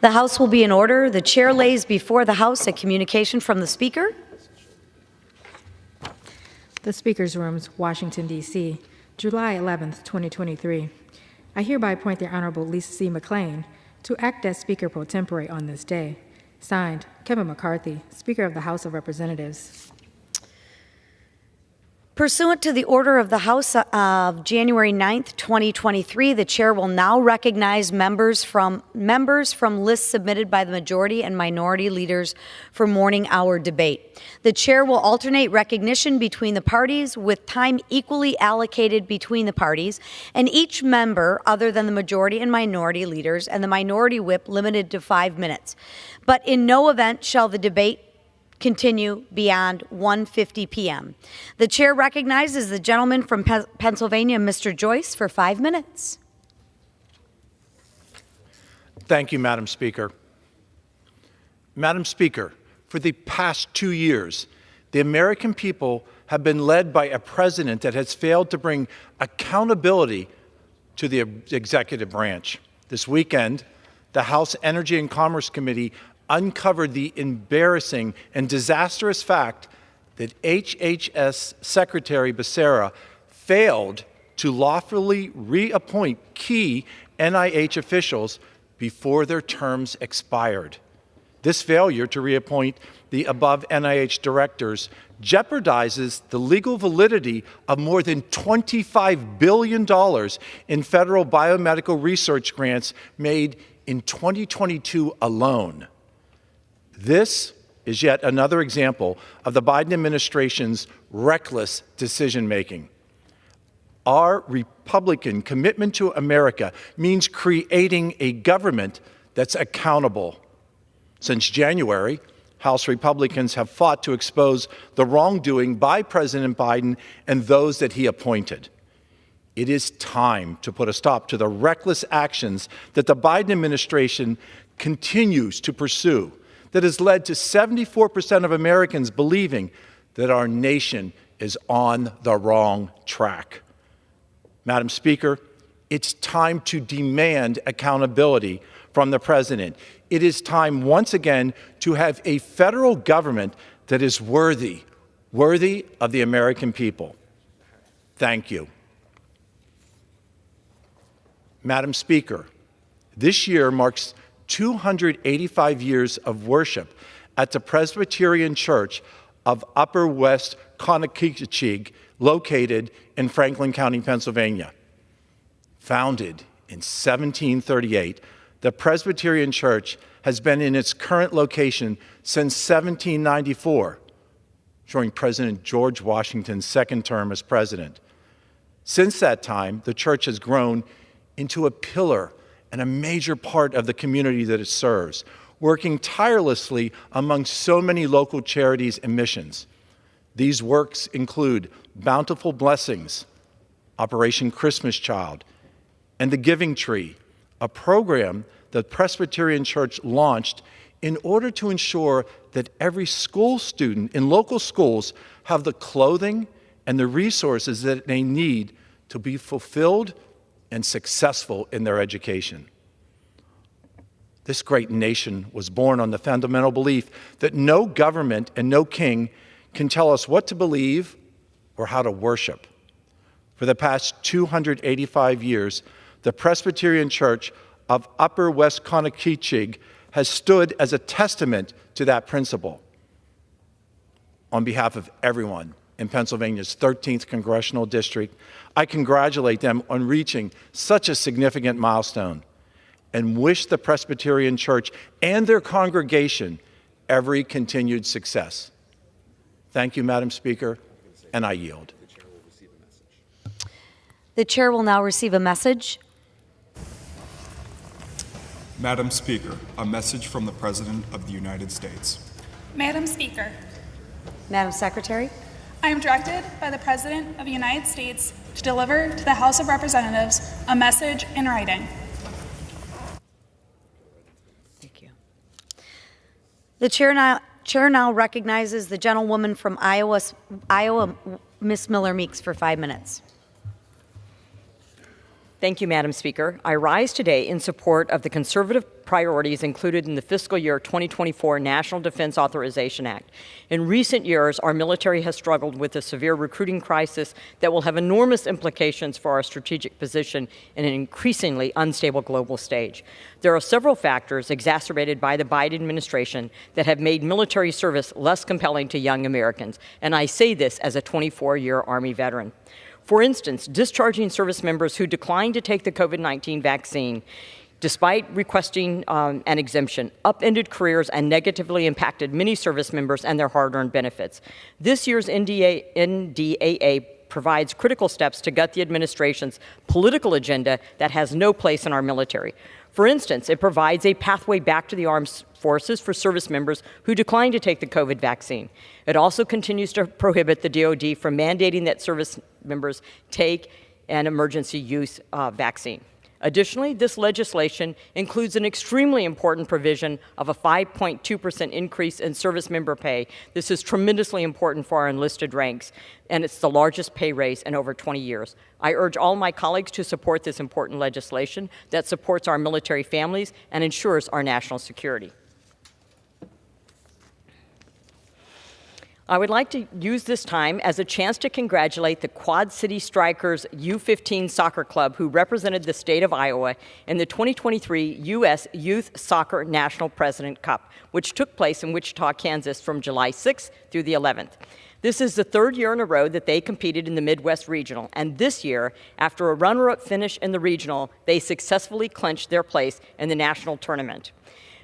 The House will be in order. The chair lays before the House a communication from the Speaker. The Speaker's Rooms, Washington, D.C., July 11, 2023. I hereby appoint the Honorable Lisa C. McClain to act as Speaker pro tempore on this day. Signed, Kevin McCarthy, Speaker of the House of Representatives. Pursuant to the order of the House of January 9th, 2023, the chair will now recognize members from lists submitted by the majority and minority leaders for morning hour debate. The chair will alternate recognition between the parties with time equally allocated between the parties, and each member other than the majority and minority leaders and the minority whip limited to 5 minutes. But in no event shall the debate continue beyond 1:50 p.m. The chair recognizes the gentleman from Pennsylvania, Mr. Joyce, for 5 minutes. Thank you, Madam Speaker. Madam Speaker, for the past 2 years, the American people have been led by a president that has failed to bring accountability to the executive branch. This weekend, the House Energy and Commerce Committee uncovered the embarrassing and disastrous fact that HHS Secretary Becerra failed to lawfully reappoint key NIH officials before their terms expired. This failure to reappoint the above NIH directors jeopardizes the legal validity of more than $25 billion in federal biomedical research grants made in 2022 alone. This is yet another example of the Biden administration's reckless decision-making. Our Republican commitment to America means creating a government that's accountable. Since January, House Republicans have fought to expose the wrongdoing by President Biden and those that he appointed. It is time to put a stop to the reckless actions that the Biden administration continues to pursue, that has led to 74% of Americans believing that our nation is on the wrong track. Madam Speaker, it's time to demand accountability from the president. It is time once again to have a federal government that is worthy of the American people. Thank you. Madam Speaker, this year marks 285 years of worship at the Presbyterian Church of Upper West Conococheague, located in Franklin County, Pennsylvania. Founded in 1738, the Presbyterian Church has been in its current location since 1794, during President George Washington's second term as president. Since that time, the church has grown into a pillar and a major part of the community that it serves, working tirelessly among so many local charities and missions. These works include Bountiful Blessings, Operation Christmas Child, and the Giving Tree, a program that Presbyterian Church launched in order to ensure that every school student in local schools have the clothing and the resources that they need to be fulfilled and successful in their education. This great nation was born on the fundamental belief that no government and no king can tell us what to believe or how to worship. For the past 285 years, the Presbyterian Church of Upper West Conococheague has stood as a testament to that principle. On behalf of everyone in Pennsylvania's 13th Congressional District, I congratulate them on reaching such a significant milestone and wish the Presbyterian Church and their congregation every continued success. Thank you, Madam Speaker, and I yield. The chair will now receive a message. Madam Speaker, a message from the President of the United States. Madam Speaker, Madam Secretary. I am directed by the President of the United States to deliver to the House of Representatives a message in writing. Thank you. The chair now recognizes the gentlewoman from Iowa, Ms. Miller Meeks, for 5 minutes. Thank you, Madam Speaker. I rise today in support of the conservative priorities included in the fiscal year 2024 National Defense Authorization Act. In recent years, our military has struggled with a severe recruiting crisis that will have enormous implications for our strategic position in an increasingly unstable global stage. There are several factors exacerbated by the Biden administration that have made military service less compelling to young Americans, and I say this as a 24-year Army veteran. For instance, discharging service members who declined to take the COVID-19 vaccine, despite requesting an exemption, upended careers and negatively impacted many service members and their hard-earned benefits. This year's NDAA provides critical steps to gut the administration's political agenda that has no place in our military. For instance, it provides a pathway back to the armed forces for service members who decline to take the COVID vaccine. It also continues to prohibit the DoD from mandating that service members take an emergency use vaccine. Additionally, this legislation includes an extremely important provision of a 5.2% increase in service member pay. This is tremendously important for our enlisted ranks, and it's the largest pay raise in over 20 years. I urge all my colleagues to support this important legislation that supports our military families and ensures our national security. I would like to use this time as a chance to congratulate the Quad City Strikers U15 Soccer Club, who represented the state of Iowa in the 2023 U.S. Youth Soccer National President Cup, which took place in Wichita, Kansas from July 6th through the 11th. This is the third year in a row that they competed in the Midwest Regional, and this year, after a runner-up finish in the Regional, they successfully clinched their place in the national tournament.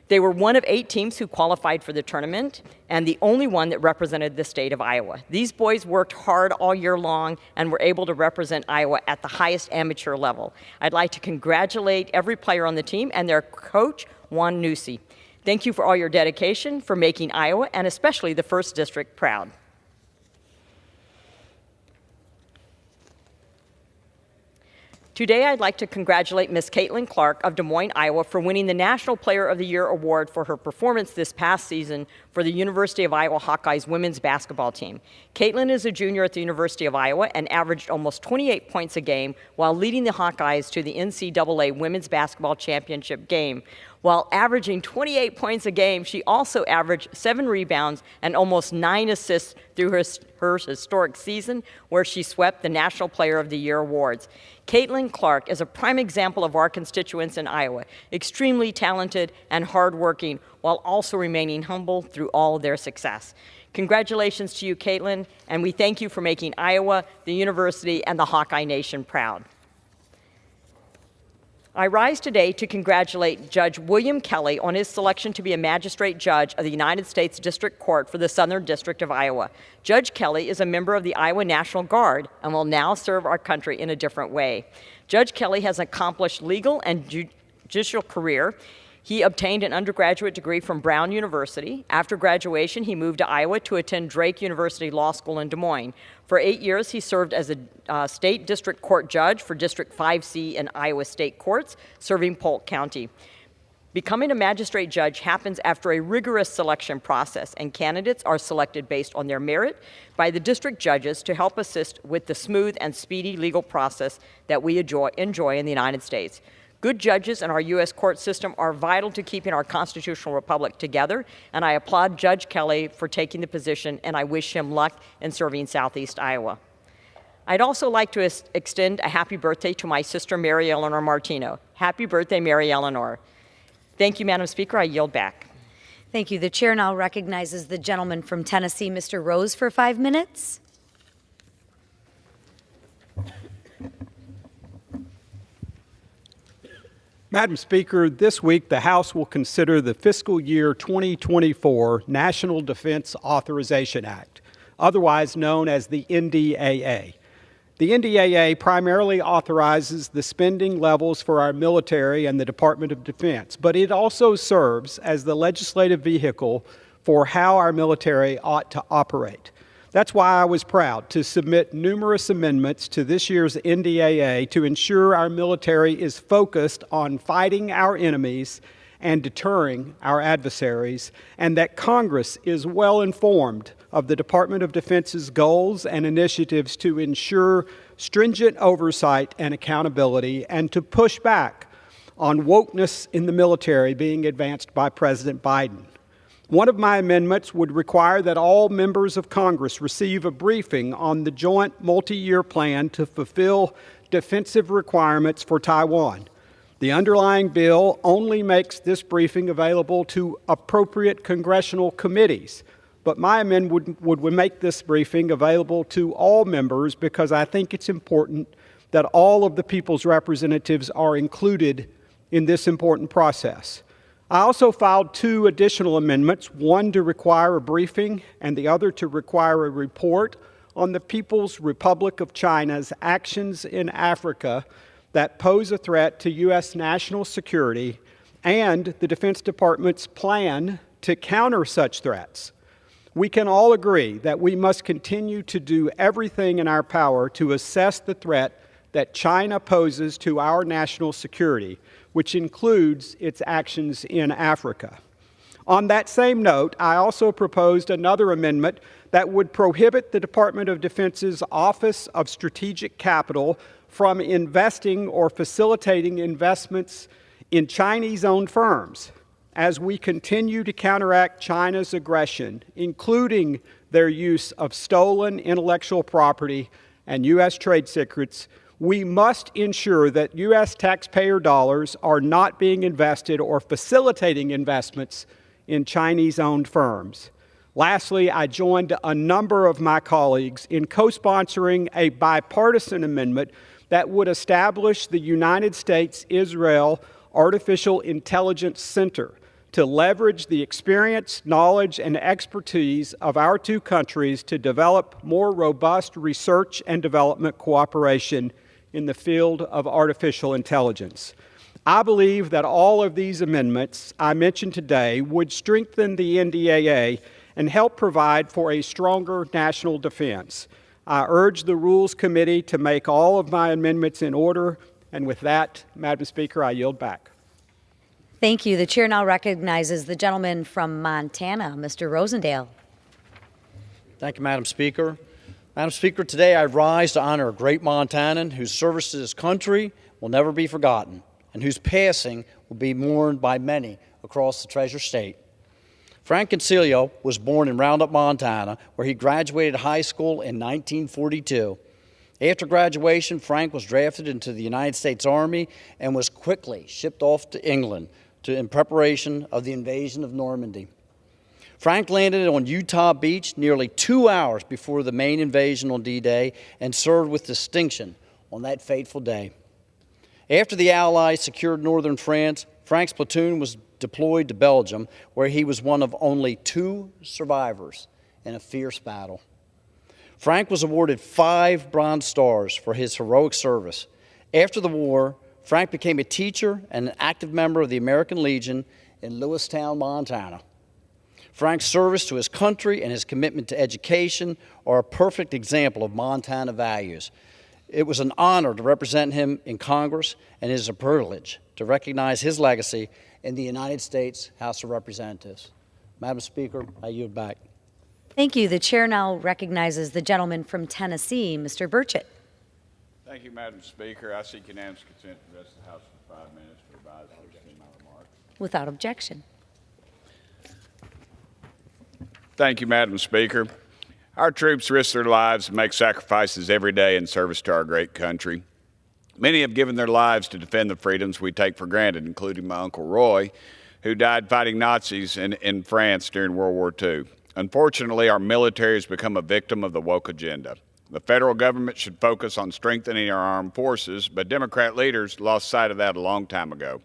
They were one of 8 teams who qualified for the tournament and the only one that represented the state of Iowa. These boys worked hard all year long and were able to represent Iowa at the highest amateur level. I'd like to congratulate every player on the team and their coach, Juan Nusi. Thank you for all your dedication for making Iowa and especially the 1st District proud. Today, I'd like to congratulate Ms. Caitlin Clark of Des Moines, Iowa, for winning the National Player of the Year award for her performance this past season for the University of Iowa Hawkeyes women's basketball team. Caitlin is a junior at the University of Iowa and averaged almost 28 points a game while leading the Hawkeyes to the NCAA Women's Basketball Championship game. While averaging 28 points a game, she also averaged 7 rebounds and almost 9 assists through her historic season, where she swept the National Player of the Year awards. Caitlin Clark is a prime example of our constituents in Iowa, extremely talented and hardworking, while also remaining humble through all their success. Congratulations to you, Caitlin, and we thank you for making Iowa, the university, and the Hawkeye Nation proud. I rise today to congratulate Judge William Kelly on his selection to be a magistrate judge of the United States District Court for the Southern District of Iowa. Judge Kelly is a member of the Iowa National Guard and will now serve our country in a different way. Judge Kelly has an accomplished legal and judicial career. He obtained an undergraduate degree from Brown University. After graduation, he moved to Iowa to attend Drake University Law School in Des Moines. For 8 years, he served as a state district court judge for District 5C in Iowa State Courts, serving Polk County. Becoming a magistrate judge happens after a rigorous selection process, and candidates are selected based on their merit by the district judges to help assist with the smooth and speedy legal process that we enjoy in the United States. Good judges in our U.S. court system are vital to keeping our constitutional republic together, and I applaud Judge Kelly for taking the position, and I wish him luck in serving Southeast Iowa. I'd also like to extend a happy birthday to my sister, Mary Eleanor Martino. Happy birthday, Mary Eleanor. Thank you, Madam Speaker. I yield back. Thank you. The chair now recognizes the gentleman from Tennessee, Mr. Rose, for 5 minutes. Madam Speaker, this week the House will consider the fiscal year 2024 National Defense Authorization Act, otherwise known as the NDAA. The NDAA primarily authorizes the spending levels for our military and the Department of Defense, but it also serves as the legislative vehicle for how our military ought to operate. That's why I was proud to submit numerous amendments to this year's NDAA to ensure our military is focused on fighting our enemies and deterring our adversaries, and that Congress is well informed of the Department of Defense's goals and initiatives to ensure stringent oversight and accountability and to push back on wokeness in the military being advanced by President Biden. One of my amendments would require that all members of Congress receive a briefing on the joint multi-year plan to fulfill defensive requirements for Taiwan. The underlying bill only makes this briefing available to appropriate congressional committees, but my amendment would make this briefing available to all members because I think it's important that all of the people's representatives are included in this important process. I also filed 2 additional amendments, one to require a briefing and the other to require a report on the People's Republic of China's actions in Africa that pose a threat to U.S. national security and the Defense Department's plan to counter such threats. We can all agree that we must continue to do everything in our power to assess the threat that China poses to our national security, which includes its actions in Africa. On that same note, I also proposed another amendment that would prohibit the Department of Defense's Office of Strategic Capital from investing or facilitating investments in Chinese-owned firms as we continue to counteract China's aggression, including their use of stolen intellectual property and U.S. trade secrets. We must ensure that U.S. taxpayer dollars are not being invested or facilitating investments in Chinese-owned firms. Lastly, I joined a number of my colleagues in co-sponsoring a bipartisan amendment that would establish the United States-Israel Artificial Intelligence Center to leverage the experience, knowledge, and expertise of our 2 countries to develop more robust research and development cooperation in the field of artificial intelligence. I believe that all of these amendments I mentioned today would strengthen the NDAA and help provide for a stronger national defense. I urge the Rules Committee to make all of my amendments in order, and with that, Madam Speaker, I yield back. Thank you. The chair now recognizes the gentleman from Montana, Mr. Rosendale. Thank you, Madam Speaker. Madam Speaker, today I rise to honor a great Montanan whose service to this country will never be forgotten and whose passing will be mourned by many across the Treasure State. Frank Concilio was born in Roundup, Montana, where he graduated high school in 1942. After graduation, Frank was drafted into the United States Army and was quickly shipped off to England in preparation of the invasion of Normandy. Frank landed on Utah Beach nearly 2 hours before the main invasion on D-Day and served with distinction on that fateful day. After the Allies secured northern France, Frank's platoon was deployed to Belgium, where he was one of only 2 survivors in a fierce battle. Frank was awarded 5 Bronze Stars for his heroic service. After the war, Frank became a teacher and an active member of the American Legion in Lewistown, Montana. Frank's service to his country and his commitment to education are a perfect example of Montana values. It was an honor to represent him in Congress, and it is a privilege to recognize his legacy in the United States House of Representatives. Madam Speaker, I yield back. Thank you. The chair now recognizes the gentleman from Tennessee, Mr. Burchett. Thank you, Madam Speaker. I seek unanimous consent to rest the House for 5 minutes to revise and extend my remarks. Without objection. Thank you, Madam Speaker. Our troops risk their lives and make sacrifices every day in service to our great country. Many have given their lives to defend the freedoms we take for granted, including my Uncle Roy, who died fighting Nazis in France during World War II. Unfortunately, our military has become a victim of the woke agenda. The federal government should focus on strengthening our armed forces, but Democrat leaders lost sight of that a long time ago.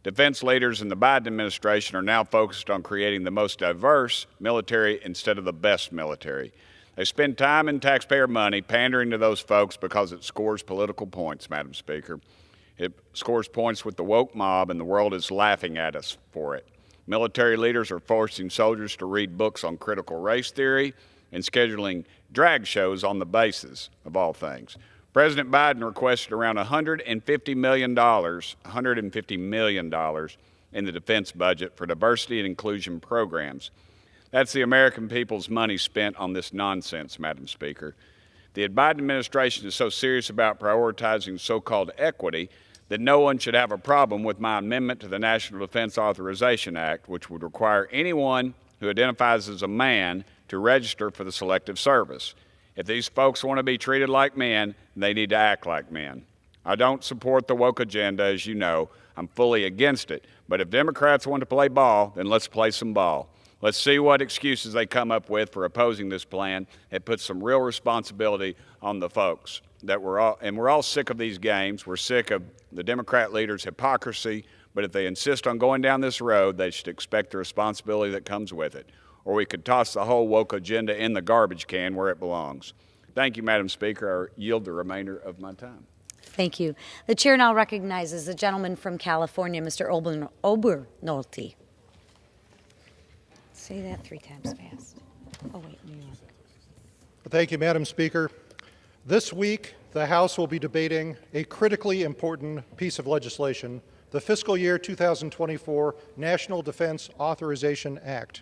Defense leaders in the Biden administration are now focused on creating the most diverse military instead of the best military. They spend time and taxpayer money pandering to those folks because it scores political points, Madam Speaker. It scores points with the woke mob, and the world is laughing at us for it. Military leaders are forcing soldiers to read books on critical race theory and scheduling drag shows on the basis of all things. President Biden requested around $150 million in the defense budget for diversity and inclusion programs. That's the American people's money spent on this nonsense, Madam Speaker. The Biden administration is so serious about prioritizing so-called equity that no one should have a problem with my amendment to the National Defense Authorization Act, which would require anyone who identifies as a man to register for the Selective Service. If these folks want to be treated like men, they need to act like men. I don't support the woke agenda, as you know. I'm fully against it. But if Democrats want to play ball, then let's play some ball. Let's see what excuses they come up with for opposing this plan. It puts some real responsibility on the folks. We're all sick of these games. We're sick of the Democrat leaders' hypocrisy. But if they insist on going down this road, they should expect the responsibility that comes with it. Or we could toss the whole woke agenda in the garbage can where it belongs. Thank you, Madam Speaker. I yield the remainder of my time. Thank you. The chair now recognizes the gentleman from California, Mr. Obernolte. Say that 3 times fast. Oh, wait, New York. Thank you, Madam Speaker. This week, the House will be debating a critically important piece of legislation, the fiscal year 2024 National Defense Authorization Act.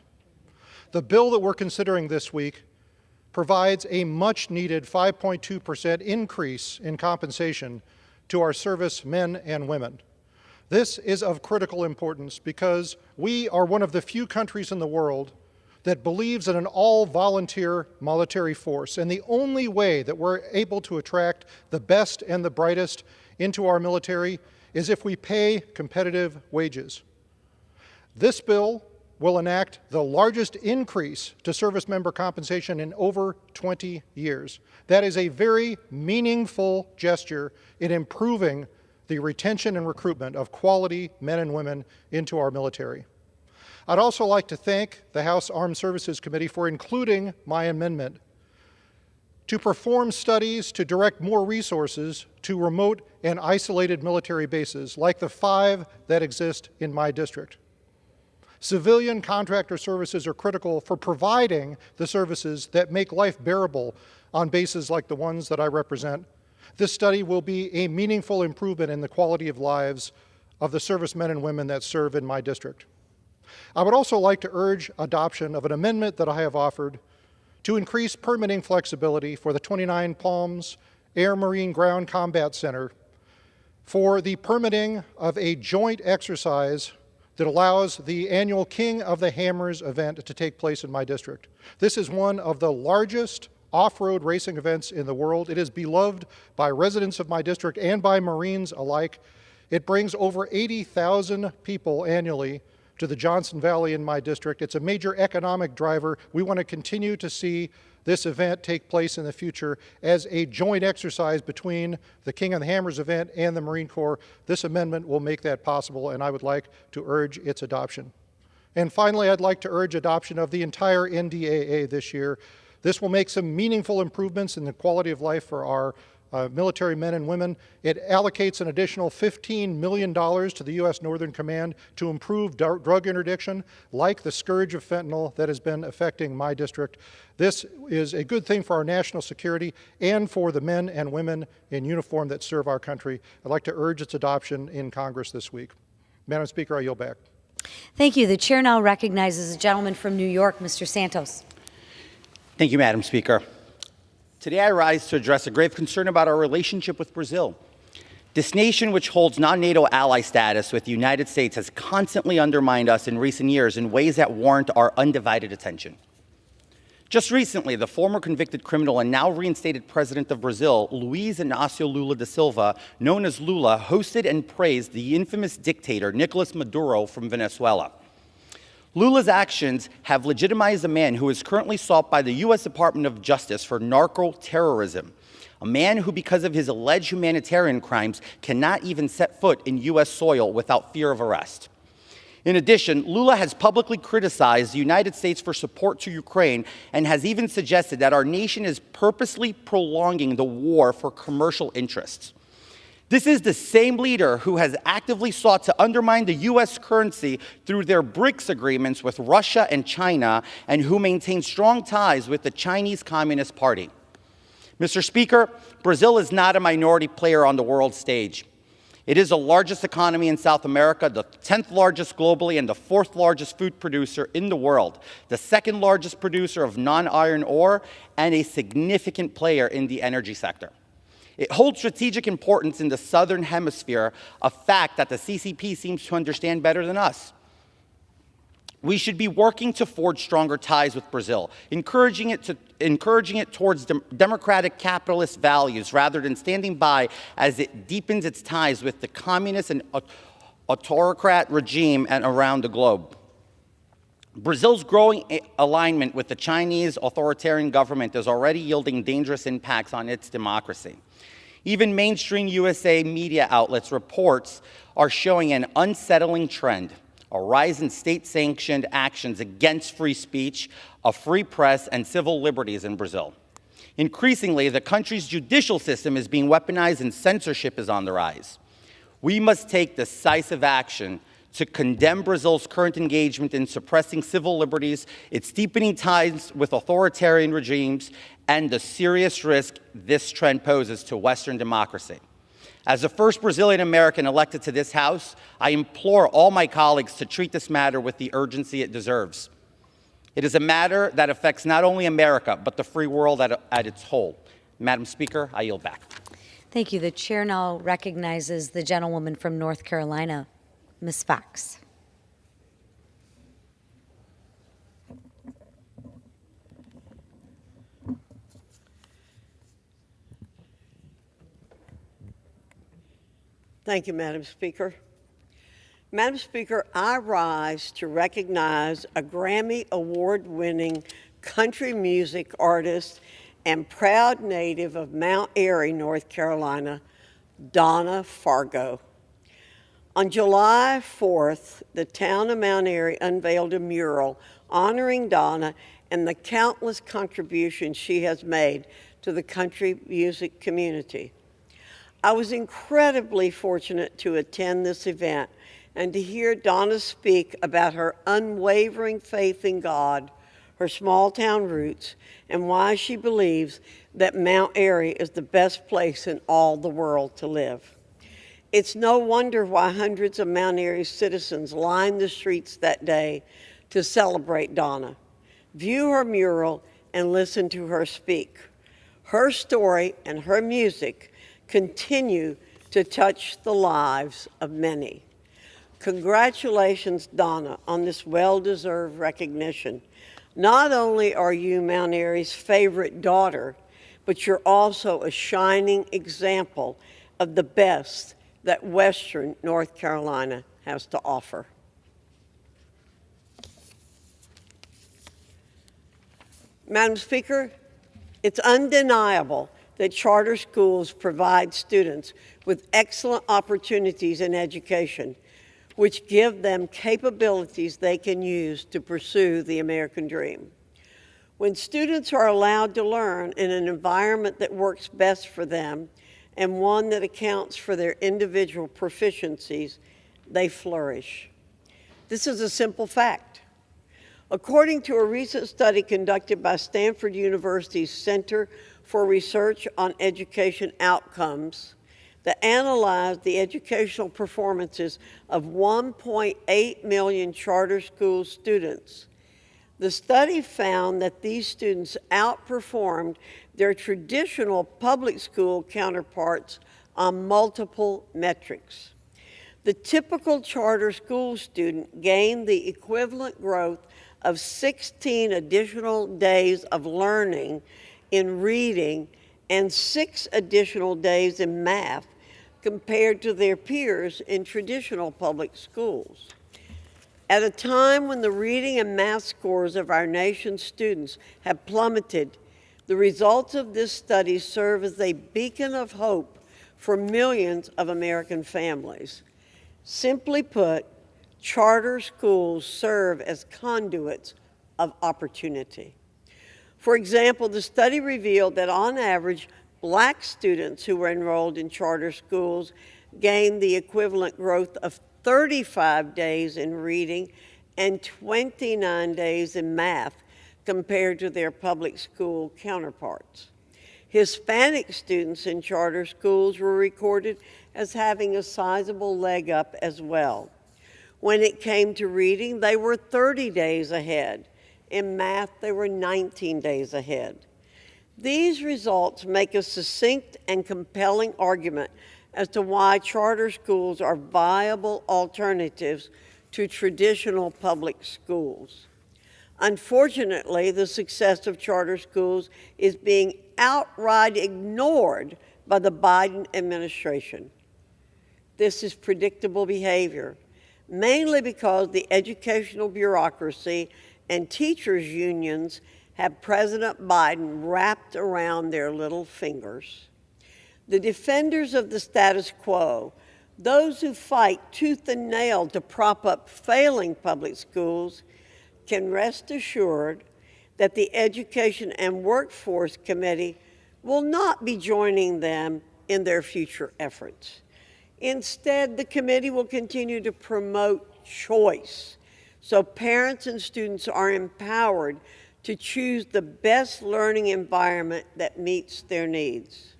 The bill that we're considering this week provides a much-needed 5.2% increase in compensation to our service men and women. This is of critical importance because we are one of the few countries in the world that believes in an all-volunteer military force, and the only way that we're able to attract the best and the brightest into our military is if we pay competitive wages. This bill will enact the largest increase to service member compensation in over 20 years. That is a very meaningful gesture in improving the retention and recruitment of quality men and women into our military. I'd also like to thank the House Armed Services Committee for including my amendment to perform studies to direct more resources to remote and isolated military bases like the 5 that exist in my district. Civilian contractor services are critical for providing the services that make life bearable on bases like the ones that I represent. This study will be a meaningful improvement in the quality of lives of the servicemen and women that serve in my district. I would also like to urge adoption of an amendment that I have offered to increase permitting flexibility for the 29 Palms Air Marine Ground Combat Center for the permitting of a joint exercise that allows the annual King of the Hammers event to take place in my district. This is one of the largest off-road racing events in the world. It is beloved by residents of my district and by Marines alike. It brings over 80,000 people annually to the Johnson Valley in my district. It's a major economic driver. We want to continue to see this event take place in the future as a joint exercise between the King of the Hammers event and the Marine Corps. This amendment will make that possible, and I would like to urge its adoption. And finally, I'd like to urge adoption of the entire NDAA this year. This will make some meaningful improvements in the quality of life for our military men and women. It allocates an additional $15 million to the U.S. Northern Command to improve drug interdiction, like the scourge of fentanyl that has been affecting my district. This is a good thing for our national security and for the men and women in uniform that serve our country. I'd like to urge its adoption in Congress this week. Madam Speaker, I yield back. Thank you. The chair now recognizes the gentleman from New York, Mr. Santos. Thank you, Madam Speaker. Today I rise to address a grave concern about our relationship with Brazil. This nation, which holds non-NATO ally status with the United States, has constantly undermined us in recent years in ways that warrant our undivided attention. Just recently, the former convicted criminal and now reinstated president of Brazil, Luiz Inácio Lula da Silva, known as Lula, hosted and praised the infamous dictator Nicolas Maduro from Venezuela. Lula's actions have legitimized a man who is currently sought by the U.S. Department of Justice for narco-terrorism, a man who, because of his alleged humanitarian crimes, cannot even set foot in U.S. soil without fear of arrest. In addition, Lula has publicly criticized the United States for support to Ukraine and has even suggested that our nation is purposely prolonging the war for commercial interests. This is the same leader who has actively sought to undermine the U.S. currency through their BRICS agreements with Russia and China, and who maintains strong ties with the Chinese Communist Party. Mr. Speaker, Brazil is not a minority player on the world stage. It is the largest economy in South America, the 10th largest globally, and the 4th largest food producer in the world, the 2nd largest producer of non-iron ore, and a significant player in the energy sector. It holds strategic importance in the Southern Hemisphere, a fact that the CCP seems to understand better than us. We should be working to forge stronger ties with Brazil, encouraging it towards democratic capitalist values rather than standing by as it deepens its ties with the communist and autocrat regime and around the globe. Brazil's growing alignment with the Chinese authoritarian government is already yielding dangerous impacts on its democracy. Even mainstream USA media outlets reports are showing an unsettling trend: a rise in state-sanctioned actions against free speech, a free press, and civil liberties in Brazil. Increasingly, the country's judicial system is being weaponized and censorship is on the rise. We must take decisive action to condemn Brazil's current engagement in suppressing civil liberties, its deepening ties with authoritarian regimes, and the serious risk this trend poses to Western democracy. As the first Brazilian American elected to this House, I implore all my colleagues to treat this matter with the urgency it deserves. It is a matter that affects not only America, but the free world at its whole. Madam Speaker, I yield back. Thank you. The chair now recognizes the gentlewoman from North Carolina, Ms. Fox. Thank you, Madam Speaker. Madam Speaker, I rise to recognize a Grammy Award-winning country music artist and proud native of Mount Airy, North Carolina, Donna Fargo. On July 4th, the town of Mount Airy unveiled a mural honoring Donna and the countless contributions she has made to the country music community. I was incredibly fortunate to attend this event and to hear Donna speak about her unwavering faith in God, her small-town roots, and why she believes that Mount Airy is the best place in all the world to live. It's no wonder why hundreds of Mount Airy citizens lined the streets that day to celebrate Donna, view her mural, and listen to her speak. Her story and her music continue to touch the lives of many. Congratulations, Donna, on this well-deserved recognition. Not only are you Mount Airy's favorite daughter, but you're also a shining example of the best that Western North Carolina has to offer. Madam Speaker, it's undeniable that charter schools provide students with excellent opportunities in education, which give them capabilities they can use to pursue the American dream. When students are allowed to learn in an environment that works best for them and one that accounts for their individual proficiencies, they flourish. This is a simple fact. According to a recent study conducted by Stanford University's Center for Research on Education Outcomes that analyzed the educational performances of 1.8 million charter school students, the study found that these students outperformed their traditional public school counterparts on multiple metrics. The typical charter school student gained the equivalent growth of 16 additional days of learning in reading and 6 additional days in math compared to their peers in traditional public schools. At a time when the reading and math scores of our nation's students have plummeted, the results of this study serve as a beacon of hope for millions of American families. Simply put, charter schools serve as conduits of opportunity. For example, the study revealed that on average, Black students who were enrolled in charter schools gained the equivalent growth of 35 days in reading and 29 days in math compared to their public school counterparts. Hispanic students in charter schools were recorded as having a sizable leg up as well. When it came to reading, they were 30 days ahead. In math, they were 19 days ahead. These results make a succinct and compelling argument as to why charter schools are viable alternatives to traditional public schools. Unfortunately, the success of charter schools is being outright ignored by the Biden administration. This is predictable behavior, mainly because the educational bureaucracy and teachers' unions have President Biden wrapped around their little fingers. The defenders of the status quo, those who fight tooth and nail to prop up failing public schools, can rest assured that the Education and Workforce Committee will not be joining them in their future efforts. Instead, the committee will continue to promote choice so parents and students are empowered to choose the best learning environment that meets their needs.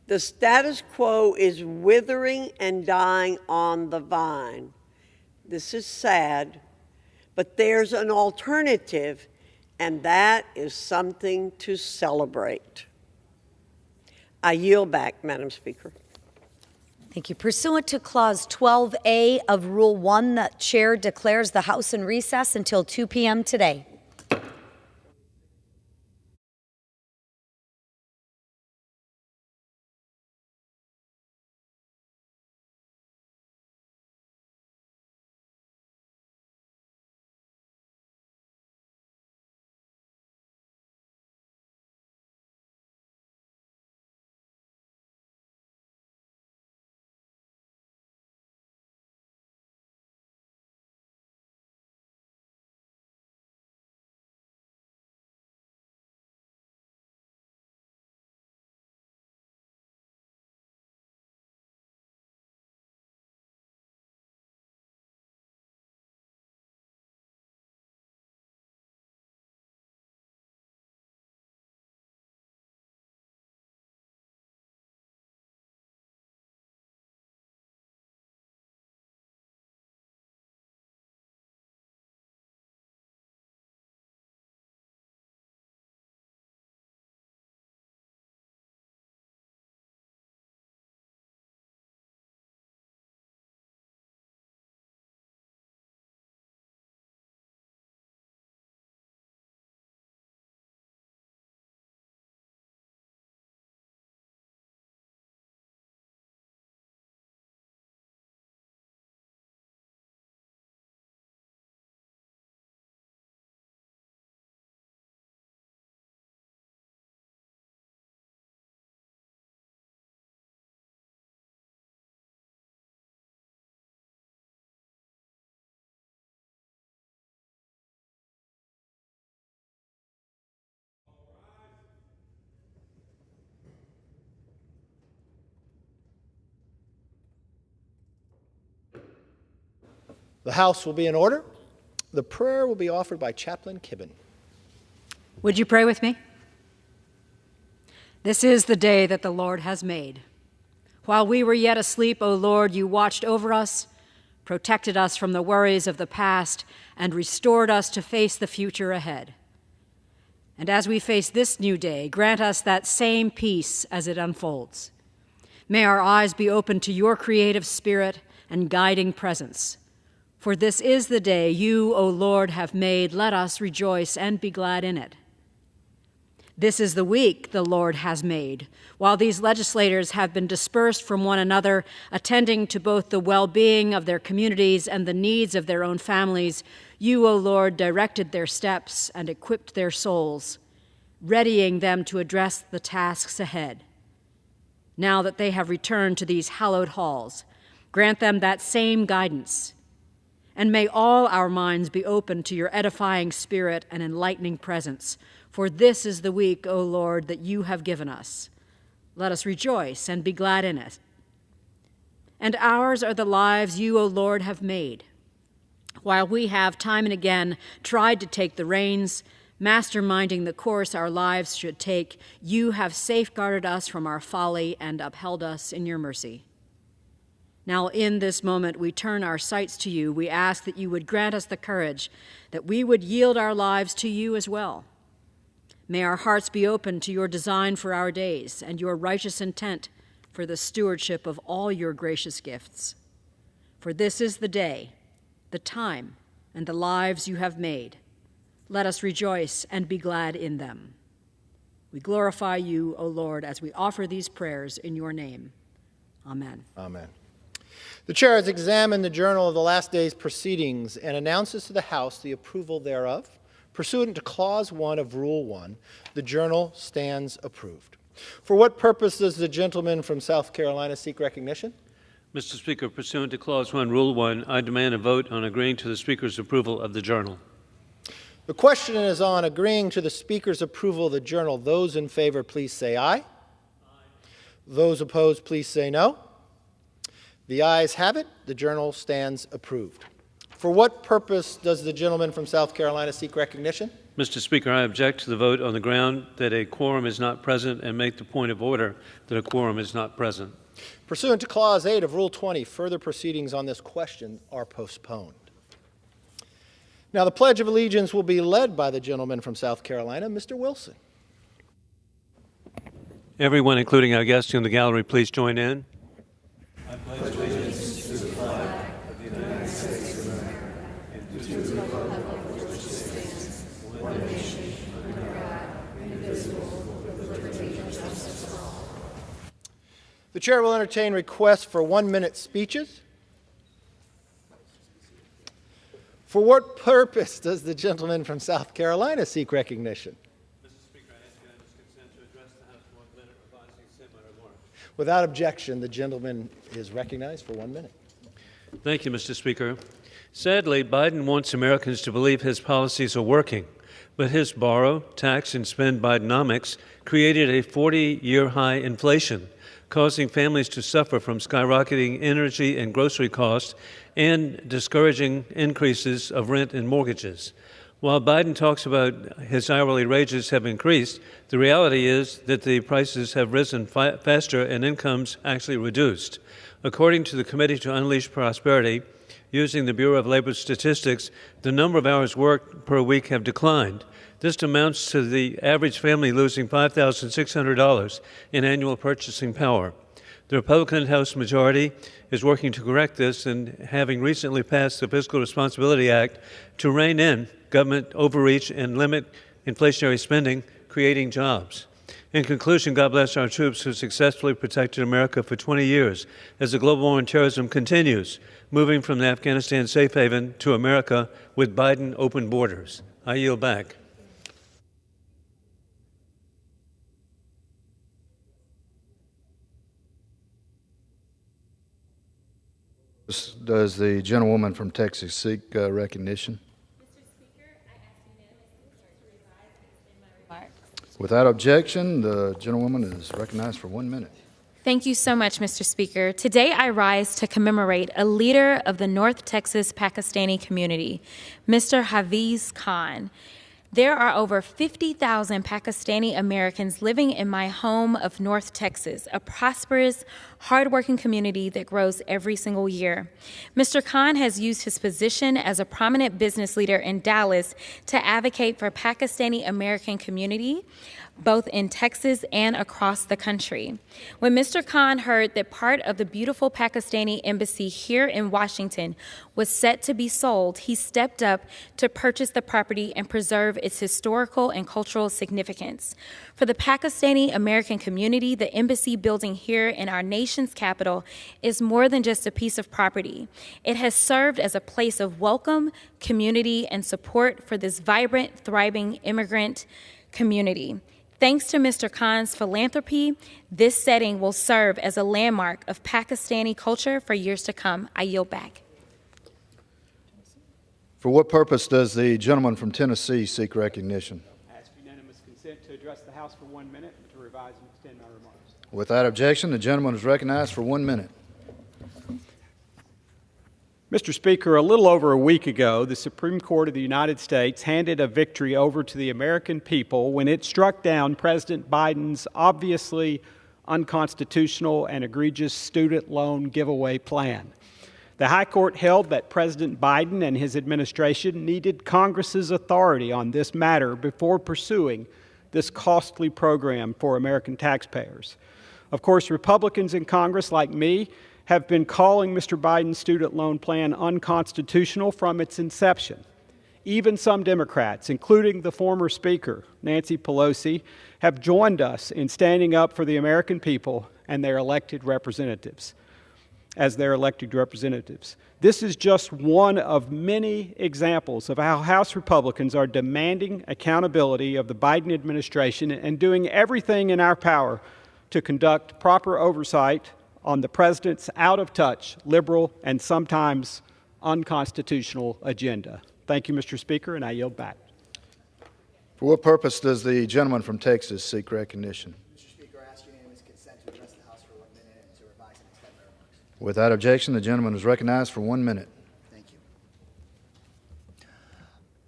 The status quo is withering and dying on the vine. This is sad, but there's an alternative, and that is something to celebrate. I yield back, Madam Speaker. Thank you. Pursuant to Clause 12A of Rule 1, the Chair declares the House in recess until 2 p.m. today. The House will be in order. The prayer will be offered by Chaplain Kibben. Would you pray with me? This is the day that the Lord has made. While we were yet asleep, O Lord, you watched over us, protected us from the worries of the past, and restored us to face the future ahead. And as we face this new day, grant us that same peace as it unfolds. May our eyes be open to your creative spirit and guiding presence. For this is the day you, O Lord, have made. Let us rejoice and be glad in it. This is the week the Lord has made. While these legislators have been dispersed from one another, attending to both the well-being of their communities and the needs of their own families, you, O Lord, directed their steps and equipped their souls, readying them to address the tasks ahead. Now that they have returned to these hallowed halls, grant them that same guidance. And may all our minds be open to your edifying spirit and enlightening presence, for this is the week, O Lord, that you have given us. Let us rejoice and be glad in it. And ours are the lives you, O Lord, have made. While we have time and again tried to take the reins, masterminding the course our lives should take, you have safeguarded us from our folly and upheld us in your mercy. Now, in this moment, we turn our sights to you. We ask that you would grant us the courage, that we would yield our lives to you as well. May our hearts be open to your design for our days and your righteous intent for the stewardship of all your gracious gifts. For this is the day, the time, and the lives you have made. Let us rejoice and be glad in them. We glorify you, O Lord, as we offer these prayers in your name. Amen. Amen. The chair has examined the journal of the last day's proceedings and announces to the House the approval thereof. Pursuant to Clause 1 of Rule 1, the journal stands approved. For what purpose does the gentleman from South Carolina seek recognition? Mr. Speaker, pursuant to Clause 1, Rule 1, I demand a vote on agreeing to the Speaker's approval of the journal. The question is on agreeing to the Speaker's approval of the journal. Those in favor, please say aye. Aye. Those opposed, please say no. The ayes have it. The journal stands approved. For what purpose does the gentleman from South Carolina seek recognition? Mr. Speaker, I object to the vote on the ground that a quorum is not present and make the point of order that a quorum is not present. Pursuant to Clause 8 of Rule 20, further proceedings on this question are postponed. Now, the Pledge of Allegiance will be led by the gentleman from South Carolina, Mr. Wilson. Everyone, including our guests in the gallery, please join in. I pledge allegiance to the flag of the United States of America and to the republic which stands one nation under God, indivisible, with liberty and justice for all. The chair will entertain requests for 1-minute speeches. For what purpose does the gentleman from South Carolina seek recognition? Mr. Speaker, I ask unanimous consent to address the House for 1 minute, revising semi-remarks. Without objection, the gentleman is recognized for 1 minute. Thank you, Mr. Speaker. Sadly, Biden wants Americans to believe his policies are working, but his borrow, tax, and spend Bidenomics created a 40-year high inflation, causing families to suffer from skyrocketing energy and grocery costs and discouraging increases of rent and mortgages. While Biden talks about his hourly wages have increased, the reality is that the prices have risen faster and incomes actually reduced. According to the Committee to Unleash Prosperity, using the Bureau of Labor Statistics, the number of hours worked per week have declined. This amounts to the average family losing $5,600 in annual purchasing power. The Republican House majority is working to correct this and having recently passed the Fiscal Responsibility Act to rein in government overreach and limit inflationary spending, creating jobs. In conclusion, God bless our troops who successfully protected America for 20 years as the global war on terrorism continues, moving from the Afghanistan safe haven to America with Biden open borders. I yield back. Does the gentlewoman from Texas seek recognition? Mr. Speaker, I ask unanimous consent to revise and extend my remarks. Without objection, the gentlewoman is recognized for 1 minute. Thank you so much, Mr. Speaker. Today I rise to commemorate a leader of the North Texas Pakistani community, Mr. Hafiz Khan. There are over 50,000 Pakistani Americans living in my home of North Texas, a prosperous, hardworking community that grows every single year. Mr. Khan has used his position as a prominent business leader in Dallas to advocate for Pakistani American community, both in Texas and across the country. When Mr. Khan heard that part of the beautiful Pakistani embassy here in Washington was set to be sold, he stepped up to purchase the property and preserve its historical and cultural significance. For the Pakistani American community, the embassy building here in our nation's capital is more than just a piece of property. It has served as a place of welcome, community, and support for this vibrant, thriving immigrant community. Thanks to Mr. Khan's philanthropy, this setting will serve as a landmark of Pakistani culture for years to come. I yield back. For what purpose does the gentleman from Tennessee seek recognition? I ask unanimous consent to address the House for 1 minute and to revise and extend my remarks. Without objection, the gentleman is recognized for 1 minute. Mr. Speaker, a little over a week ago, the Supreme Court of the United States handed a victory over to the American people when it struck down President Biden's obviously unconstitutional, and egregious student loan giveaway plan. The High Court held that President Biden and his administration needed Congress's authority on this matter before pursuing this costly program for American taxpayers. Of course, Republicans in Congress, like me, have been calling Mr. Biden's student loan plan unconstitutional from its inception. Even some Democrats, including the former Speaker, Nancy Pelosi, have joined us in standing up for the American people and their elected representatives, as their elected representatives. This is just one of many examples of how House Republicans are demanding accountability of the Biden administration and doing everything in our power to conduct proper oversight on the president's out-of-touch, liberal, and sometimes unconstitutional agenda. Thank you, Mr. Speaker, and I yield back. For what purpose does the gentleman from Texas seek recognition? Mr. Speaker, I ask unanimous consent to address the House for 1 minute and to revise and extend my remarks. Without objection, the gentleman is recognized for 1 minute. Thank you.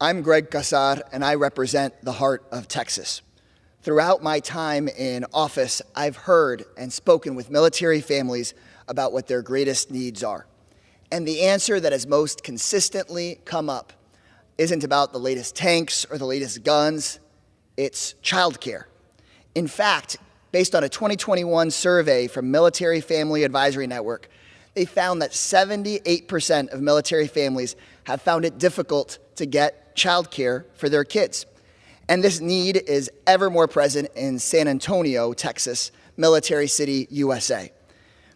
I'm Greg Casar, and I represent the heart of Texas. Throughout my time in office, I've heard and spoken with military families about what their greatest needs are. And the answer that has most consistently come up isn't about the latest tanks or the latest guns, it's childcare. In fact, based on a 2021 survey from Military Family Advisory Network, they found that 78% of military families have found it difficult to get childcare for their kids. And this need is ever more present in San Antonio, Texas, Military City, USA.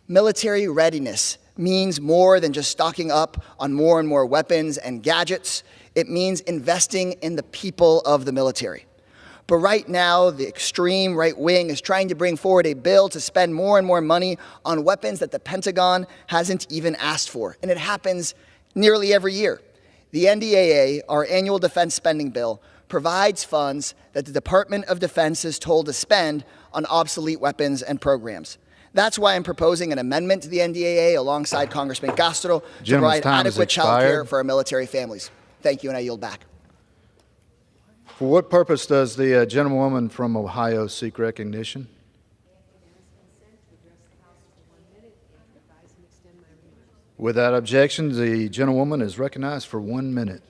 Military readiness means more than just stocking up on more and more weapons and gadgets. It means investing in the people of the military. But right now, the extreme right wing is trying to bring forward a bill to spend more and more money on weapons that the Pentagon hasn't even asked for. And it happens nearly every year. The NDAA, our annual defense spending bill, provides funds that the Department of Defense is told to spend on obsolete weapons and programs. That's why I'm proposing an amendment to the NDAA alongside Congressman Castro to provide adequate child care for our military families. Thank you, and I yield back. For what purpose does the gentlewoman from Ohio seek recognition? Without objection, the gentlewoman is recognized for 1 minute.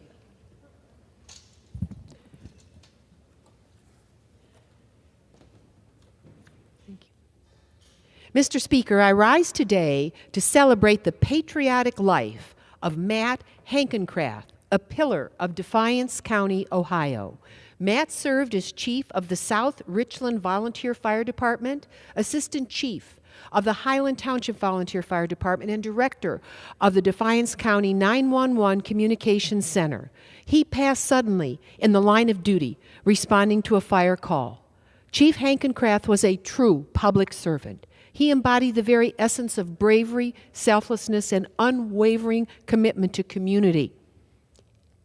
Mr. Speaker, I rise today to celebrate the patriotic life of Matt Hankencraft, a pillar of Defiance County, Ohio. Matt served as chief of the South Richland Volunteer Fire Department, assistant chief of the Highland Township Volunteer Fire Department, and director of the Defiance County 911 Communications Center. He passed suddenly in the line of duty, responding to a fire call. Chief Hankencraft was a true public servant. He embodied the very essence of bravery, selflessness, and unwavering commitment to community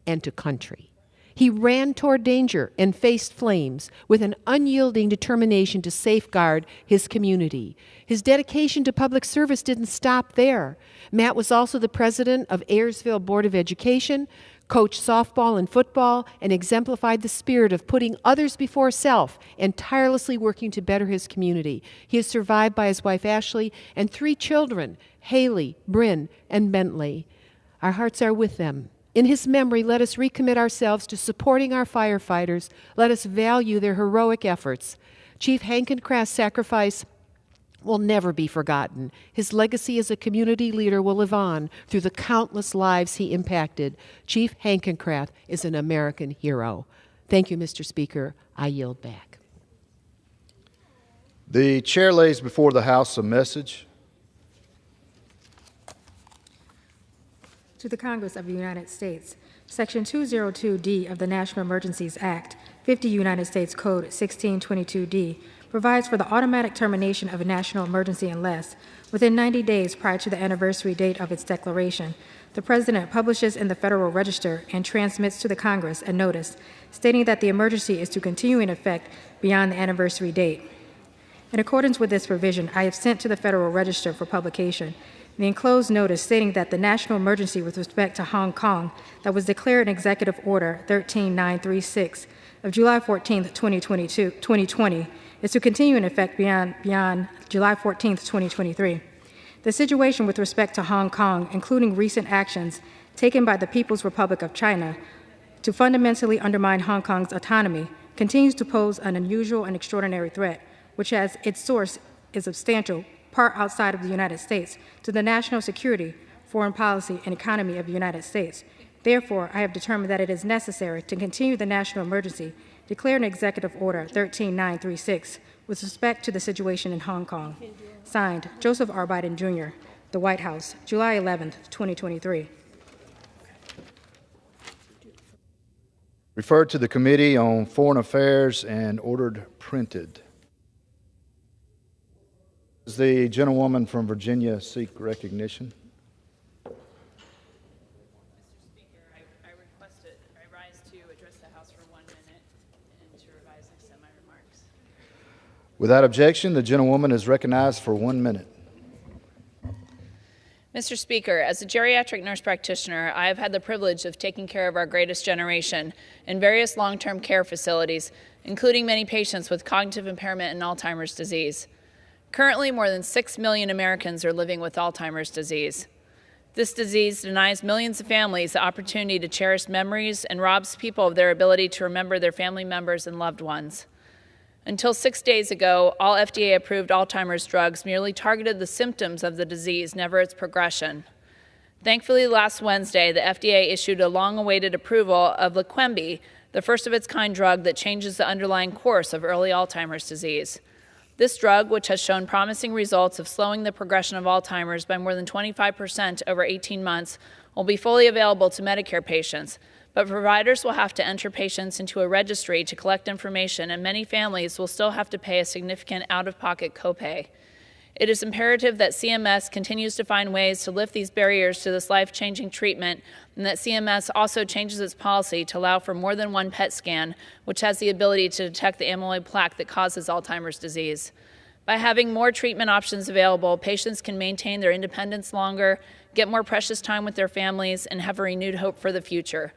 and to country. He ran toward danger and faced flames with an unyielding determination to safeguard his community. His dedication to public service didn't stop there. Matt was also the president of Ayersville Board of Education, coached softball and football, and exemplified the spirit of putting others before self and tirelessly working to better his community. He is survived by his wife Ashley and 3 children, Haley, Bryn, and Bentley. Our hearts are with them. In his memory, let us recommit ourselves to supporting our firefighters. Let us value their heroic efforts. Chief Hankencraft's sacrifice will never be forgotten. His legacy as a community leader will live on through the countless lives he impacted. Chief Hankencraft is an American hero. Thank you, Mr. Speaker. I yield back. The chair lays before the House a message. To the Congress of the United States, Section 202D of the National Emergencies Act, 50 United States Code 1622D, provides for the automatic termination of a national emergency unless, within 90 days prior to the anniversary date of its declaration, the President publishes in the Federal Register and transmits to the Congress a notice stating that the emergency is to continue in effect beyond the anniversary date. In accordance with this provision, I have sent to the Federal Register for publication the enclosed notice stating that the national emergency with respect to Hong Kong that was declared in Executive Order 13936 of July 14, 2020, is to continue in effect beyond July 14, 2023. The situation with respect to Hong Kong, including recent actions taken by the People's Republic of China to fundamentally undermine Hong Kong's autonomy, continues to pose an unusual and extraordinary threat, which has its source is substantial, part outside of the United States, to the national security, foreign policy, and economy of the United States. Therefore, I have determined that it is necessary to continue the national emergency declared in Executive Order 13936 with respect to the situation in Hong Kong. Signed, Joseph R. Biden, Jr., The White House, July 11, 2023. Referred to the Committee on Foreign Affairs and ordered printed. Does the gentlewoman from Virginia seek recognition? Mr. Speaker, I rise to address the House for 1 minute and to revise and extend my remarks. Without objection, the gentlewoman is recognized for 1 minute. Mr. Speaker, as a geriatric nurse practitioner, I have had the privilege of taking care of our greatest generation in various long-term care facilities, including many patients with cognitive impairment and Alzheimer's disease. Currently, more than 6 million Americans are living with Alzheimer's disease. This disease denies millions of families the opportunity to cherish memories and robs people of their ability to remember their family members and loved ones. Until 6 days ago, all FDA-approved Alzheimer's drugs merely targeted the symptoms of the disease, never its progression. Thankfully, last Wednesday, the FDA issued a long-awaited approval of Leqembi, the first-of-its-kind drug that changes the underlying course of early Alzheimer's disease. This drug, which has shown promising results of slowing the progression of Alzheimer's by more than 25% over 18 months, will be fully available to Medicare patients, but providers will have to enter patients into a registry to collect information, and many families will still have to pay a significant out-of-pocket copay. It is imperative that CMS continues to find ways to lift these barriers to this life-changing treatment, and that CMS also changes its policy to allow for more than one PET scan, which has the ability to detect the amyloid plaque that causes Alzheimer's disease. By having more treatment options available, patients can maintain their independence longer, get more precious time with their families, and have a renewed hope for the future.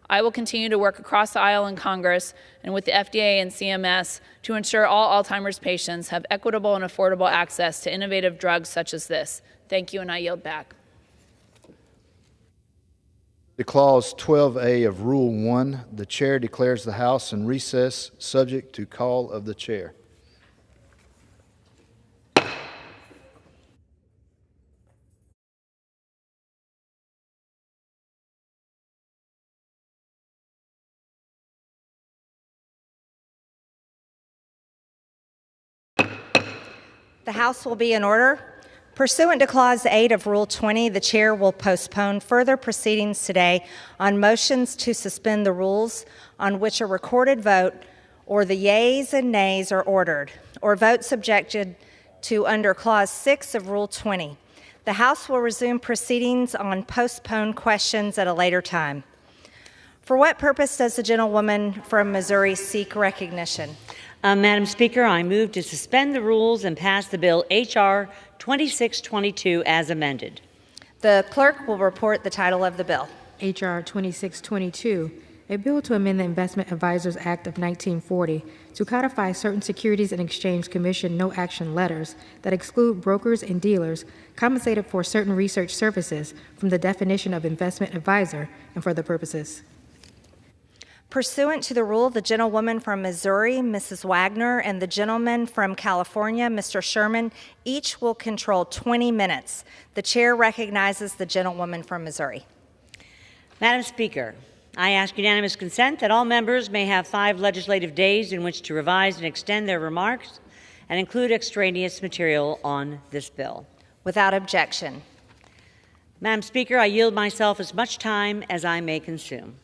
I will continue to work across the aisle in Congress and with the FDA and CMS to ensure all Alzheimer's patients have equitable and affordable access to innovative drugs such as this. Thank you, and I yield back. The Clause 12A of Rule 1, the Chair declares the House in recess, subject to call of the Chair. The House will be in order. Pursuant to Clause 8 of Rule 20, the Chair will postpone further proceedings today on motions to suspend the rules on which a recorded vote or the yeas and nays are ordered, or votes subjected to under Clause 6 of Rule 20. The House will resume proceedings on postponed questions at a later time. For what purpose does the gentlewoman from Missouri seek recognition? Madam Speaker, I move to suspend the rules and pass the bill H.R. 2622 as amended. The clerk will report the title of the bill. H.R. 2622, a bill to amend the Investment Advisors Act of 1940 to codify certain Securities and Exchange Commission no-action letters that exclude brokers and dealers compensated for certain research services from the definition of investment advisor and for the purposes. Pursuant to the rule, the gentlewoman from Missouri, Mrs. Wagner, and the gentleman from California, Mr. Sherman, each will control 20 minutes. The Chair recognizes the gentlewoman from Missouri. Madam Speaker, I ask unanimous consent that all members may have 5 legislative days in which to revise and extend their remarks and include extraneous material on this bill. Without objection. Madam Speaker, I yield myself as much time as I may consume.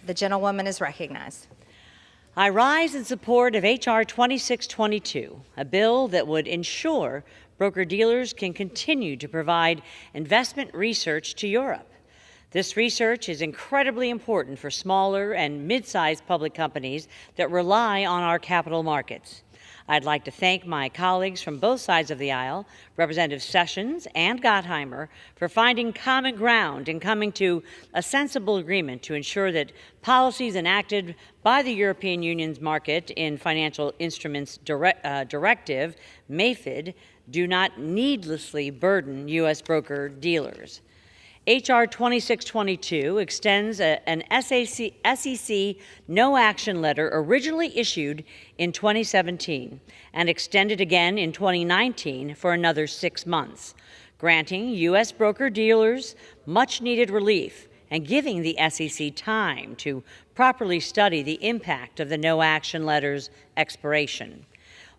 The gentlewoman is recognized. I rise in support of H.R. 2622, a bill that would ensure broker-dealers can continue to provide investment research to Europe. This research is incredibly important for smaller and mid-sized public companies that rely on our capital markets. I'd like to thank my colleagues from both sides of the aisle, Representative Sessions and Gottheimer, for finding common ground and coming to a sensible agreement to ensure that policies enacted by the European Union's Market in Financial Instruments Directive, MAFID, do not needlessly burden U.S. broker-dealers. H.R. 2622 extends an SEC no-action letter originally issued in 2017 and extended again in 2019 for another 6 months, granting U.S. broker-dealers much-needed relief and giving the SEC time to properly study the impact of the no-action letter's expiration.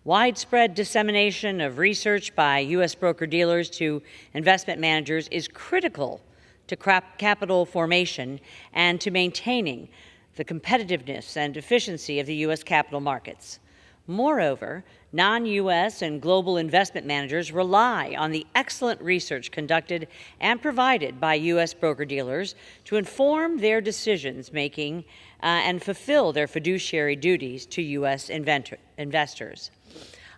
Widespread dissemination of research by U.S. broker-dealers to investment managers is critical to capital formation and to maintaining the competitiveness and efficiency of the U.S. capital markets. Moreover, non-U.S. and global investment managers rely on the excellent research conducted and provided by U.S. broker-dealers to inform their decisions-making and fulfill their fiduciary duties to U.S. investors.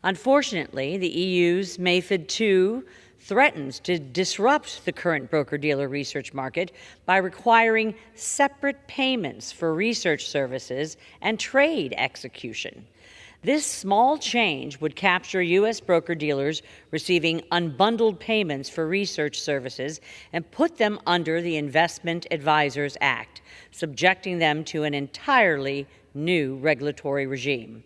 Unfortunately, the EU's MAFID II threatens to disrupt the current broker-dealer research market by requiring separate payments for research services and trade execution. This small change would capture U.S. broker-dealers receiving unbundled payments for research services and put them under the Investment Advisors Act, subjecting them to an entirely new regulatory regime.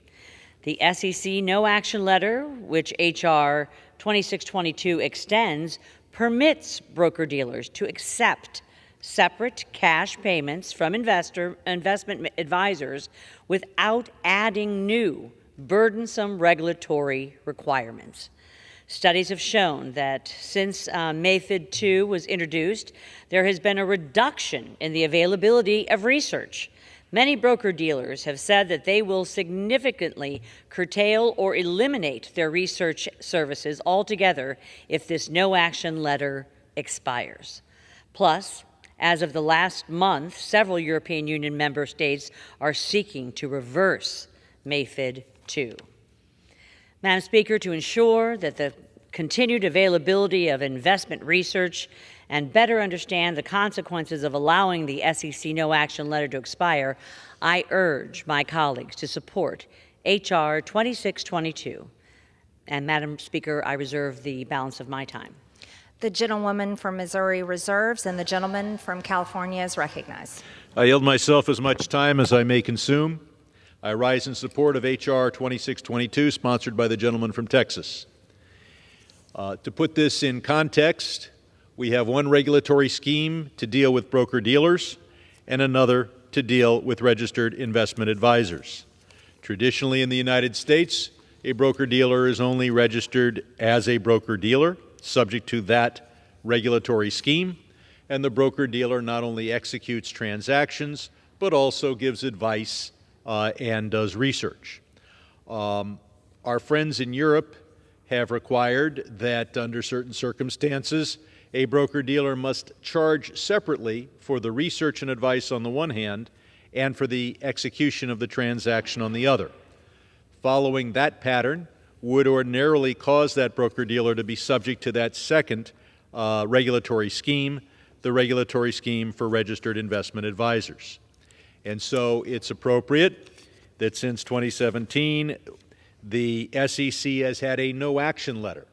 The SEC no-action letter, which H.R. 2622 extends, permits broker-dealers to accept separate cash payments from investment advisors without adding new, burdensome regulatory requirements. Studies have shown that since MAFID II was introduced, there has been a reduction in the availability of research. Many broker-dealers have said that they will significantly curtail or eliminate their research services altogether if this no-action letter expires. Plus, as of the last month, several European Union member states are seeking to reverse MAFID II. Madam Speaker, to ensure that the continued availability of investment research and better understand the consequences of allowing the SEC no-action letter to expire, I urge my colleagues to support H.R. 2622. And Madam Speaker, I reserve the balance of my time. The gentlewoman from Missouri reserves, and the gentleman from California is recognized. I yield myself as much time as I may consume. I rise in support of H.R. 2622, sponsored by the gentleman from Texas. To put this in context, we have one regulatory scheme to deal with broker-dealers and another to deal with registered investment advisors. Traditionally in the United States, a broker-dealer is only registered as a broker-dealer, subject to that regulatory scheme, and the broker-dealer not only executes transactions, but also gives advice and does research. Our friends in Europe have required that under certain circumstances, a broker-dealer must charge separately for the research and advice on the one hand and for the execution of the transaction on the other. Following that pattern would ordinarily cause that broker-dealer to be subject to that second regulatory scheme, the regulatory scheme for registered investment advisors. And so it's appropriate that since 2017, the SEC has had a no-action letter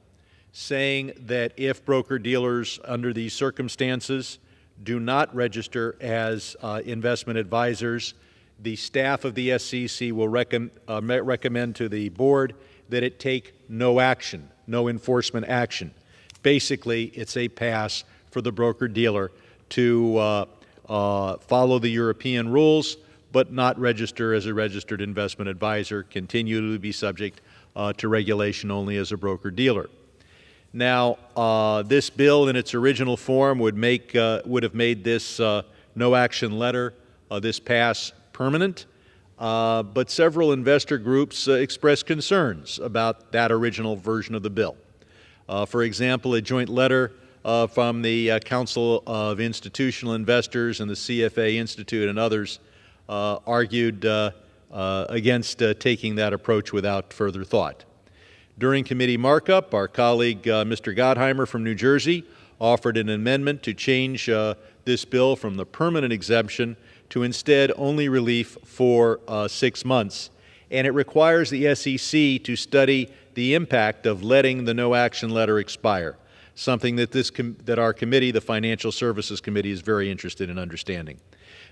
saying that if broker-dealers under these circumstances do not register as investment advisors, the staff of the SEC will recommend to the board that it take no action, no enforcement action. Basically, it's a pass for the broker-dealer to follow the European rules, but not register as a registered investment advisor, continue to be subject to regulation only as a broker-dealer. Now, this bill in its original form would have made this no-action letter, this pass, permanent, but several investor groups expressed concerns about that original version of the bill. For example, a joint letter from the Council of Institutional Investors and the CFA Institute and others argued against taking that approach without further thought. During committee markup, our colleague Mr. Gottheimer from New Jersey offered an amendment to change this bill from the permanent exemption to instead only relief for 6 months. And it requires the SEC to study the impact of letting the no action letter expire, something that that our committee, the Financial Services Committee, is very interested in understanding.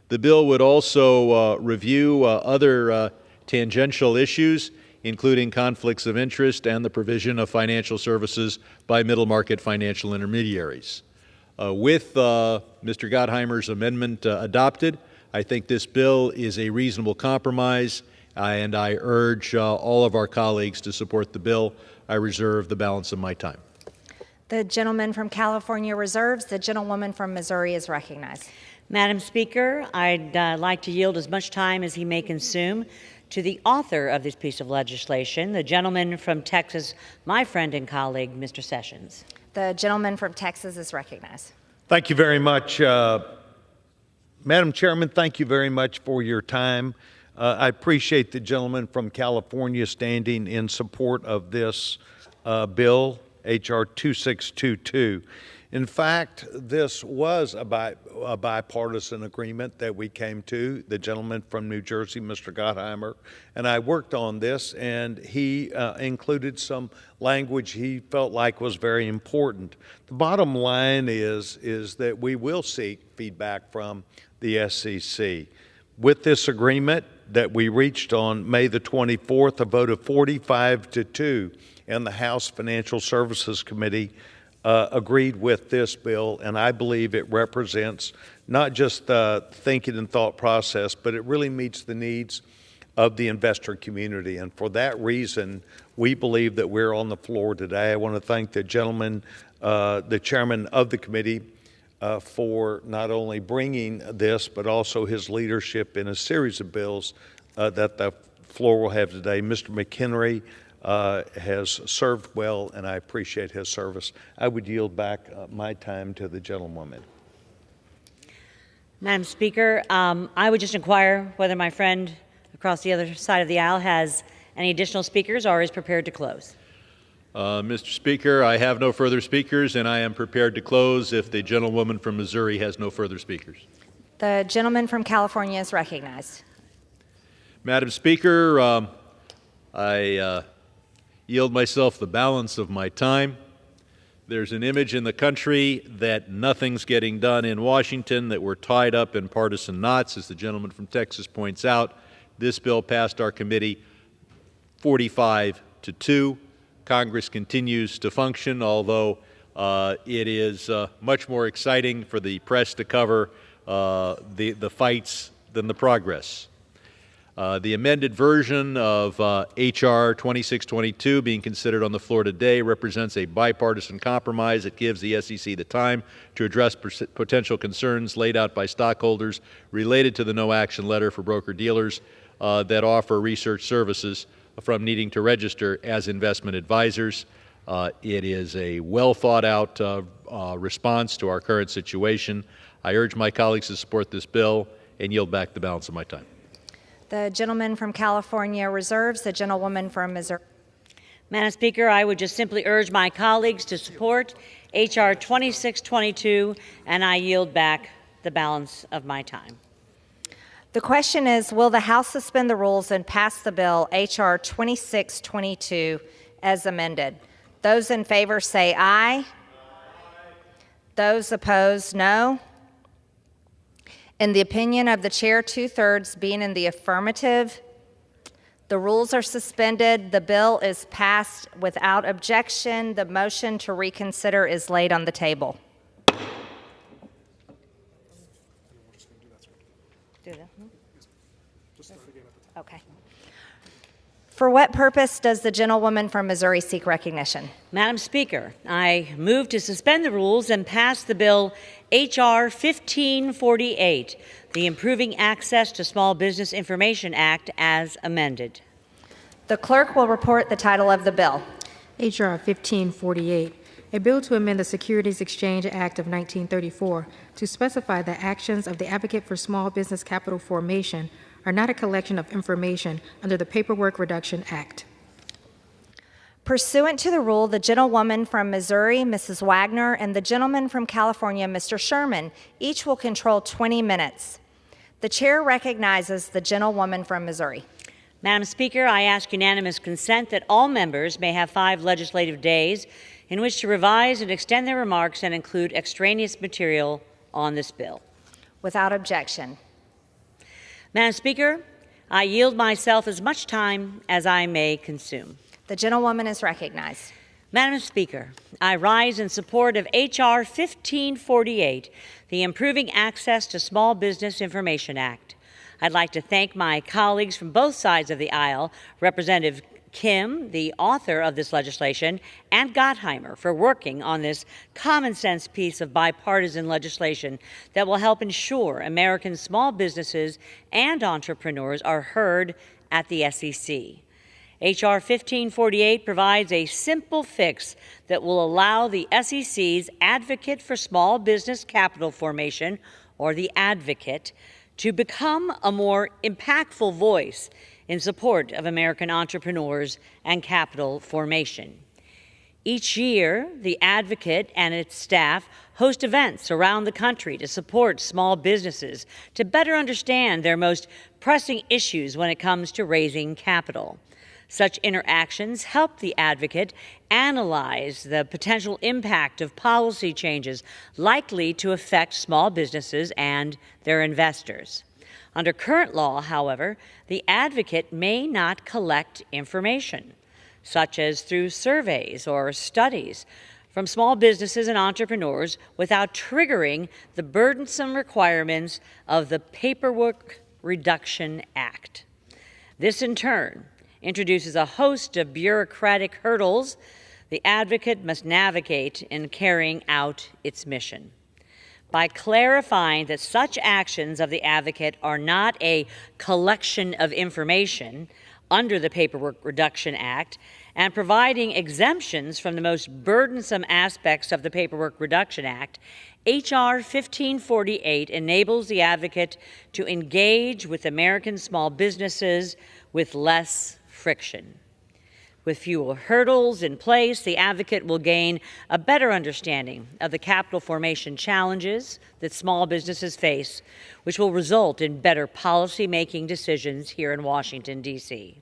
The bill would also review other tangential issues, including conflicts of interest and the provision of financial services by middle market financial intermediaries. With Mr. Gottheimer's amendment adopted, I think this bill is a reasonable compromise, and I urge all of our colleagues to support the bill. I reserve the balance of my time. The gentleman from California reserves. The gentlewoman from Missouri is recognized. Madam Speaker, I'd like to yield as much time as he may consume to the author of this piece of legislation, the gentleman from Texas, my friend and colleague, Mr. Sessions. The gentleman from Texas is recognized. Thank you very much. Madam Chairman, thank you very much for your time. I appreciate the gentleman from California standing in support of this bill, H.R. 2622. In fact, this was a bipartisan agreement that we came to. The gentleman from New Jersey, Mr. Gottheimer, and I worked on this, and he included some language he felt like was very important. The bottom line is that we will seek feedback from the SEC. With this agreement that we reached on May the 24th, a vote of 45-2 in the House Financial Services Committee agreed with this bill, and I believe it represents not just the thinking and thought process, but it really meets the needs of the investor community. And for that reason, we believe that we're on the floor today. I want to thank the gentleman, the chairman of the committee, for not only bringing this, but also his leadership in a series of bills that the floor will have today. Mr. McHenry has served well, and I appreciate his service. I would yield back my time to the gentlewoman. Madam Speaker, I would just inquire whether my friend across the other side of the aisle has any additional speakers or is prepared to close. Mr. Speaker, I have no further speakers, and I am prepared to close if the gentlewoman from Missouri has no further speakers. The gentleman from California is recognized. Madam Speaker, I yield myself the balance of my time. There's an image in the country that nothing's getting done in Washington, that we're tied up in partisan knots, as the gentleman from Texas points out. This bill passed our committee 45-2. Congress continues to function, although it is much more exciting for the press to cover the fights than the progress. The amended version of H.R. 2622 being considered on the floor today represents a bipartisan compromise that gives the SEC the time to address potential concerns laid out by stockholders related to the no-action letter for broker-dealers that offer research services from needing to register as investment advisors. It is a well-thought-out response to our current situation. I urge my colleagues to support this bill and yield back the balance of my time. The gentleman from California reserves. The gentlewoman from Missouri. Madam Speaker, I would just simply urge my colleagues to support H.R. 2622, and I yield back the balance of my time. The question is, will the House suspend the rules and pass the bill H.R. 2622 as amended? Those in favor say aye. Those opposed, no. In the opinion of the chair, 2/3 being in the affirmative, the rules are suspended. The bill is passed without objection. The motion to reconsider is laid on the table. Okay. For what purpose does the gentlewoman from Missouri seek recognition? Madam Speaker, I move to suspend the rules and pass the bill H.R. 1548, the Improving Access to Small Business Information Act, as amended. The clerk will report the title of the bill. H.R. 1548, a bill to amend the Securities Exchange Act of 1934 to specify the actions of the Advocate for Small Business Capital Formation are not a collection of information under the Paperwork Reduction Act. Pursuant to the rule, the gentlewoman from Missouri, Mrs. Wagner, and the gentleman from California, Mr. Sherman, each will control 20 minutes. The chair recognizes the gentlewoman from Missouri. Madam Speaker, I ask unanimous consent that all members may have 5 legislative days in which to revise and extend their remarks and include extraneous material on this bill. Without objection. Madam Speaker, I yield myself as much time as I may consume. The gentlewoman is recognized. Madam Speaker, I rise in support of H.R. 1548, the Improving Access to Small Business Information Act. I'd like to thank my colleagues from both sides of the aisle, Representative Kim, the author of this legislation, and Gottheimer for working on this common sense piece of bipartisan legislation that will help ensure American small businesses and entrepreneurs are heard at the SEC. H.R. 1548 provides a simple fix that will allow the SEC's Advocate for Small Business Capital Formation, or the Advocate, to become a more impactful voice in support of American entrepreneurs and capital formation. Each year, the Advocate and its staff host events around the country to support small businesses to better understand their most pressing issues when it comes to raising capital. Such interactions help the Advocate analyze the potential impact of policy changes likely to affect small businesses and their investors. Under current law, however, the Advocate may not collect information, such as through surveys or studies, from small businesses and entrepreneurs without triggering the burdensome requirements of the Paperwork Reduction Act. This, in turn, introduces a host of bureaucratic hurdles the Advocate must navigate in carrying out its mission. By clarifying that such actions of the Advocate are not a collection of information under the Paperwork Reduction Act and providing exemptions from the most burdensome aspects of the Paperwork Reduction Act, H.R. 1548 enables the Advocate to engage with American small businesses with less friction. With fewer hurdles in place, the Advocate will gain a better understanding of the capital formation challenges that small businesses face, which will result in better policy-making decisions here in Washington, D.C.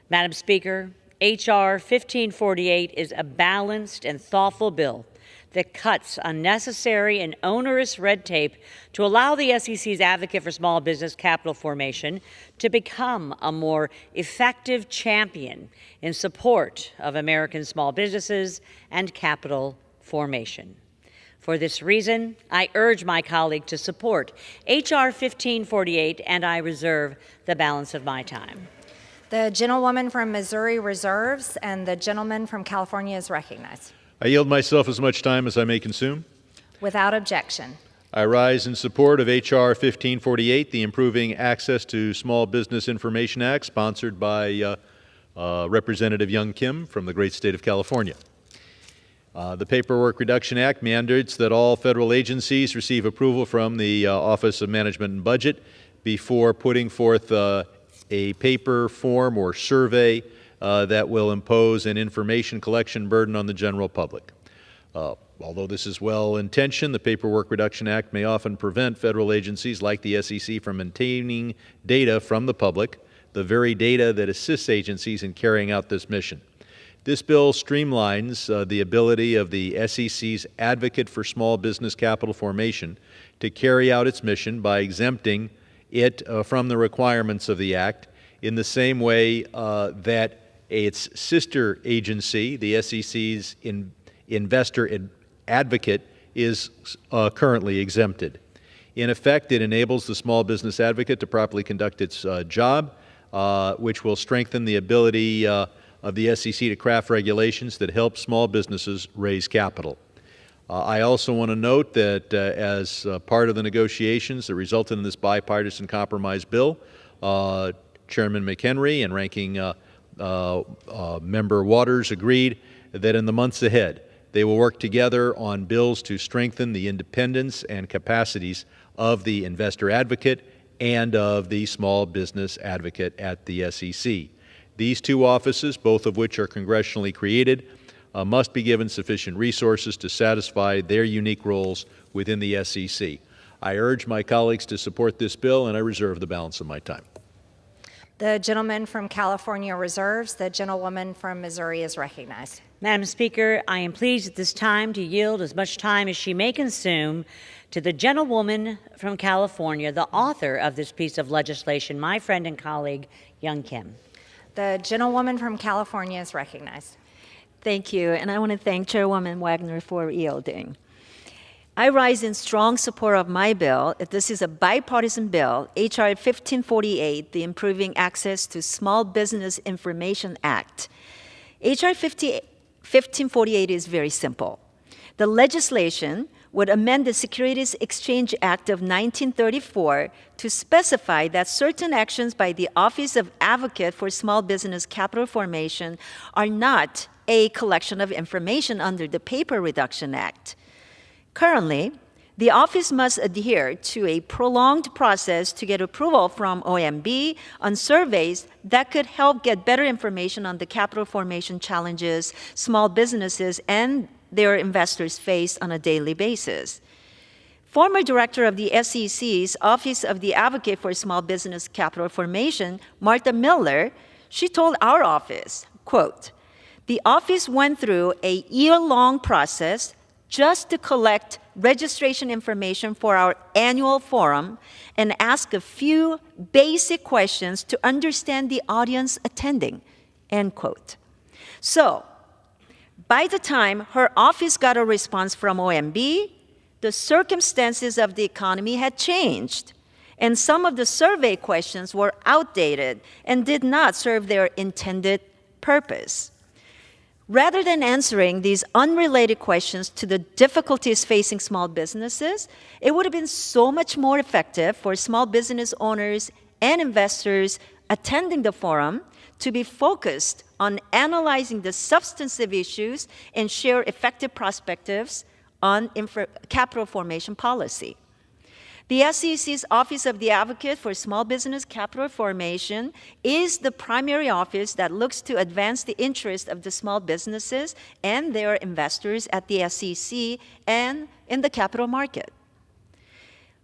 Madam Speaker, H.R. 1548 is a balanced and thoughtful bill that cuts unnecessary and onerous red tape to allow the SEC's Advocate for Small Business Capital Formation to become a more effective champion in support of American small businesses and capital formation. For this reason, I urge my colleague to support H.R. 1548, and I reserve the balance of my time. The gentlewoman from Missouri reserves, and the gentleman from California is recognized. I yield myself as much time as I may consume. Without objection. I rise in support of H.R. 1548, the Improving Access to Small Business Information Act, sponsored by Representative Young Kim from the great state of California. The Paperwork Reduction Act mandates that all federal agencies receive approval from the Office of Management and Budget before putting forth a paper form or survey that will impose an information collection burden on the general public. Although this is well-intentioned, the Paperwork Reduction Act may often prevent federal agencies like the SEC from obtaining data from the public, the very data that assists agencies in carrying out this mission. This bill streamlines the ability of the SEC's Advocate for Small Business Capital Formation to carry out its mission by exempting it from the requirements of the Act in the same way that its sister agency, the SEC's Investor Advocate, is currently exempted. In effect, it enables the Small Business Advocate to properly conduct its job, which will strengthen the ability of the SEC to craft regulations that help small businesses raise capital. I also want to note that as part of the negotiations that resulted in this bipartisan compromise bill, Chairman McHenry and Ranking Member Waters agreed that in the months ahead, they will work together on bills to strengthen the independence and capacities of the Investor Advocate and of the Small Business Advocate at the SEC. These two offices, both of which are congressionally created, must be given sufficient resources to satisfy their unique roles within the SEC. I urge my colleagues to support this bill, and I reserve the balance of my time. The gentleman from California reserves. The gentlewoman from Missouri is recognized. Madam Speaker, I am pleased at this time to yield as much time as she may consume to the gentlewoman from California, the author of this piece of legislation, my friend and colleague, Young Kim. The gentlewoman from California is recognized. Thank you, and I want to thank Chairwoman Wagner for yielding. I rise in strong support of my bill. This is a bipartisan bill, H.R. 1548, the Improving Access to Small Business Information Act. H.R. 1548 is very simple. The legislation would amend the Securities Exchange Act of 1934 to specify that certain actions by the Office of Advocate for Small Business Capital Formation are not a collection of information under the Paper Reduction Act. Currently, the office must adhere to a prolonged process to get approval from OMB on surveys that could help get better information on the capital formation challenges small businesses and their investors face on a daily basis. Former director of the SEC's Office of the Advocate for Small Business Capital Formation, Martha Miller, she told our office, quote, "The office went through a year-long process just to collect registration information for our annual forum and ask a few basic questions to understand the audience attending," end quote. So, by the time her office got a response from OMB, the circumstances of the economy had changed, and some of the survey questions were outdated and did not serve their intended purpose. Rather than answering these unrelated questions to the difficulties facing small businesses, it would have been so much more effective for small business owners and investors attending the forum to be focused on analyzing the substantive issues and share effective perspectives on capital formation policy. The SEC's Office of the Advocate for Small Business Capital Formation is the primary office that looks to advance the interest of the small businesses and their investors at the SEC and in the capital market.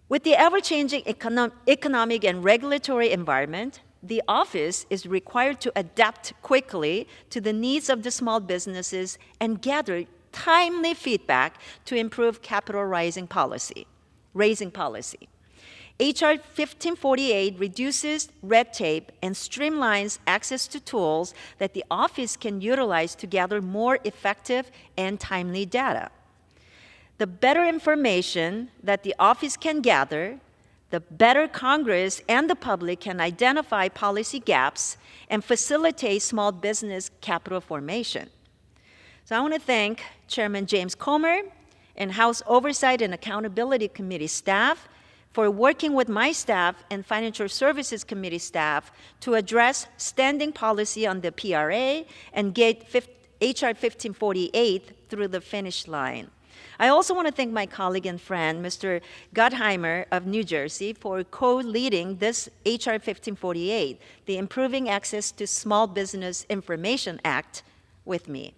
With the ever-changing economic and regulatory environment, the office is required to adapt quickly to the needs of the small businesses and gather timely feedback to improve capital raising policy. H.R. 1548 reduces red tape and streamlines access to tools that the office can utilize to gather more effective and timely data. The better information that the office can gather, the better Congress and the public can identify policy gaps and facilitate small business capital formation. So I want to thank Chairman James Comer and House Oversight and Accountability Committee staff for working with my staff and Financial Services Committee staff to address standing policy on the PRA and get H.R. 1548 through the finish line. I also want to thank my colleague and friend, Mr. Gottheimer of New Jersey, for co-leading this H.R. 1548, the Improving Access to Small Business Information Act, with me.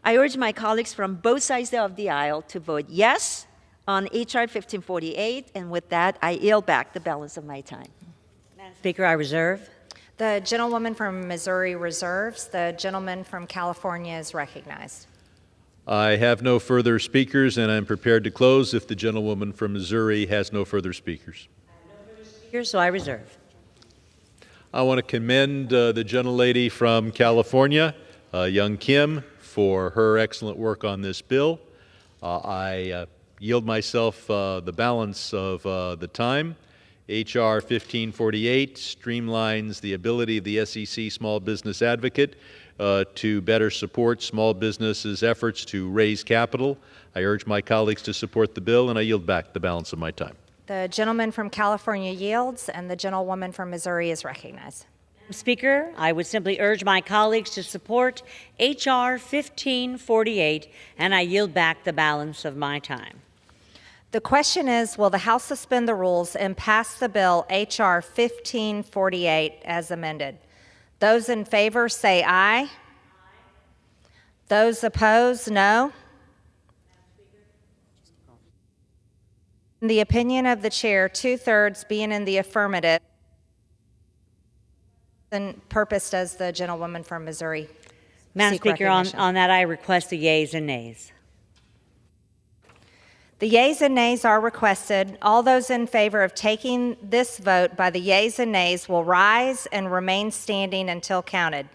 I urge my colleagues from both sides of the aisle to vote yes on H.R. 1548, and with that, I yield back the balance of my time. Madam Speaker, I reserve. The gentlewoman from Missouri reserves. The gentleman from California is recognized. I have no further speakers, and I'm prepared to close if the gentlewoman from Missouri has no further speakers. So I reserve. I want to commend the gentlelady from California, Young Kim, for her excellent work on this bill. I yield myself the balance of the time. H.R. 1548 streamlines the ability of the SEC Small Business Advocate to better support small businesses' efforts to raise capital. I urge my colleagues to support the bill, and I yield back the balance of my time. The gentleman from California yields, and the gentlewoman from Missouri is recognized. Madam Speaker, I would simply urge my colleagues to support H.R. 1548, and I yield back the balance of my time. The question is, will the House suspend the rules and pass the bill H.R. 1548 as amended? Those in favor say aye. Those opposed, no. In the opinion of the chair, 2/3 being in the affirmative, and purposed as the gentlewoman from Missouri. Madam seek Speaker, recognition. on that, I request the yeas and nays. The yeas and nays are requested. All those in favor of taking this vote by the yeas and nays will rise and remain standing until counted.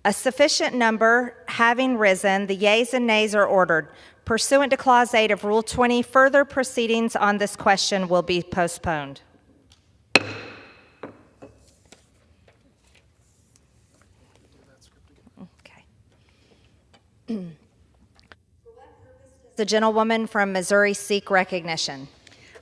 A sufficient number having risen, the yeas and nays are ordered. Pursuant to Clause 8 of Rule 20, further proceedings on this question will be postponed. Okay. The gentlewoman from Missouri seek recognition.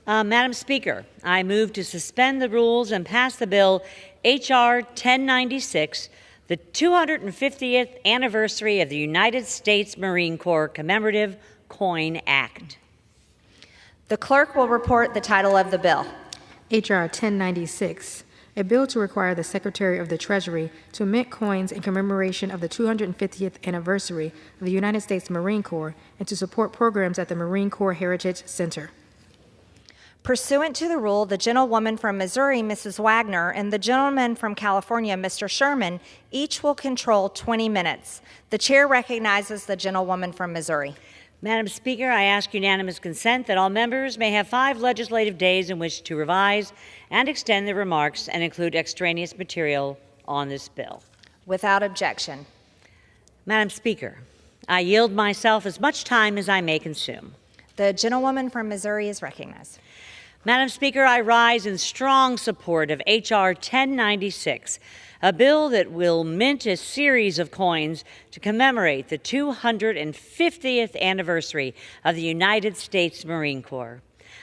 Madam Speaker, I move to suspend the rules and pass the bill H.R. 1096, the 250th anniversary of the United States Marine Corps Commemorative Coin Act. The clerk will report the title of the bill. H.R. 1096, a bill to require the Secretary of the Treasury to mint coins in commemoration of the 250th anniversary of the United States Marine Corps and to support programs at the Marine Corps Heritage Center. Pursuant to the rule, the gentlewoman from Missouri, Mrs. Wagner, and the gentleman from California, Mr. Sherman, each will control 20 minutes. The chair recognizes the gentlewoman from Missouri. Madam Speaker, I ask unanimous consent that all members may have 5 legislative days in which to revise and extend their remarks and include extraneous material on this bill. Without objection. Madam Speaker, I yield myself as much time as I may consume. The gentlewoman from Missouri is recognized. Madam Speaker, I rise in strong support of H.R. 1096, a bill that will mint a series of coins to commemorate the 250th anniversary of the United States Marine Corps.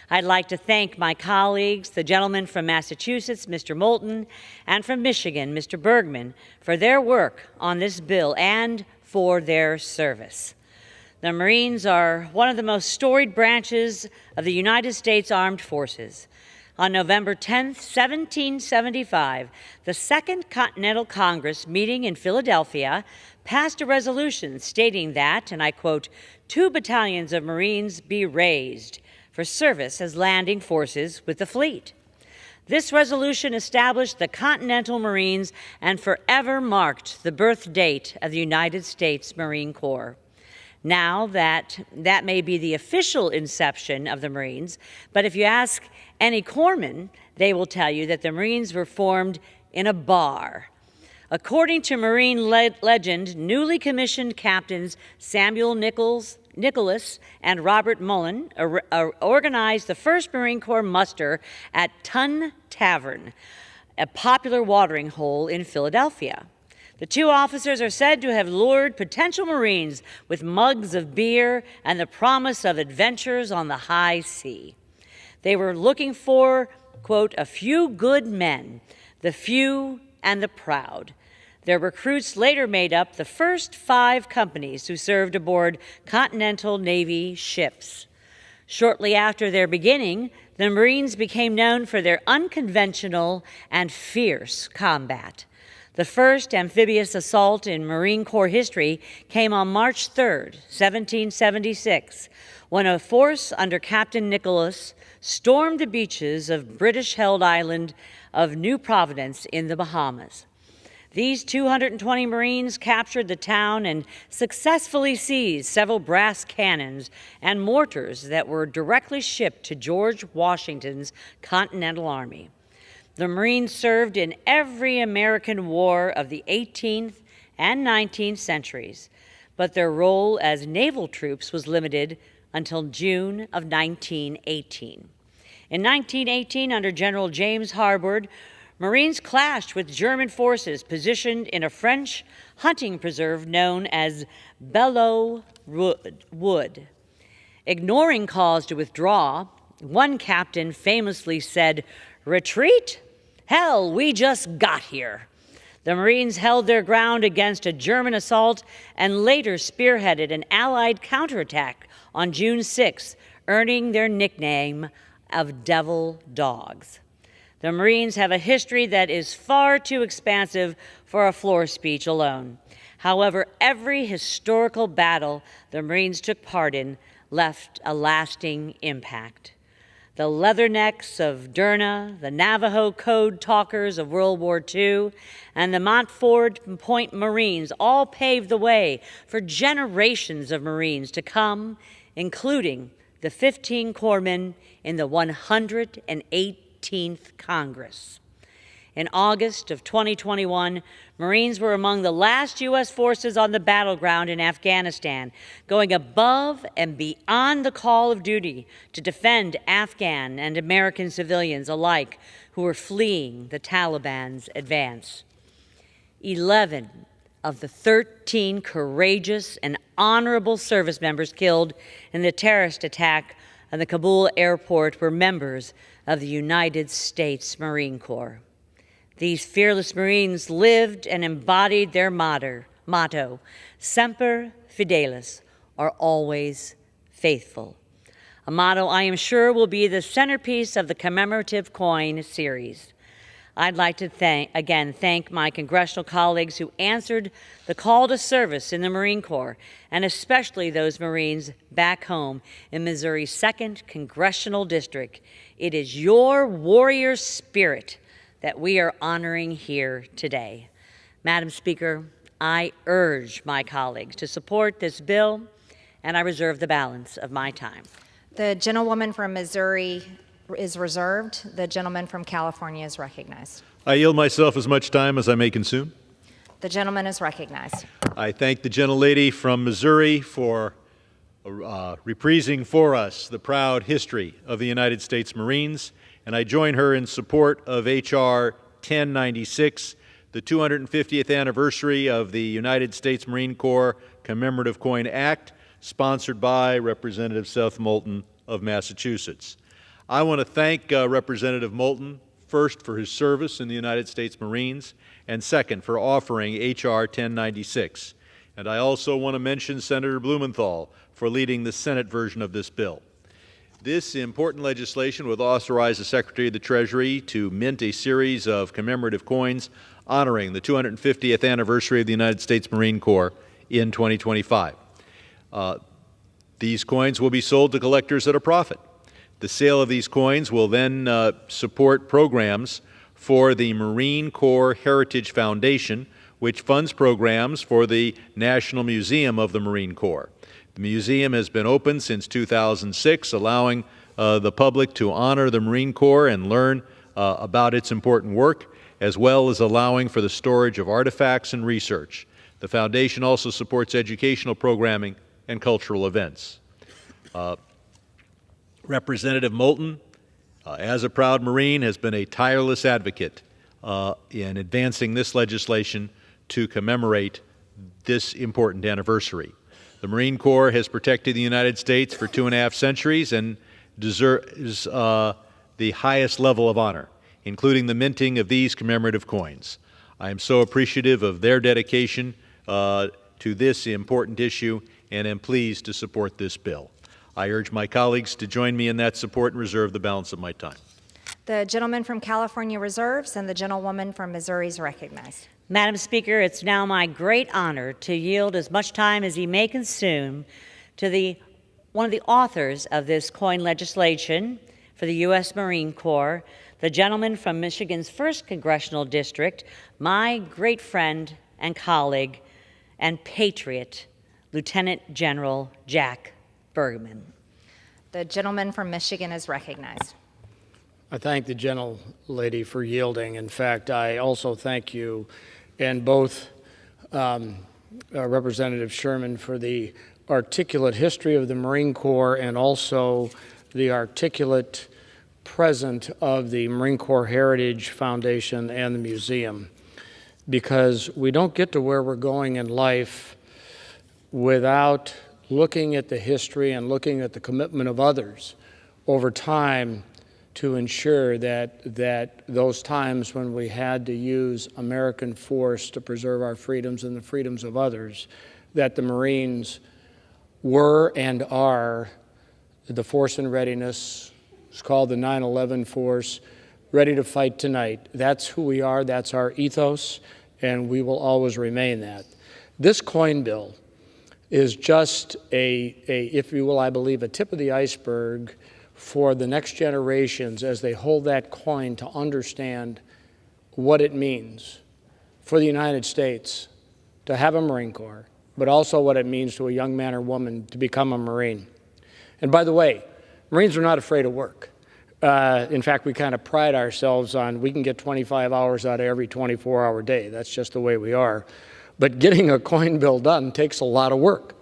I'd like to thank my colleagues, the gentleman from Massachusetts, Mr. Moulton, and from Michigan, Mr. Bergman, for their work on this bill and for their service. The Marines are one of the most storied branches of the United States Armed Forces. On November 10, 1775, the Second Continental Congress, meeting in Philadelphia, passed a resolution stating that, and I quote, 2 battalions of Marines be raised for service as landing forces with the fleet. This resolution established the Continental Marines and forever marked the birth date of the United States Marine Corps. Now that may be the official inception of the Marines, but if you ask any corpsman, they will tell you that the Marines were formed in a bar. According to Marine legend, newly commissioned captains Samuel Nicholas and Robert Mullen organized the first Marine Corps muster at Tun Tavern, a popular watering hole in Philadelphia. The 2 officers are said to have lured potential Marines with mugs of beer and the promise of adventures on the high sea. They were looking for, quote, a few good men, the few and the proud. Their recruits later made up the first 5 companies who served aboard Continental Navy ships. Shortly after their beginning, the Marines became known for their unconventional and fierce combat. The first amphibious assault in Marine Corps history came on March 3, 1776, when a force under Captain Nicholas stormed the beaches of British-held island of New Providence in the Bahamas. These 220 Marines captured the town and successfully seized several brass cannons and mortars that were directly shipped to George Washington's Continental Army. The Marines served in every American war of the 18th and 19th centuries, but their role as naval troops was limited until June of 1918. In 1918, under General James Harbord, Marines clashed with German forces positioned in a French hunting preserve known as Belleau Wood. Ignoring calls to withdraw, one captain famously said, "Retreat? Hell, we just got here." The Marines held their ground against a German assault and later spearheaded an Allied counterattack on June 6, earning their nickname of Devil Dogs. The Marines have a history that is far too expansive for a floor speech alone. However, every historical battle the Marines took part in left a lasting impact. The Leathernecks of Derna, the Navajo Code Talkers of World War II, and the Montford Point Marines all paved the way for generations of Marines to come, including the 15 corpsmen in the 118th Congress. In August of 2021, Marines were among the last U.S. forces on the battleground in Afghanistan, going above and beyond the call of duty to defend Afghan and American civilians alike who were fleeing the Taliban's advance. 11 of the 13 courageous and honorable service members killed in the terrorist attack on the Kabul airport were members of the United States Marine Corps. These fearless Marines lived and embodied their motto, Semper Fidelis, or always faithful, a motto I am sure will be the centerpiece of the commemorative coin series. I'd like to thank my congressional colleagues who answered the call to service in the Marine Corps, and especially those Marines back home in Missouri's 2nd Congressional District. It is your warrior spirit that we are honoring here today. Madam Speaker, I urge my colleagues to support this bill, and I reserve the balance of my time. The gentlewoman from Missouri is reserved. The gentleman from California is recognized. I yield myself as much time as I may consume. The gentleman is recognized. I thank the gentlelady from Missouri for reprising for us the proud history of the United States Marines, and I join her in support of H.R. 1096, the 250th anniversary of the United States Marine Corps Commemorative Coin Act, sponsored by Representative Seth Moulton of Massachusetts. I want to thank Representative Moulton, first for his service in the United States Marines, and second for offering H.R. 1096. And I also want to mention Senator Blumenthal for leading the Senate version of this bill. This important legislation would authorize the Secretary of the Treasury to mint a series of commemorative coins honoring the 250th anniversary of the United States Marine Corps in 2025. These coins will be sold to collectors at a profit. The sale of these coins will then support programs for the Marine Corps Heritage Foundation, which funds programs for the National Museum of the Marine Corps. The museum has been open since 2006, allowing the public to honor the Marine Corps and learn about its important work, as well as allowing for the storage of artifacts and research. The foundation also supports educational programming and cultural events. Representative Moulton, as a proud Marine, has been a tireless advocate in advancing this legislation to commemorate this important anniversary. The Marine Corps has protected the United States for 2.5 centuries and deserves the highest level of honor, including the minting of these commemorative coins. I am so appreciative of their dedication to this important issue and am pleased to support this bill. I urge my colleagues to join me in that support and reserve the balance of my time. The gentleman from California reserves, and the gentlewoman from Missouri is recognized. Madam Speaker, it's now my great honor to yield as much time as he may consume to one of the authors of this coin legislation for the U.S. Marine Corps, the gentleman from Michigan's 1st Congressional District, my great friend and colleague and patriot, Lieutenant General Jack Bergman. The gentleman from Michigan is recognized. I thank the gentlelady for yielding. In fact, I also thank you and both Representative Sherman for the articulate history of the Marine Corps and also the articulate present of the Marine Corps Heritage Foundation and the museum, because we don't get to where we're going in life without looking at the history and looking at the commitment of others over time to ensure that those times when we had to use American force to preserve our freedoms and the freedoms of others, that the Marines were and are the force in readiness. It's called the 9/11 force, ready to fight tonight. That's who we are, that's our ethos, and we will always remain that. This coin bill is just if you will, I believe, a tip of the iceberg for the next generations as they hold that coin to understand what it means for the United States to have a Marine Corps, but also what it means to a young man or woman to become a Marine. And by the way, Marines are not afraid of work. In fact, we kind of pride ourselves on we can get 25 hours out of every 24-hour day. That's just the way we are. But getting a coin bill done takes a lot of work.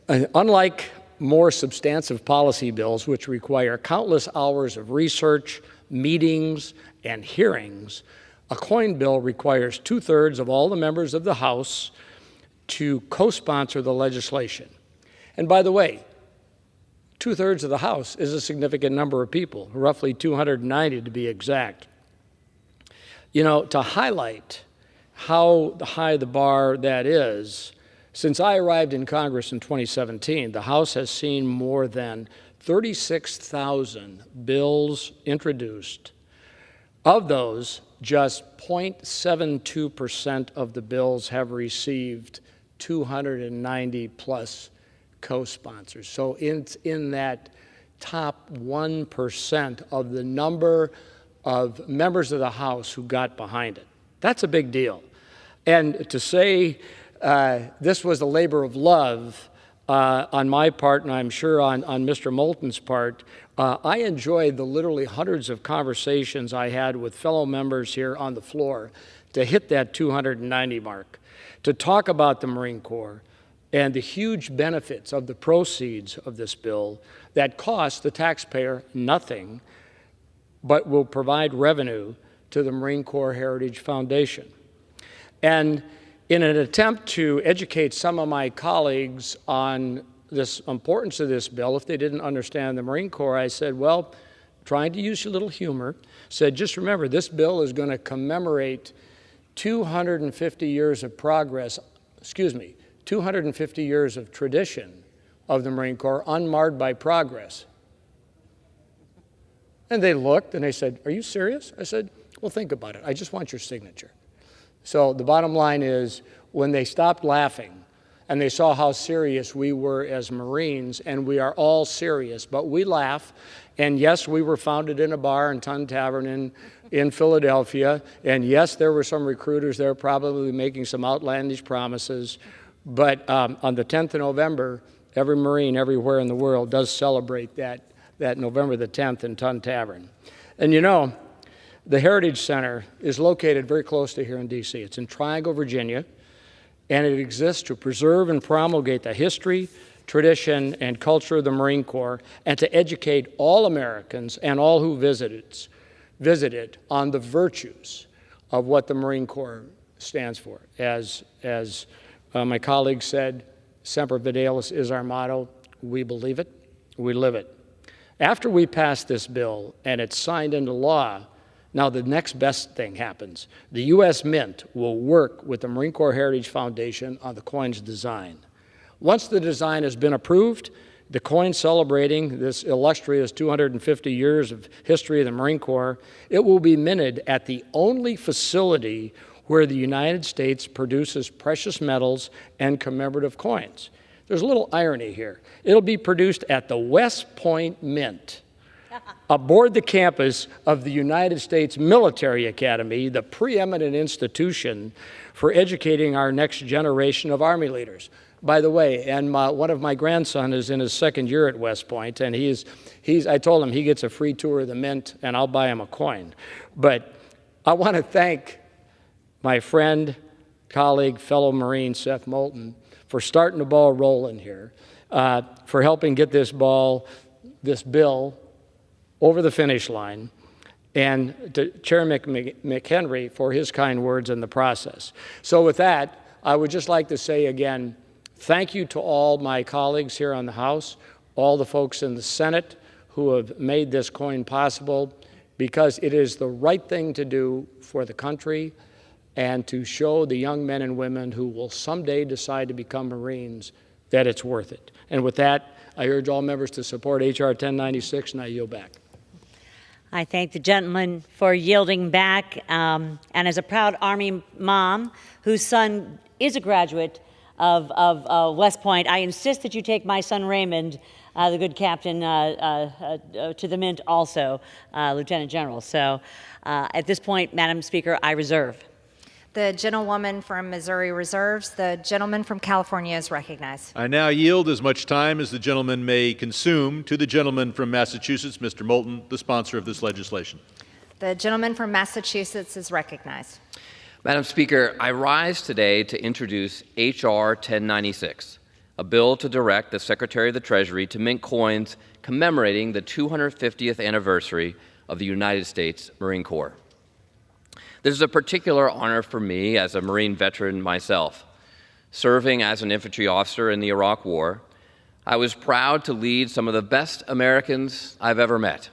Unlike more substantive policy bills, which require countless hours of research, meetings, and hearings, a coin bill requires 2/3 of all the members of the House to co-sponsor the legislation. And by the way, 2/3 of the House is a significant number of people, roughly 290 to be exact. You know, to highlight how high the bar that is, since I arrived in Congress in 2017, the House has seen more than 36,000 bills introduced. Of those, just 0.72% of the bills have received 290 plus co-sponsors. So in that top 1% of the number of members of the House who got behind it. That's a big deal. And to say this was a labor of love on my part, and I'm sure on Mr. Moulton's part, I enjoyed the literally hundreds of conversations I had with fellow members here on the floor to hit that 290 mark, to talk about the Marine Corps and the huge benefits of the proceeds of this bill that cost the taxpayer nothing, but will provide revenue to the Marine Corps Heritage Foundation. And in an attempt to educate some of my colleagues on this importance of this bill, if they didn't understand the Marine Corps, I said, well, trying to use a little humor, said, just remember, this bill is going to commemorate 250 years of progress, 250 years of tradition of the Marine Corps, unmarred by progress. And they looked and they said, are you serious? I said, well, think about it. I just want your signature. So the bottom line is, when they stopped laughing and they saw how serious we were as Marines, and we are all serious, but we laugh, and yes, we were founded in a bar in Tun Tavern in Philadelphia, and yes, there were some recruiters there probably making some outlandish promises, but on the 10th of November, every Marine everywhere in the world does celebrate that November the 10th in Tun Tavern. And you know, the Heritage Center is located very close to here in D.C. It's in Triangle, Virginia, and it exists to preserve and promulgate the history, tradition, and culture of the Marine Corps, and to educate all Americans and all who visit it on the virtues of what the Marine Corps stands for. As my colleague said, Semper Fidelis is our motto. We believe it, we live it. After we pass this bill and it's signed into law, now the next best thing happens. The U.S. Mint will work with the Marine Corps Heritage Foundation on the coin's design. Once the design has been approved, the coin celebrating this illustrious 250 years of history of the Marine Corps, it will be minted at the only facility where the United States produces precious metals and commemorative coins. There's a little irony here. It'll be produced at the West Point Mint, aboard the campus of the United States Military Academy, the preeminent institution for educating our next generation of Army leaders. By the way, and one of my grandsons is in his second year at West Point, and I told him he gets a free tour of the Mint, and I'll buy him a coin. But I want to thank my friend, colleague, fellow Marine, Seth Moulton, for starting the ball rolling here, for helping get this bill over the finish line, and to Chairman McHenry for his kind words in the process. So with that, I would just like to say again, thank you to all my colleagues here on the House, all the folks in the Senate who have made this coin possible, because it is the right thing to do for the country and to show the young men and women who will someday decide to become Marines that it's worth it. And with that, I urge all members to support H.R. 1096, and I yield back. I thank the gentleman for yielding back. And as a proud Army mom whose son is a graduate of West Point, I insist that you take my son Raymond, the good captain, to the Mint also, Lieutenant General. So at this point, Madam Speaker, I reserve. The gentlewoman from Missouri reserves. The gentleman from California is recognized. I now yield as much time as the gentleman may consume to the gentleman from Massachusetts, Mr. Moulton, the sponsor of this legislation. The gentleman from Massachusetts is recognized. Madam Speaker, I rise today to introduce H.R. 1096, a bill to direct the Secretary of the Treasury to mint coins commemorating the 250th anniversary of the United States Marine Corps. This is a particular honor for me as a Marine veteran myself. Serving as an infantry officer in the Iraq War, I was proud to lead some of the best Americans I've ever met.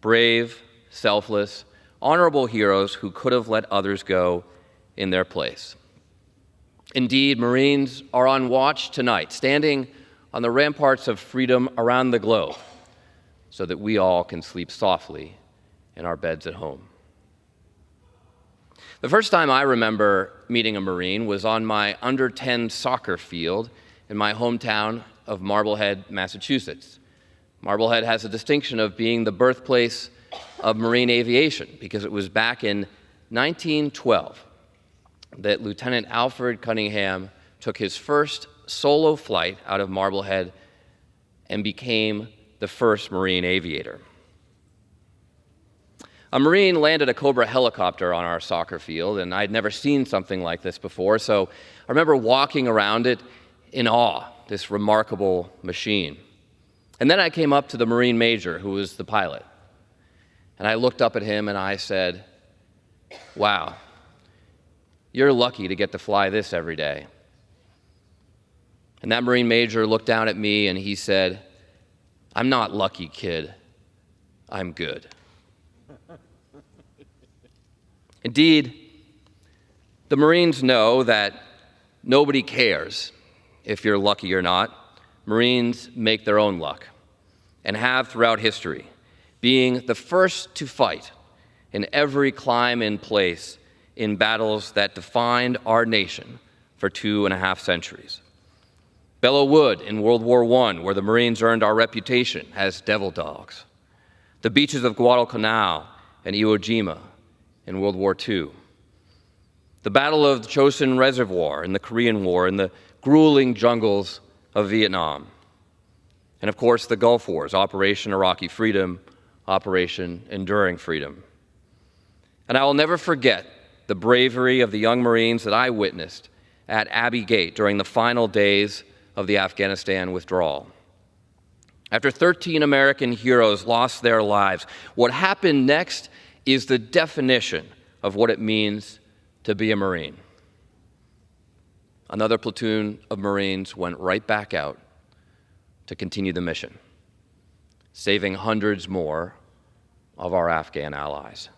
Brave, selfless, honorable heroes who could have let others go in their place. Indeed, Marines are on watch tonight, standing on the ramparts of freedom around the globe, so that we all can sleep softly in our beds at home. The first time I remember meeting a Marine was on my under-10 soccer field in my hometown of Marblehead, Massachusetts. Marblehead has the distinction of being the birthplace of marine aviation because it was back in 1912 that Lieutenant Alfred Cunningham took his first solo flight out of Marblehead and became the first Marine aviator. A Marine landed a Cobra helicopter on our soccer field, and I'd never seen something like this before, so I remember walking around it in awe, this remarkable machine. And then I came up to the Marine Major, who was the pilot, and I looked up at him and I said, "Wow, you're lucky to get to fly this every day." And that Marine Major looked down at me and he said, "I'm not lucky, kid. I'm good." Indeed, the Marines know that nobody cares if you're lucky or not. Marines make their own luck and have throughout history, being the first to fight in every climb in place in battles that defined our nation for 2.5 centuries. Belleau Wood in World War I, where the Marines earned our reputation as devil dogs. The beaches of Guadalcanal and Iwo Jima in World War II. The Battle of the Chosin Reservoir in the Korean War and the grueling jungles of Vietnam. And of course, the Gulf Wars, Operation Iraqi Freedom, Operation Enduring Freedom. And I will never forget the bravery of the young Marines that I witnessed at Abbey Gate during the final days of the Afghanistan withdrawal. After 13 American heroes lost their lives, what happened next is the definition of what it means to be a Marine. Another platoon of Marines went right back out to continue the mission, saving hundreds more of our Afghan allies.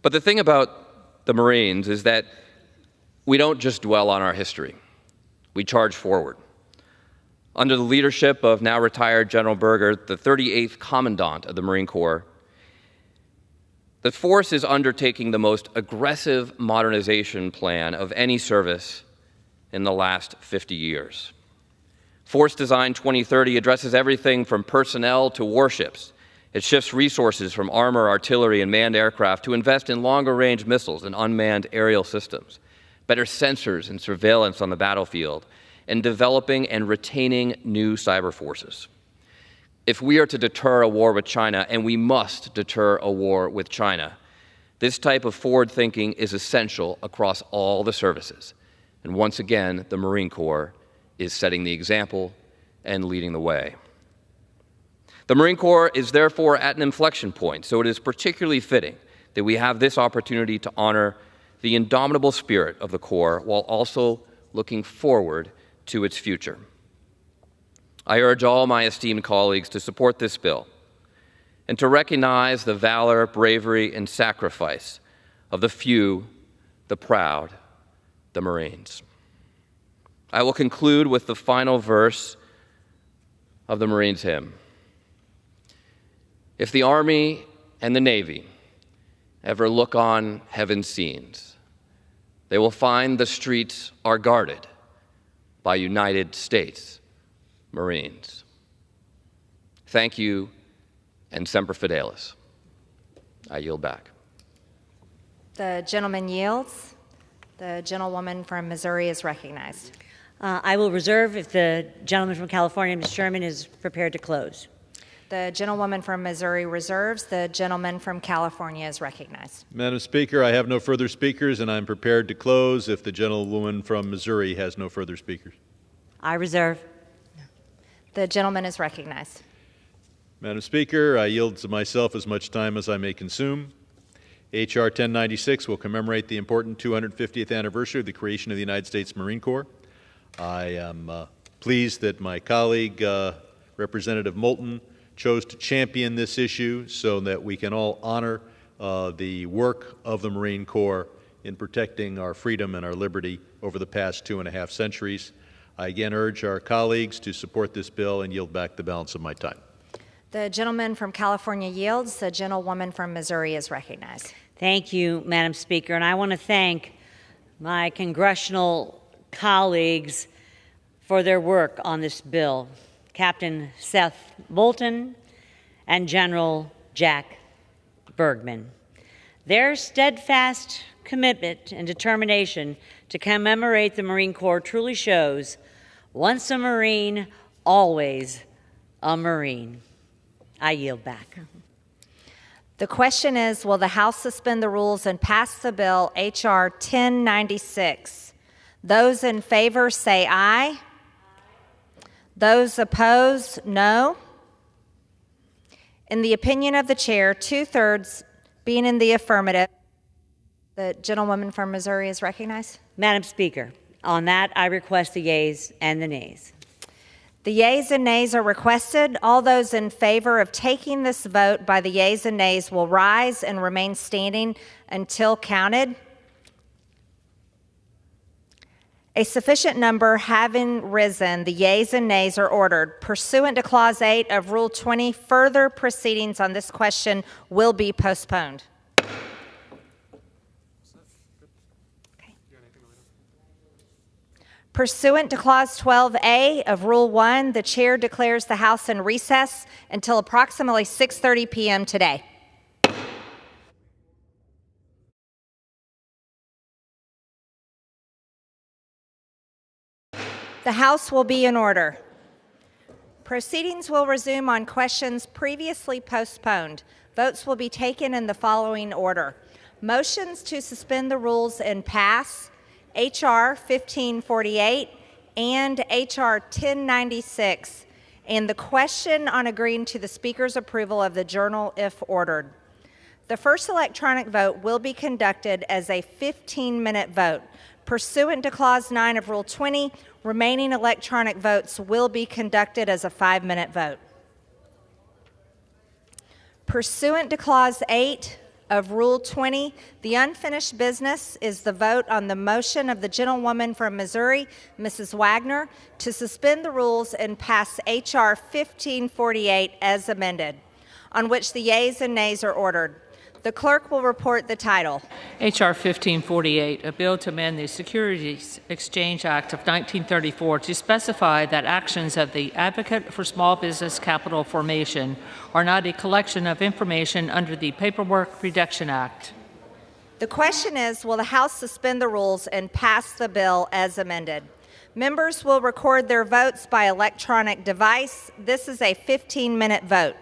But the thing about the Marines is that we don't just dwell on our history. We charge forward. Under the leadership of now retired General Berger, the 38th Commandant of the Marine Corps, the force is undertaking the most aggressive modernization plan of any service in the last 50 years. Force Design 2030 addresses everything from personnel to warships. It shifts resources from armor, artillery, and manned aircraft to invest in longer-range missiles and unmanned aerial systems, better sensors and surveillance on the battlefield, and developing and retaining new cyber forces. If we are to deter a war with China, and we must deter a war with China, this type of forward thinking is essential across all the services. And once again, the Marine Corps is setting the example and leading the way. The Marine Corps is therefore at an inflection point, so it is particularly fitting that we have this opportunity to honor the indomitable spirit of the Corps while also looking forward to its future. I urge all my esteemed colleagues to support this bill and to recognize the valor, bravery, and sacrifice of the few, the proud, the Marines. I will conclude with the final verse of the Marines hymn. If the Army and the Navy ever look on heaven's scenes, they will find the streets are guarded by United States Marines. Thank you, and Semper Fidelis. I yield back. The gentleman yields. The gentlewoman from Missouri is recognized. I will reserve if the gentleman from California, Mr. Sherman, is prepared to close. The gentlewoman from Missouri reserves. The gentleman from California is recognized. Madam Speaker, I have no further speakers, and I'm prepared to close if the gentlewoman from Missouri has no further speakers. I reserve. The gentleman is recognized. Madam Speaker, I yield to myself as much time as I may consume. H.R. 1096 will commemorate the important 250th anniversary of the creation of the United States Marine Corps. I am pleased that my colleague, Representative Moulton, chose to champion this issue so that we can all honor the work of the Marine Corps in protecting our freedom and our liberty over the past 2.5 centuries. I again urge our colleagues to support this bill and yield back the balance of my time. The gentleman from California yields. The gentlewoman from Missouri is recognized. Thank you, Madam Speaker. And I want to thank my congressional colleagues for their work on this bill, Captain Seth Moulton and General Jack Bergman. Their steadfast commitment and determination to commemorate the Marine Corps truly shows once a Marine, always a Marine. I yield back. The question is, will the House suspend the rules and pass the bill H.R. 1096? Those in favor say aye. Those opposed, no. In the opinion of the chair, 2/3 being in the affirmative, the gentlewoman from Missouri is recognized. Madam Speaker, on that I request the yeas and the nays. The yeas and nays are requested. All those in favor of taking this vote by the yeas and nays will rise and remain standing until counted. A sufficient number having risen, the yeas and nays are ordered. Pursuant to Clause 8 of Rule 20, further proceedings on this question will be postponed. Pursuant to Clause 12A of Rule 1, the chair declares the House in recess until approximately 6:30 p.m. today. The House will be in order. Proceedings will resume on questions previously postponed. Votes will be taken in the following order. Motions to suspend the rules and pass H.R. 1548 and H.R. 1096, and the question on agreeing to the Speaker's approval of the journal if ordered. The first electronic vote will be conducted as a 15-minute vote. Pursuant to Clause 9 of Rule 20, remaining electronic votes will be conducted as a 5-minute vote. Pursuant to Clause 8 of Rule 20, the unfinished business is the vote on the motion of the gentlewoman from Missouri, Mrs. Wagner, to suspend the rules and pass H.R. 1548 as amended, on which the yeas and nays are ordered. The clerk will report the title. H.R. 1548, a bill to amend the Securities Exchange Act of 1934 to specify that actions of the Advocate for Small Business Capital Formation are not a collection of information under the Paperwork Reduction Act. The question is, will the House suspend the rules and pass the bill as amended? Members will record their votes by electronic device. This is a 15-minute vote.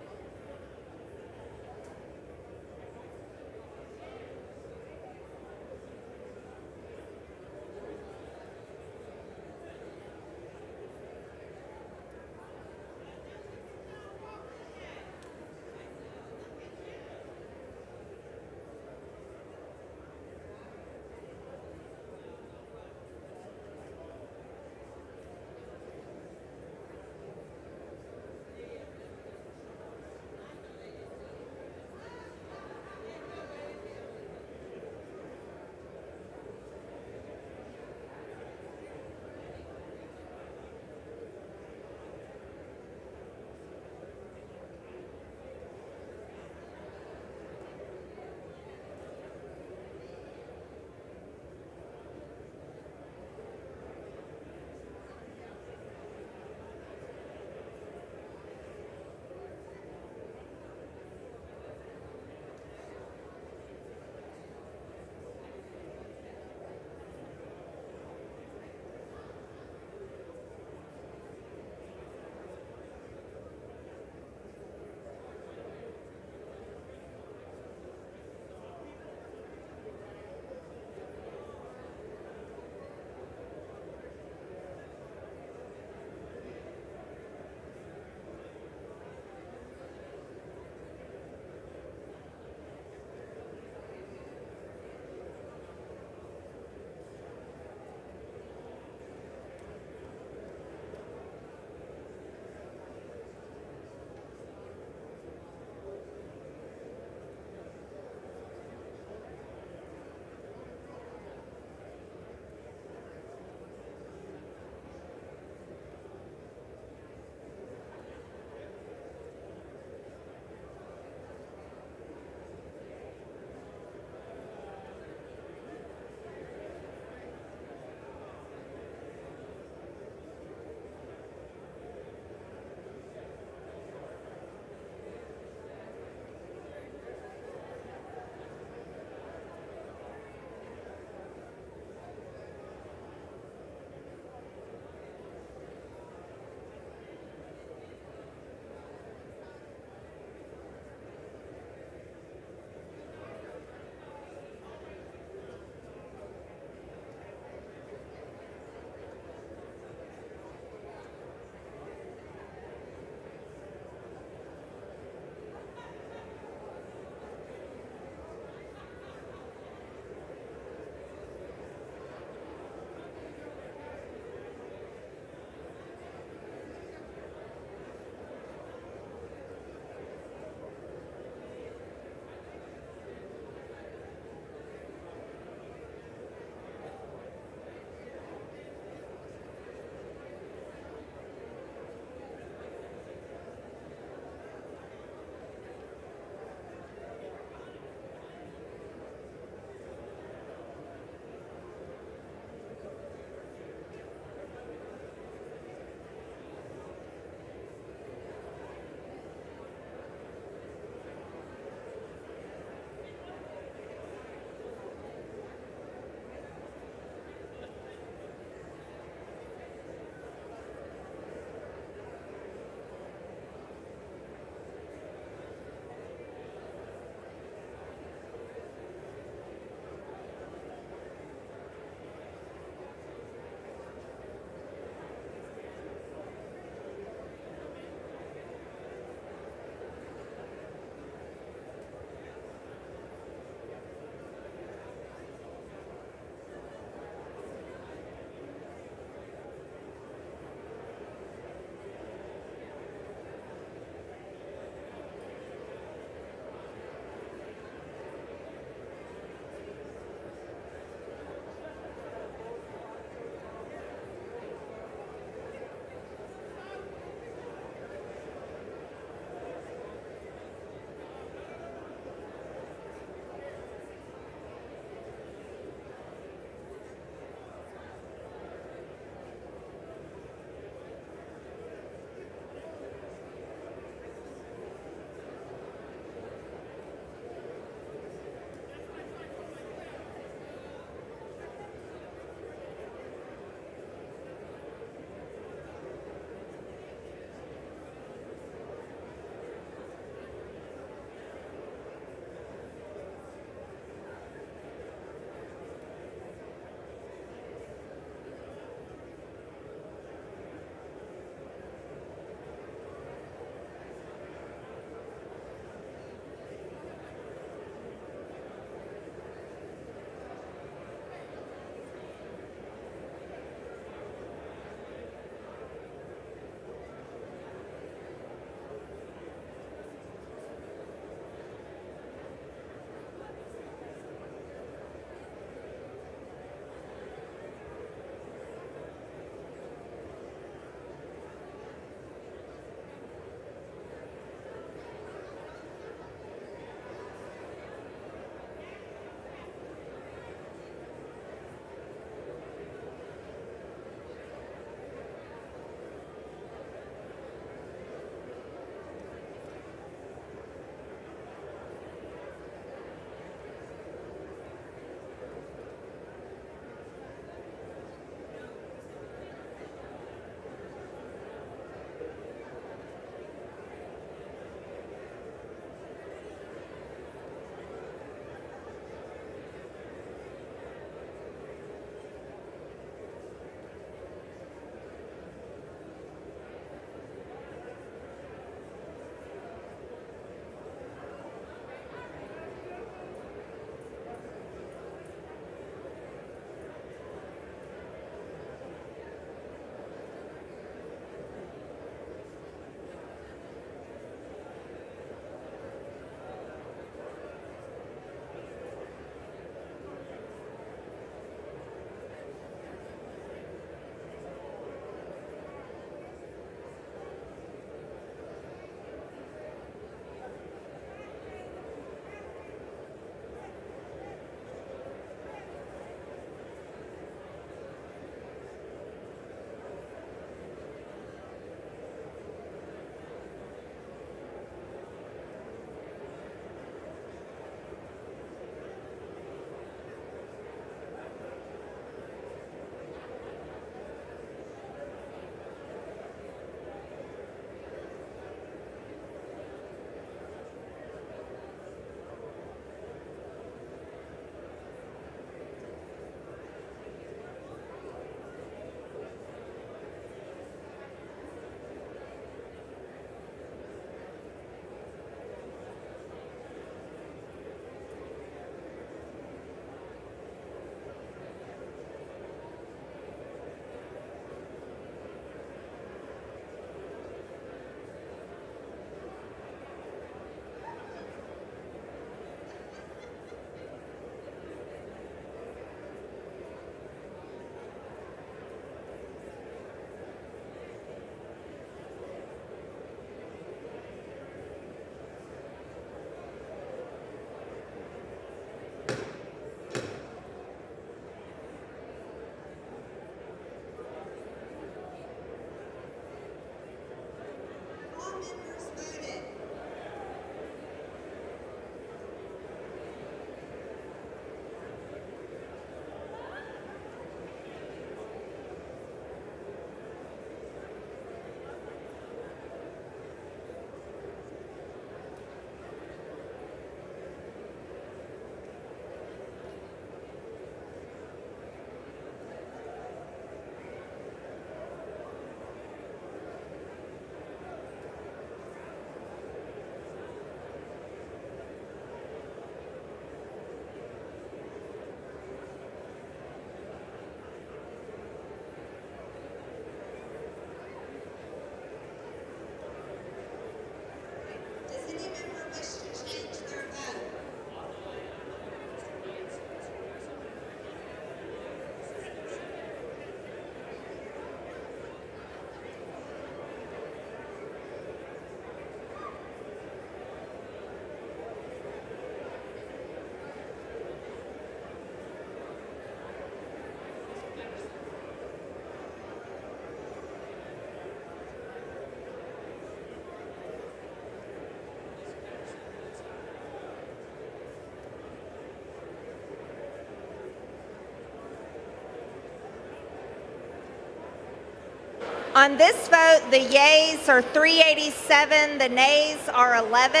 On this vote, the yeas are 387, the nays are 11.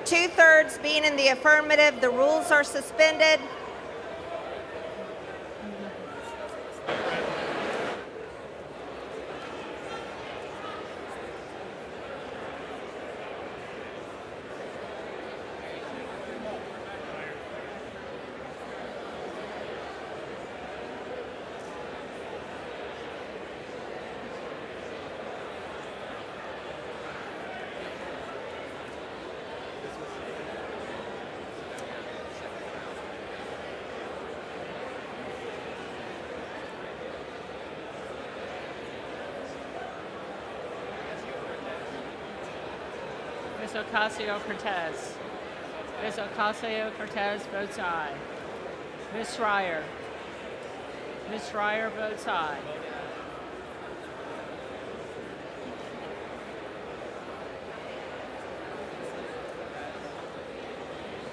Two-thirds being in the affirmative, the rules are suspended. Ms. Ocasio-Cortez. Ms. Ocasio-Cortez votes aye. Ms. Schreier. Ms. Schreier votes aye.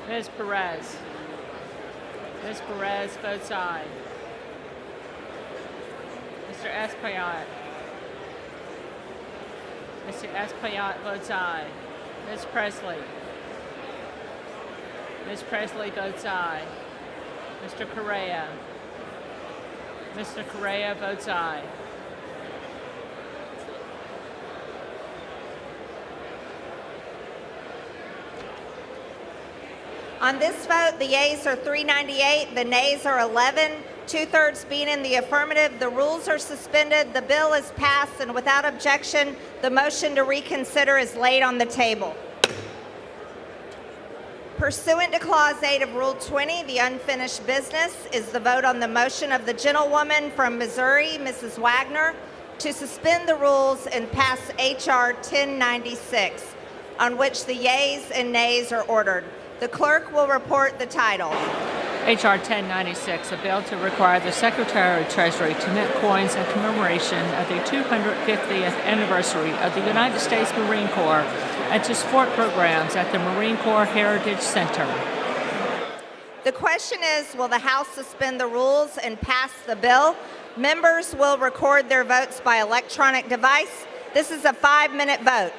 Ms. Perez. Ms. Perez votes aye. Mr. Espaillat. Mr. Espaillat votes aye. Ms. Presley. Ms. Presley votes aye. Mr. Correa. Mr. Correa votes aye. On this vote, the yeas are 398, the nays are 11. Two-thirds being in the affirmative, the rules are suspended, the bill is passed, and without objection, the motion to reconsider is laid on the table. Pursuant to Clause 8 of Rule 20, the unfinished business is the vote on the motion of the gentlewoman from Missouri, Mrs. Wagner, to suspend the rules and pass H.R. 1096, on which the yeas and nays are ordered. The clerk will report the title. H.R. 1096, a bill to require the Secretary of Treasury to mint coins in commemoration of the 250th anniversary of the United States Marine Corps and to support programs at the Marine Corps Heritage Center. The question is, will the House suspend the rules and pass the bill? Members will record their votes by electronic device. This is a 5-minute vote.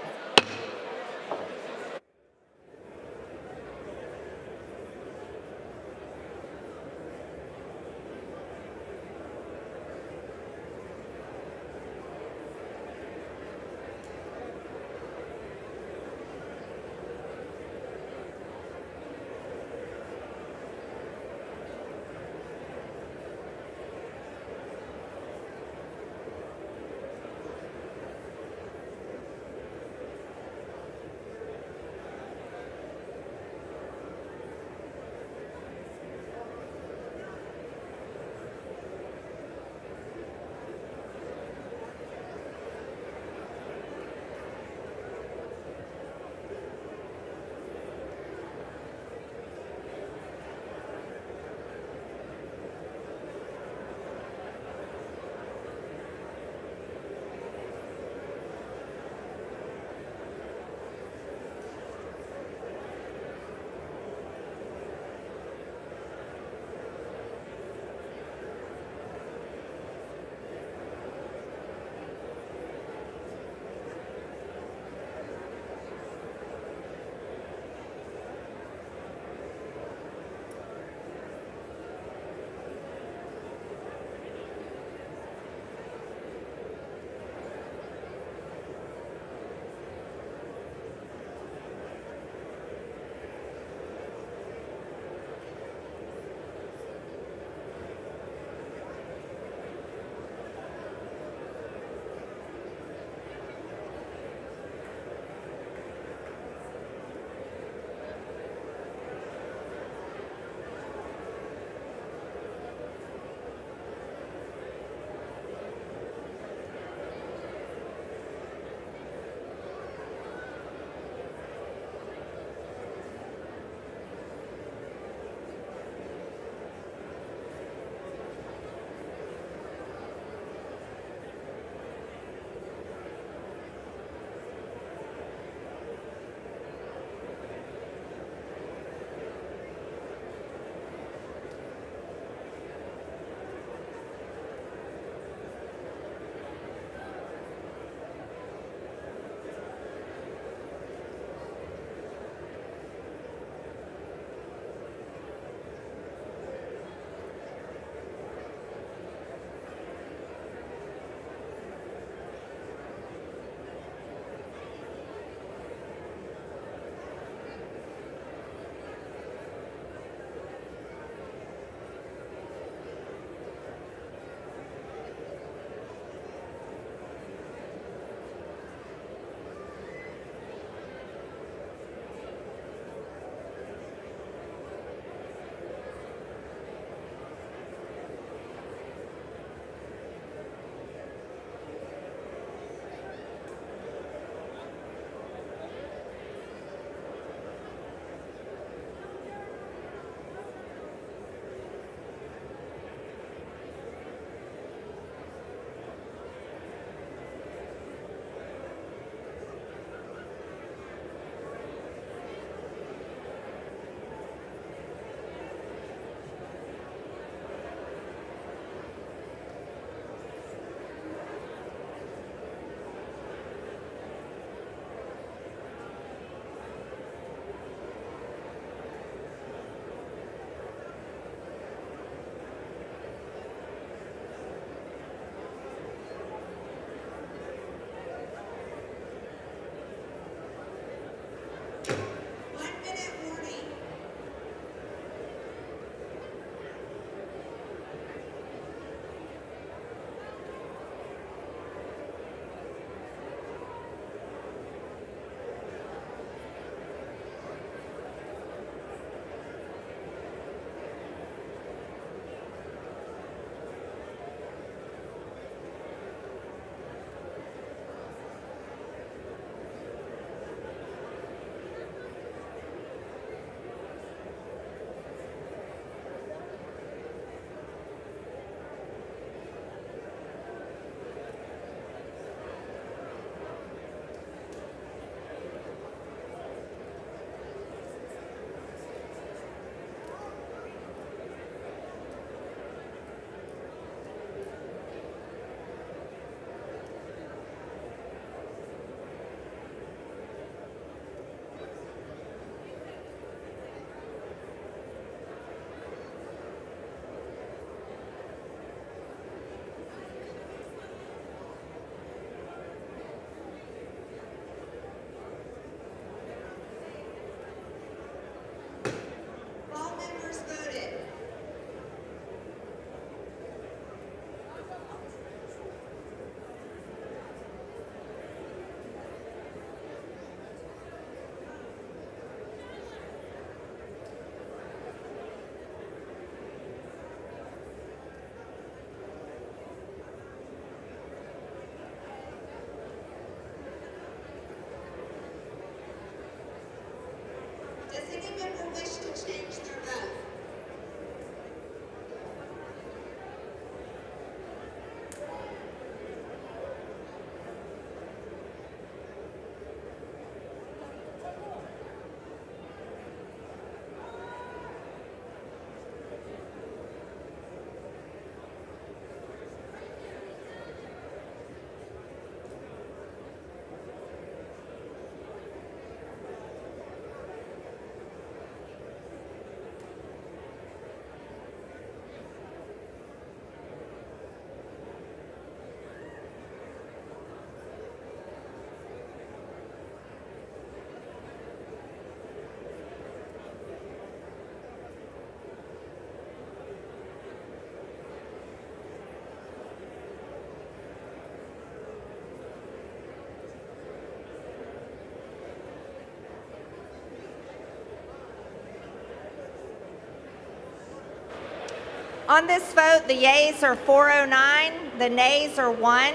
On this vote, the yeas are 409, the nays are 1.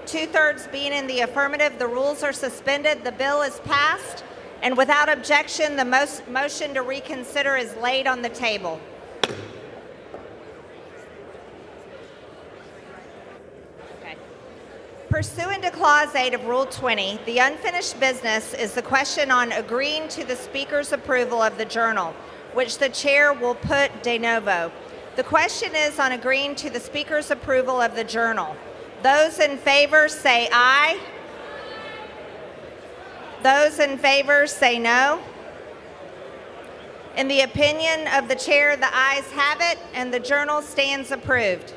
Two-thirds being in the affirmative, the rules are suspended, the bill is passed, and without objection, the motion to reconsider is laid on the table. Pursuant to Clause 8 of Rule 20, the unfinished business is the question on agreeing to the Speaker's approval of the journal, which the Chair will put de novo. The question is on agreeing to the Speaker's approval of the journal. Those in favor say aye. Those in favor say no. In the opinion of the Chair, the ayes have it, and the journal stands approved.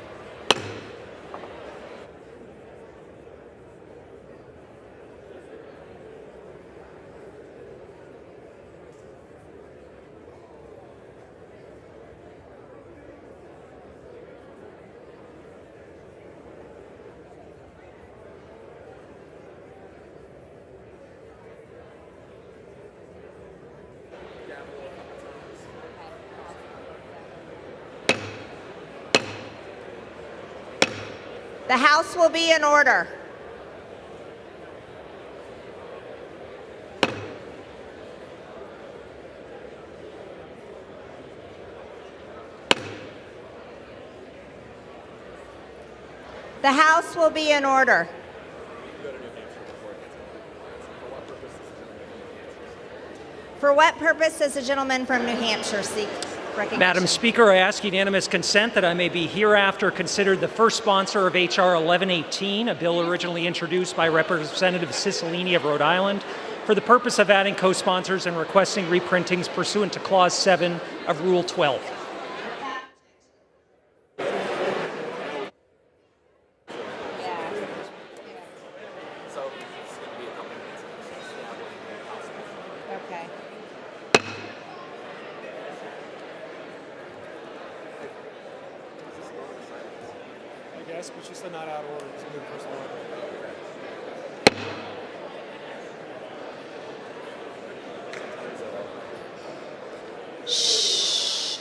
The House will be in order. The House will be in order. For what purpose does the gentleman from New Hampshire seek recognition? Madam Speaker, I ask unanimous consent that I may be hereafter considered the first sponsor of H.R. 1118, a bill originally introduced by Representative Cicilline of Rhode Island, for the purpose of adding co-sponsors and requesting reprintings pursuant to Clause 7 of Rule 12. Okay. I guess, but she's still not out of order. It's a good first order. Shh.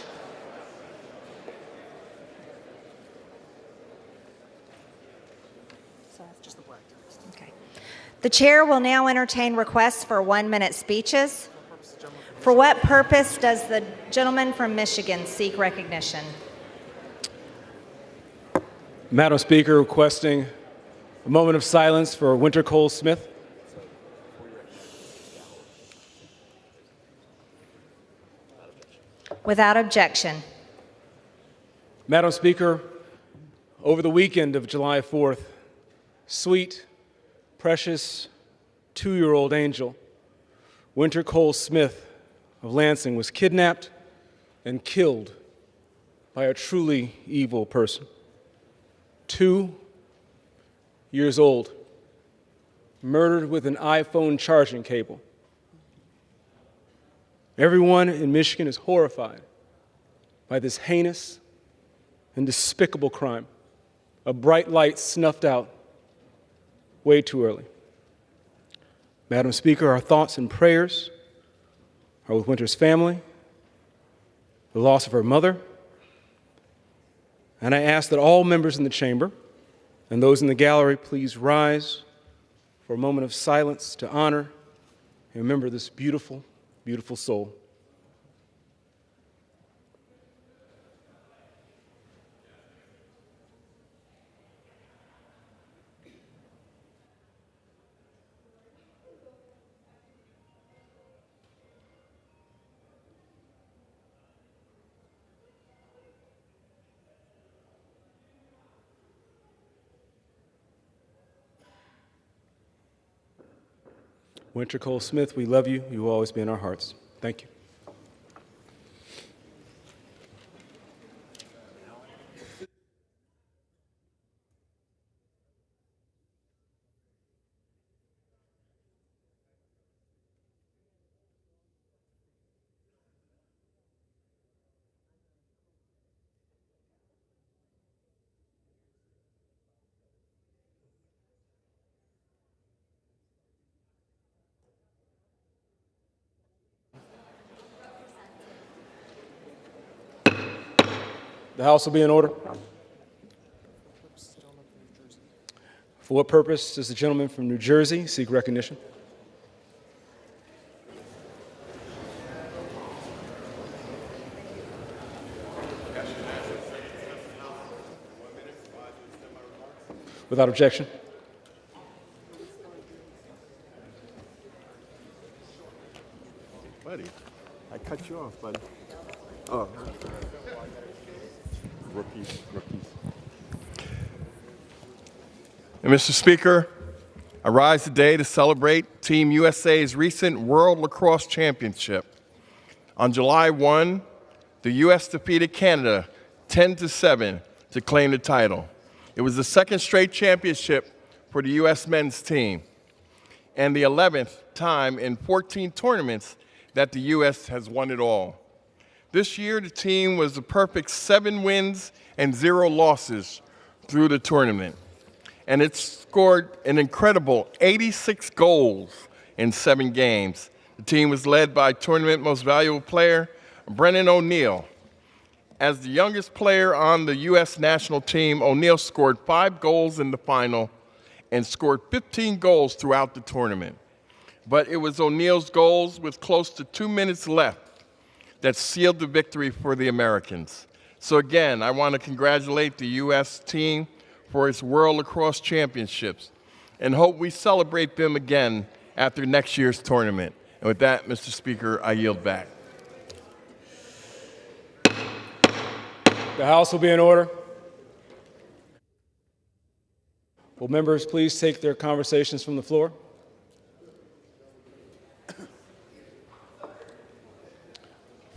Just the black text. Okay. The Chair will now entertain requests for 1-minute speeches. For what purpose does the gentleman from Michigan seek recognition? Madam Speaker, requesting a moment of silence for Winter Cole Smith. Without objection. Madam Speaker, over the weekend of July 4th, sweet, precious 2-year-old angel, Winter Cole Smith of Lansing, was kidnapped and killed by a truly evil person. 2 years old, murdered with an iPhone charging cable. Everyone in Michigan is horrified by this heinous and despicable crime. A bright light snuffed out way too early. Madam Speaker, our thoughts and prayers are with Winter's family, the loss of her mother, and I ask that all members in the chamber and those in the gallery please rise for a moment of silence to honor and remember this beautiful, beautiful soul. Winter Cole Smith, we love you. You will always be in our hearts. Thank you. The House will be in order. For what purpose does the gentleman from New Jersey seek recognition? Without objection. Buddy, I cut you off, buddy. Oh. Rookies. And Mr. Speaker, I rise today to celebrate Team USA's recent World Lacrosse Championship. On July 1, the U.S. defeated Canada 10-7 to claim the title. It was the second straight championship for the U.S. men's team and the 11th time in 14 tournaments that the U.S. has won it all. This year, the team was a perfect 7 wins and 0 losses through the tournament, and it scored an incredible 86 goals in 7 games. The team was led by tournament most valuable player, Brennan O'Neill. As the youngest player on the U.S. national team, O'Neill scored 5 goals in the final and scored 15 goals throughout the tournament. But it was O'Neill's goals with close to 2 minutes left that sealed the victory for the Americans. So again, I want to congratulate the U.S. team for its World Lacrosse Championships and hope we celebrate them again after next year's tournament. And with that, Mr. Speaker, I yield back. The House will be in order. Will members please take their conversations from the floor?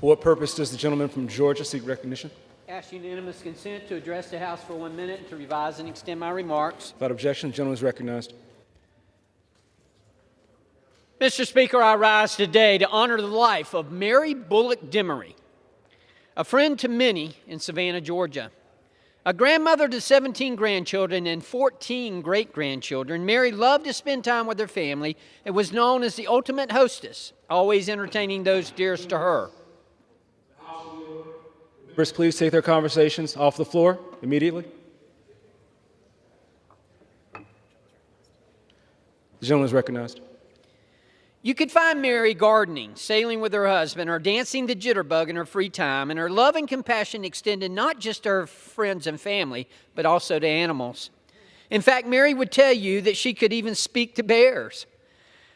For what purpose does the gentleman from Georgia seek recognition? Ask unanimous consent to address the House for 1 minute and to revise and extend my remarks. Without objection, the gentleman is recognized. Mr. Speaker, I rise today to honor the life of Mary Bullock Demery, a friend to many in Savannah, Georgia. A grandmother to 17 grandchildren and 14 great-grandchildren, Mary loved to spend time with her family and was known as the ultimate hostess, always entertaining those dearest to her. Members, please take their conversations off the floor immediately. The gentleman is recognized. You could find Mary gardening, sailing with her husband, or dancing the jitterbug in her free time, and her love and compassion extended not just to her friends and family, but also to animals. In fact, Mary would tell you that she could even speak to bears.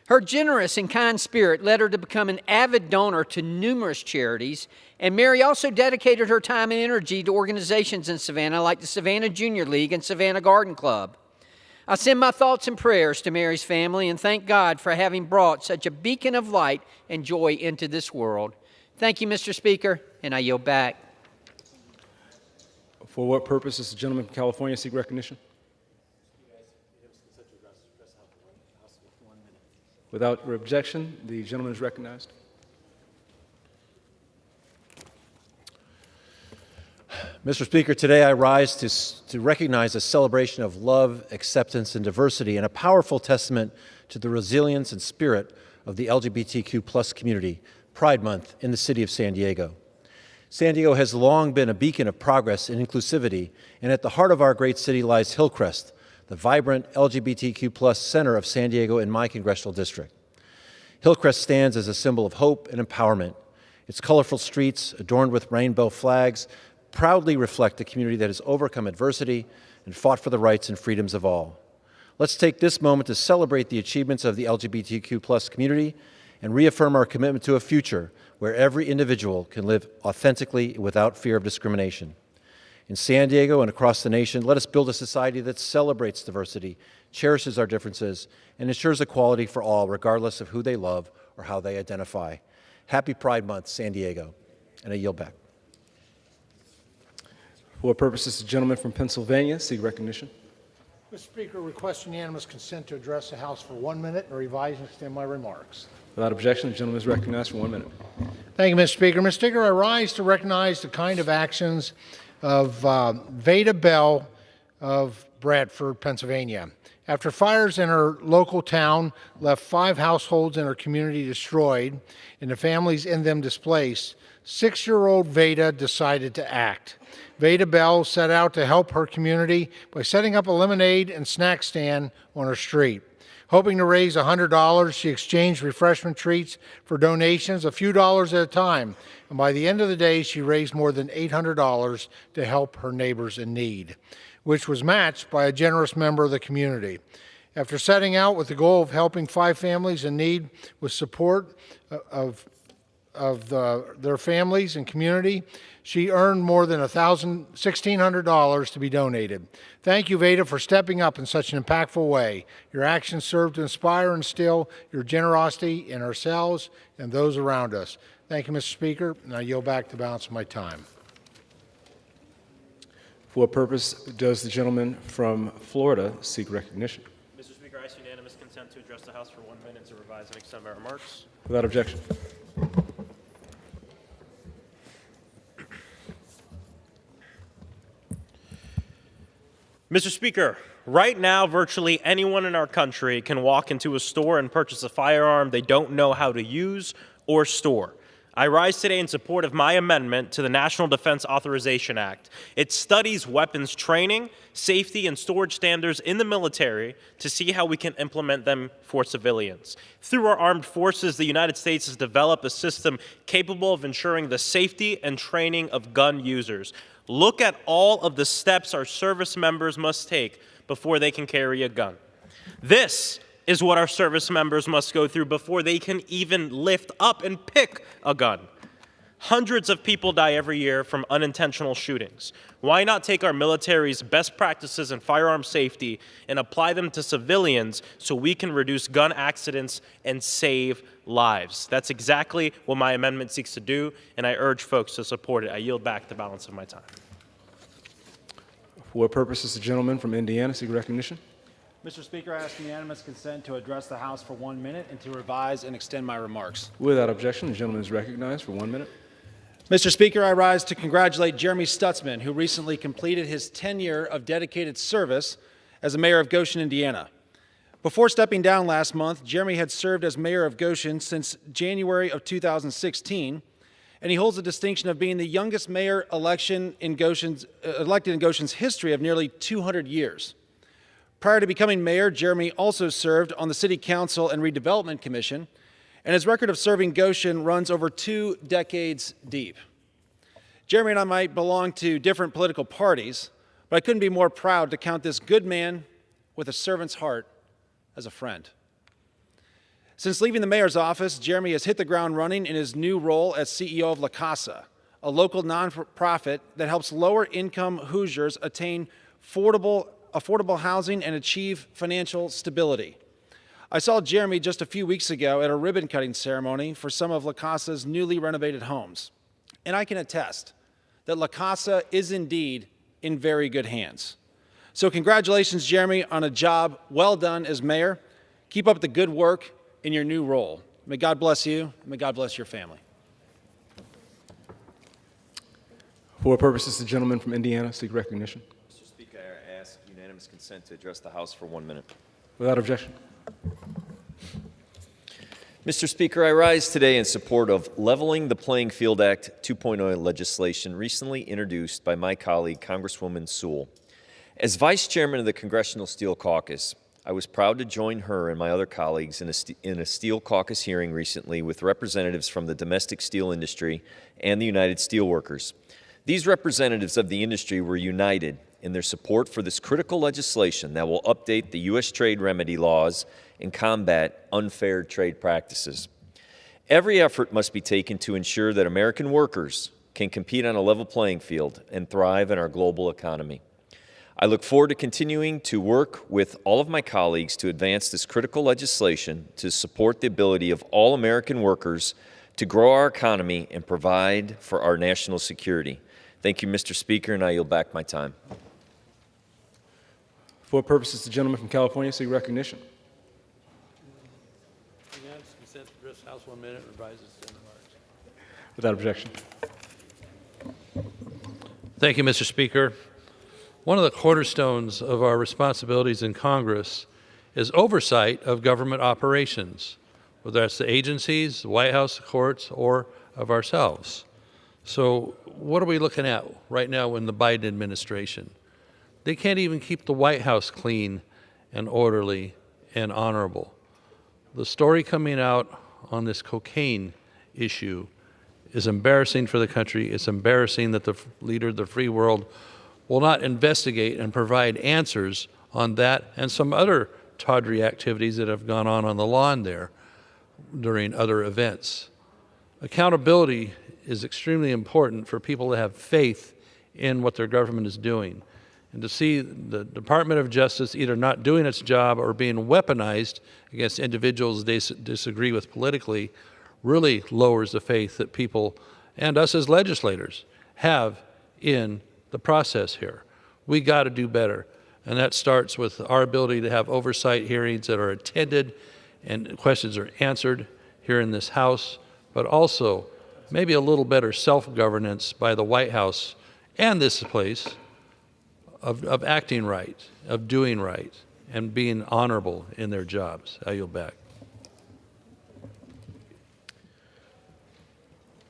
Her generous and kind spirit led her to become an avid donor to numerous charities, and Mary also dedicated her time and energy to organizations in Savannah like the Savannah Junior League and Savannah Garden Club. I send my thoughts and prayers to Mary's family and thank God for having brought such a beacon of light and joy into this world. Thank you, Mr. Speaker, and I yield back. For what purpose does the gentleman from California seek recognition? Without objection, the gentleman is recognized. Mr. Speaker, today I rise to recognize a celebration of love, acceptance, and diversity, and a powerful testament to the resilience and spirit of the LGBTQ+ community, Pride Month in the city of San Diego. San Diego has long been a beacon of progress and inclusivity, and at the heart of our great city lies Hillcrest, the vibrant LGBTQ+ center of San Diego in my congressional district. Hillcrest stands as a symbol of hope and empowerment. Its colorful streets, adorned with rainbow flags, proudly reflect a community that has overcome adversity and fought for the rights and freedoms of all. Let's take this moment to celebrate the achievements of the LGBTQ+ community and reaffirm our commitment to a future where every individual can live authentically without fear of discrimination. In San Diego and across the nation, let us build a society that celebrates diversity, cherishes our differences, and ensures equality for all, regardless of who they love or how they identify. Happy Pride Month, San Diego. And I yield back. For what purpose does the gentleman from Pennsylvania seek recognition? Mr. Speaker, request unanimous consent to address the House for 1 minute and revise and extend my remarks. Without objection, the gentleman is recognized for 1 minute. Thank you, Mr. Speaker. Mr. Speaker, I rise to recognize the kind of actions of Veda Bell of Bradford, Pennsylvania. After fires in her local town left 5 households in her community destroyed and the families in them displaced, 6-year-old Veda decided to act. Veda Bell set out to help her community by setting up a lemonade and snack stand on her street. Hoping to raise $100, she exchanged refreshment treats for donations a few dollars at a time. And by the end of the day, she raised more than $800 to help her neighbors in need, which was matched by a generous member of the community. After setting out with the goal of helping 5 families in need with support of their families and community, she earned more than $1,600 to be donated. Thank you, Veda, for stepping up in such an impactful way. Your actions serve to inspire and instill your generosity in ourselves and those around us. Thank you, Mr. Speaker, and I yield back the balance of my time. For what purpose does the gentleman from Florida seek recognition? Mr. Speaker, I ask unanimous consent to address the House for 1 minute to revise and extend my remarks. Without objection. Mr. Speaker, right now, virtually anyone in our country can walk into a store and purchase a firearm they don't know how to use or store. I rise today in support of my amendment to the National Defense Authorization Act. It studies weapons training, safety, and storage standards in the military to see how we can implement them for civilians. Through our armed forces, the United States has developed a system capable of ensuring the safety and training of gun users. Look at all of the steps our service members must take before they can carry a gun. This is what our service members must go through before they can even lift up and pick a gun. Hundreds of people die every year from unintentional shootings. Why not take our military's best practices in firearm safety and apply them to civilians so we can reduce gun accidents and save lives? That's exactly what my amendment seeks to do, and I urge folks to support it. I yield back the balance of my time. For what purpose does the gentleman from Indiana seek recognition? Mr. Speaker, I ask unanimous consent to address the House for 1 minute and to revise and extend my remarks. Without objection, the gentleman is recognized for 1 minute. Mr. Speaker, I rise to congratulate Jeremy Stutzman, who recently completed his tenure of dedicated service as the mayor of Goshen, Indiana. Before stepping down last month, Jeremy had served as mayor of Goshen since January of 2016, and he holds the distinction of being the youngest mayor elected in Goshen's history of nearly 200 years. Prior to becoming mayor, Jeremy also served on the City Council and Redevelopment Commission, and his record of serving Goshen runs over 2 decades deep. Jeremy and I might belong to different political parties, but I couldn't be more proud to count this good man with a servant's heart as a friend. Since leaving the mayor's office, Jeremy has hit the ground running in his new role as CEO of La Casa, a local nonprofit that helps lower-income Hoosiers attain affordable housing and achieve financial stability. I saw Jeremy just a few weeks ago at a ribbon-cutting ceremony for some of La Casa's newly renovated homes, and I can attest that La Casa is indeed in very good hands. So congratulations, Jeremy, on a job well done as mayor. Keep up the good work in your new role. May God bless you, and may God bless your family. For what purpose does the gentleman from Indiana seek recognition? Mr. Speaker, I ask unanimous consent to address the House for 1 minute. Without objection. Mr. Speaker, I rise today in support of Leveling the Playing Field Act 2.0 legislation recently introduced by my colleague, Congresswoman Sewell. As Vice Chairman of the Congressional Steel Caucus, I was proud to join her and my other colleagues in a Steel Caucus hearing recently with representatives from the domestic steel industry and the United Steelworkers. These representatives of the industry were united in their support for this critical legislation that will update the U.S. trade remedy laws and combat unfair trade practices. Every effort must be taken to ensure that American workers can compete on a level playing field and thrive in our global economy. I look forward to continuing to work with all of my colleagues to advance this critical legislation to support the ability of all American workers to grow our economy and provide for our national security. Thank you, Mr. Speaker, and I yield back my time. For what purpose does the gentleman from California seek recognition? Unanimous consent to address House 1 minute, revises and remarks. Without objection. Thank you, Mr. Speaker. One of the cornerstones of our responsibilities in Congress is oversight of government operations, whether that's the agencies, the White House, the courts, or of ourselves. So what are we looking at right now in the Biden administration? They can't even keep the White House clean and orderly and honorable. The story coming out on this cocaine issue is embarrassing for the country. It's embarrassing that the leader of the free world will not investigate and provide answers on that and some other tawdry activities that have gone on the lawn there during other events. Accountability is extremely important for people to have faith in what their government is doing. And to see the Department of Justice either not doing its job or being weaponized against individuals they disagree with politically really lowers the faith that people and us as legislators have in the process here. We got to do better. And that starts with our ability to have oversight hearings that are attended and questions are answered here in this House, but also maybe a little better self-governance by the White House and this place of acting right, of doing right, and being honorable in their jobs. I yield back.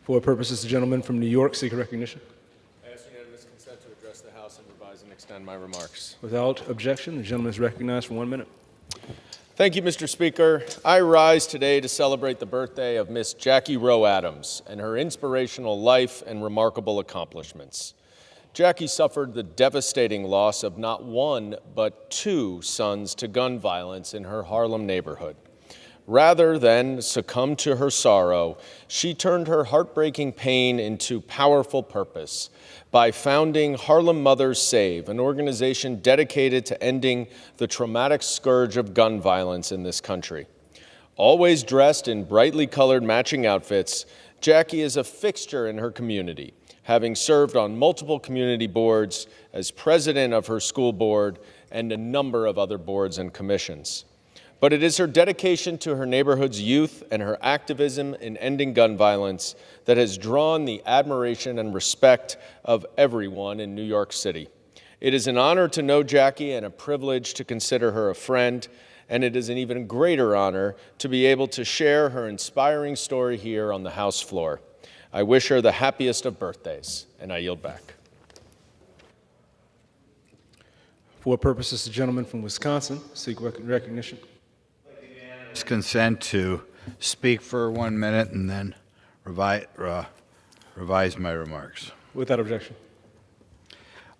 For what purpose is the gentleman from New York seek recognition? I ask unanimous consent to address the House and revise and extend my remarks. Without objection, the gentleman is recognized for 1 minute. Thank you, Mr. Speaker. I rise today to celebrate the birthday of Miss Jackie Rowe Adams and her inspirational life and remarkable accomplishments. Jackie suffered the devastating loss of not one, but two sons to gun violence in her Harlem neighborhood. Rather than succumb to her sorrow, she turned her heartbreaking pain into powerful purpose by founding Harlem Mothers Save, an organization dedicated to ending the traumatic scourge of gun violence in this country. Always dressed in brightly colored matching outfits, Jackie is a fixture in her community, having served on multiple community boards as president of her school board and a number of other boards and commissions. But it is her dedication to her neighborhood's youth and her activism in ending gun violence that has drawn the admiration and respect of everyone in New York City. It is an honor to know Jackie and a privilege to consider her a friend, and it is an even greater honor to be able to share her inspiring story here on the House floor. I wish her the happiest of birthdays, and I yield back. For what purpose is the gentleman from Wisconsin seek recognition? Consent to speak for 1 minute and then revise my remarks. Without objection.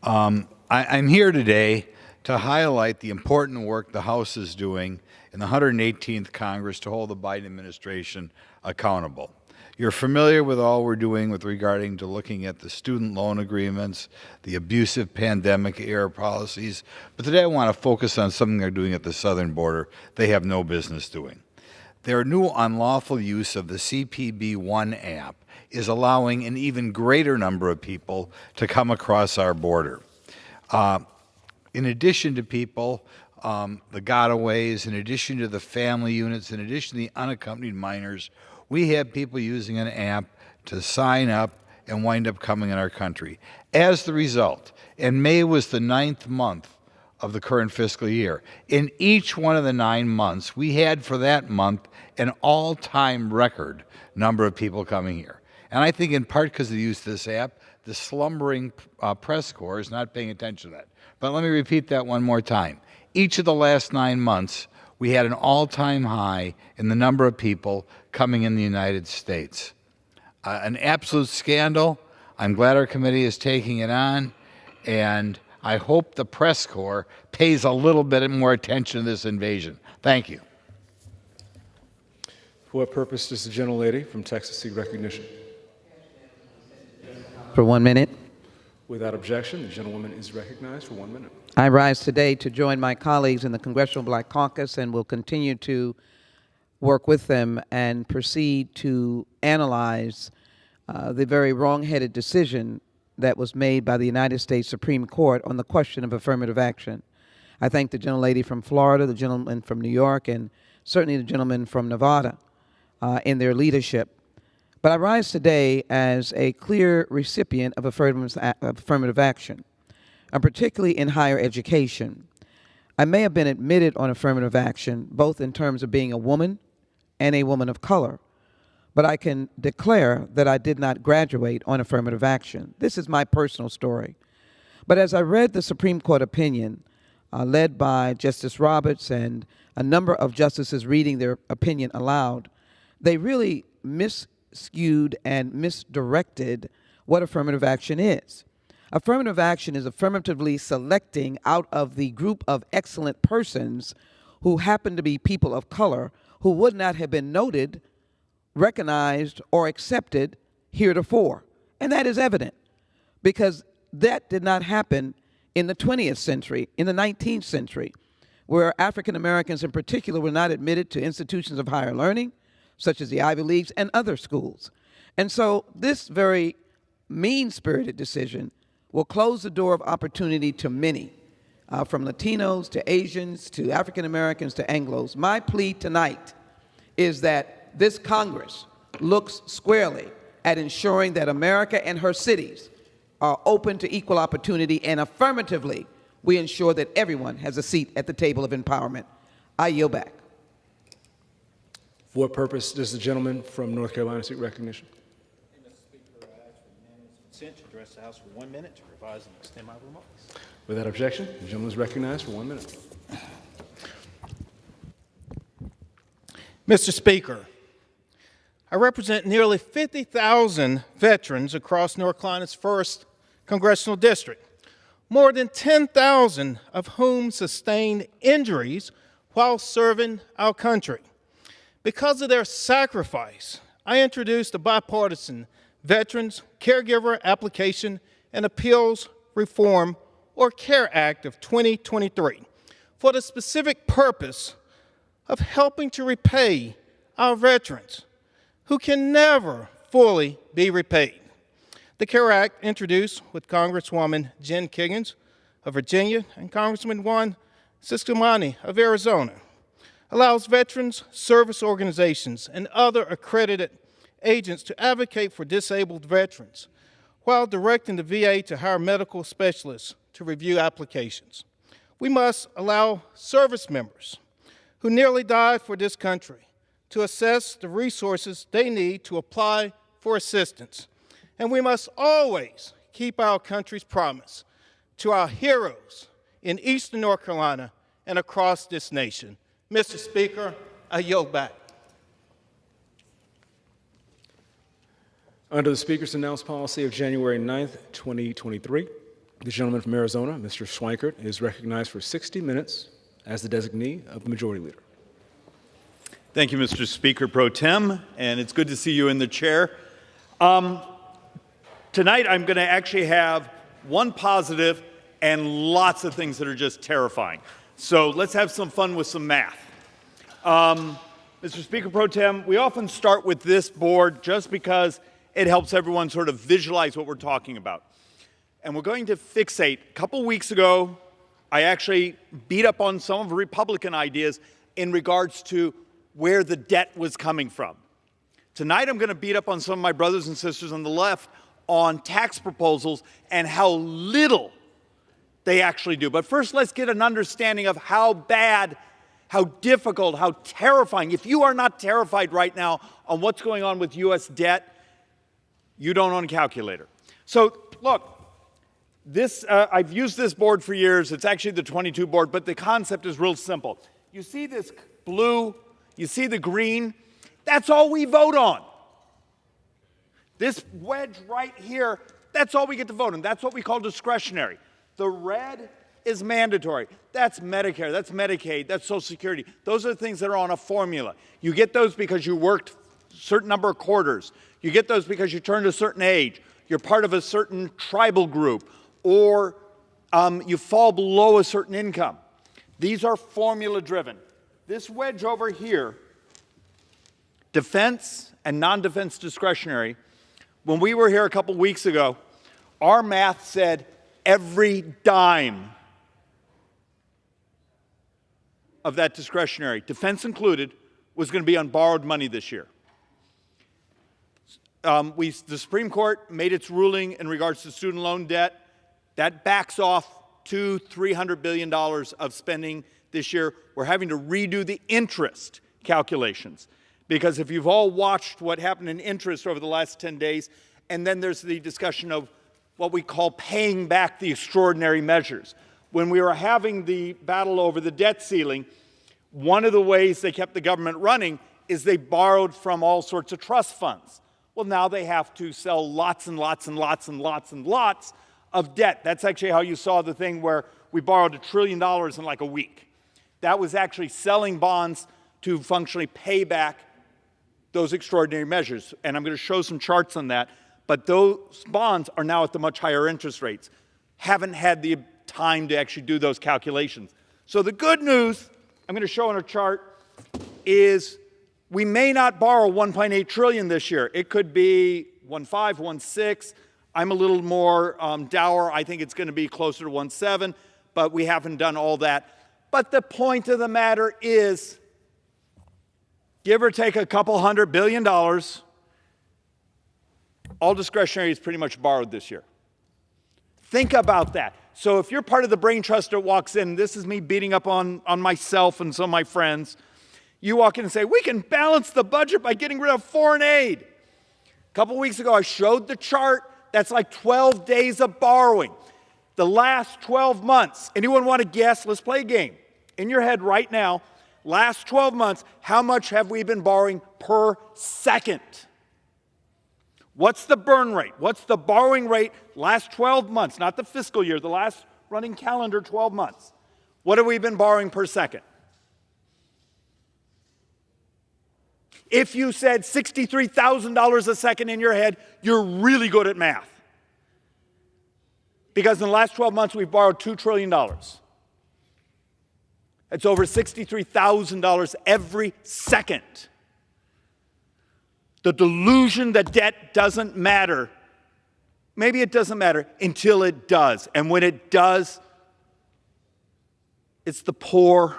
I'm here today to highlight the important work the House is doing in the 118th Congress to hold the Biden administration accountable. You're familiar with all we're doing with regarding to looking at the student loan agreements, the abusive pandemic-era policies, but today I want to focus on something they're doing at the southern border they have no business doing. Their new unlawful use of the CPB-1 app is allowing an even greater number of people to come across our border. In addition to people, the gotaways, in addition to the family units, in addition to the unaccompanied minors, we have people using an app to sign up and wind up coming in our country. As the result, and May was the 9th month of the current fiscal year, in each one of the 9 months, we had for that month an all-time record number of people coming here. And I think in part because of the use of this app, the slumbering press corps is not paying attention to that. But let me repeat that one more time. Each of the last 9 months, we had an all-time high in the number of people coming in the United States. An absolute scandal. I'm glad our committee is taking it on, and I hope the press corps pays a little bit more attention to this invasion. Thank you. For what purpose does the gentlelady from Texas seek recognition? For 1 minute. Without objection, the gentlewoman is recognized for 1 minute. I rise today to join my colleagues in the Congressional Black Caucus and will continue to work with them and proceed to analyze the very wrong-headed decision that was made by the United States Supreme Court on the question of affirmative action. I thank the gentlelady from Florida, the gentleman from New York, and certainly the gentleman from Nevada in their leadership. But I rise today as a clear recipient of affirmative action, and particularly in higher education. I may have been admitted on affirmative action, both in terms of being a woman and a woman of color, but I can declare that I did not graduate on affirmative action. This is my personal story. But as I read the Supreme Court opinion, led by Justice Roberts and a number of justices reading their opinion aloud, they really miscued and misdirected what affirmative action is. Affirmative action is affirmatively selecting out of the group of excellent persons who happen to be people of color who would not have been noted, recognized, or accepted heretofore. And that is evident because that did not happen in the 20th century, in the 19th century, where African Americans in particular were not admitted to institutions of higher learning, such as the Ivy Leagues and other schools. And so this very mean-spirited decision will close the door of opportunity to many, from Latinos to Asians to African Americans to Anglos. My plea tonight is that this Congress looks squarely at ensuring that America and her cities are open to equal opportunity, and affirmatively we ensure that everyone has a seat at the table of empowerment. I yield back. For what purpose does the gentleman from North Carolina seek recognition? Mr. Speaker, I ask for unanimous consent to address the House for 1 minute to revise and extend my remarks. Without objection, the gentleman is recognized for 1 minute. Mr. Speaker, I represent nearly 50,000 veterans across North Carolina's 1st Congressional District, more than 10,000 of whom sustained injuries while serving our country. Because of their sacrifice, I introduced a bipartisan Veterans Caregiver Application and Appeals Reform, or CARE Act of 2023, for the specific purpose of helping to repay our veterans who can never fully be repaid. The CARE Act, introduced with Congresswoman Jen Kiggans of Virginia and Congressman Juan Ciscomani of Arizona, allows veterans service organizations and other accredited agents to advocate for disabled veterans while directing the VA to hire medical specialists to review applications. We must allow service members who nearly died for this country to assess the resources they need to apply for assistance. And we must always keep our country's promise to our heroes in Eastern North Carolina and across this nation. Mr. Speaker, I yield back. Under the Speaker's announced policy of January 9th, 2023, the gentleman from Arizona, Mr. Schweikert, is recognized for 60 minutes as the designee of the Majority Leader. Thank you, Mr. Speaker Pro Tem, and it's good to see you in the chair. Tonight I'm going to actually have one positive and lots of things that are just terrifying. So let's have some fun with some math. Mr. Speaker Pro Tem, we often start with this board just because it helps everyone sort of visualize what we're talking about. And we're going to fixate. A couple weeks ago, I actually beat up on some of the Republican ideas in regards to where the debt was coming from. Tonight, I'm going to beat up on some of my brothers and sisters on the left on tax proposals and how little they actually do. But first, let's get an understanding of how bad, how difficult, how terrifying. If you are not terrified right now on what's going on with U.S. debt, you don't own a calculator. So, look, this I've used this board for years. It's actually the 22 board, but the concept is real simple. You see this blue, you see the green, that's all we vote on. This wedge right here, that's all we get to vote on. That's what we call discretionary. The red is mandatory. That's Medicare, that's Medicaid, that's Social Security. Those are the things that are on a formula. You get those because you worked a certain number of quarters. You get those because you turned a certain age. You're part of a certain tribal group, or you fall below a certain income. These are formula driven. This wedge over here, defense and non-defense discretionary, when we were here a couple weeks ago, our math said every dime of that discretionary, defense included, was going to be on borrowed money this year. The Supreme Court made its ruling in regards to student loan debt. That backs off $200–300 billion of spending this year. We're having to redo the interest calculations Because if you've all watched what happened in interest over the last 10 days, and then there's the discussion of what we call paying back the extraordinary measures. When we were having the battle over the debt ceiling, one of the ways they kept the government running is they borrowed from all sorts of trust funds. Well, now they have to sell lots and lots and lots and lots and lots of debt. That's actually how you saw the thing where we borrowed $1 trillion in like a week. That was actually selling bonds to functionally pay back those extraordinary measures. And I'm going to show some charts on that. But those bonds are now at the much higher interest rates. Haven't had the time to actually do those calculations. So the good news, I'm going to show on a chart, is we may not borrow $1.8 trillion this year. It could be 1.5, 1.6. I'm a little more dour. I think it's going to be closer to 1.7, but we haven't done all that. But the point of the matter is, give or take a couple $100 billion, all discretionary is pretty much borrowed this year. Think about that. So if you're part of the brain trust that walks in, this is me beating up on myself and some of my friends, you walk in and say, we can balance the budget by getting rid of foreign aid. A couple weeks ago, I showed the chart. That's like 12 days of borrowing. The last 12 months, anyone want to guess? Let's play a game. In your head right now, last 12 months, how much have we been borrowing per second? What's the burn rate? What's the borrowing rate last 12 months? Not the fiscal year, the last running calendar 12 months. What have we been borrowing per second? If you said $63,000 a second in your head, you're really good at math. Because in the last 12 months, we've borrowed $2 trillion. It's over $63,000 every second. The delusion that debt doesn't matter, maybe it doesn't matter until it does. And when it does, it's the poor,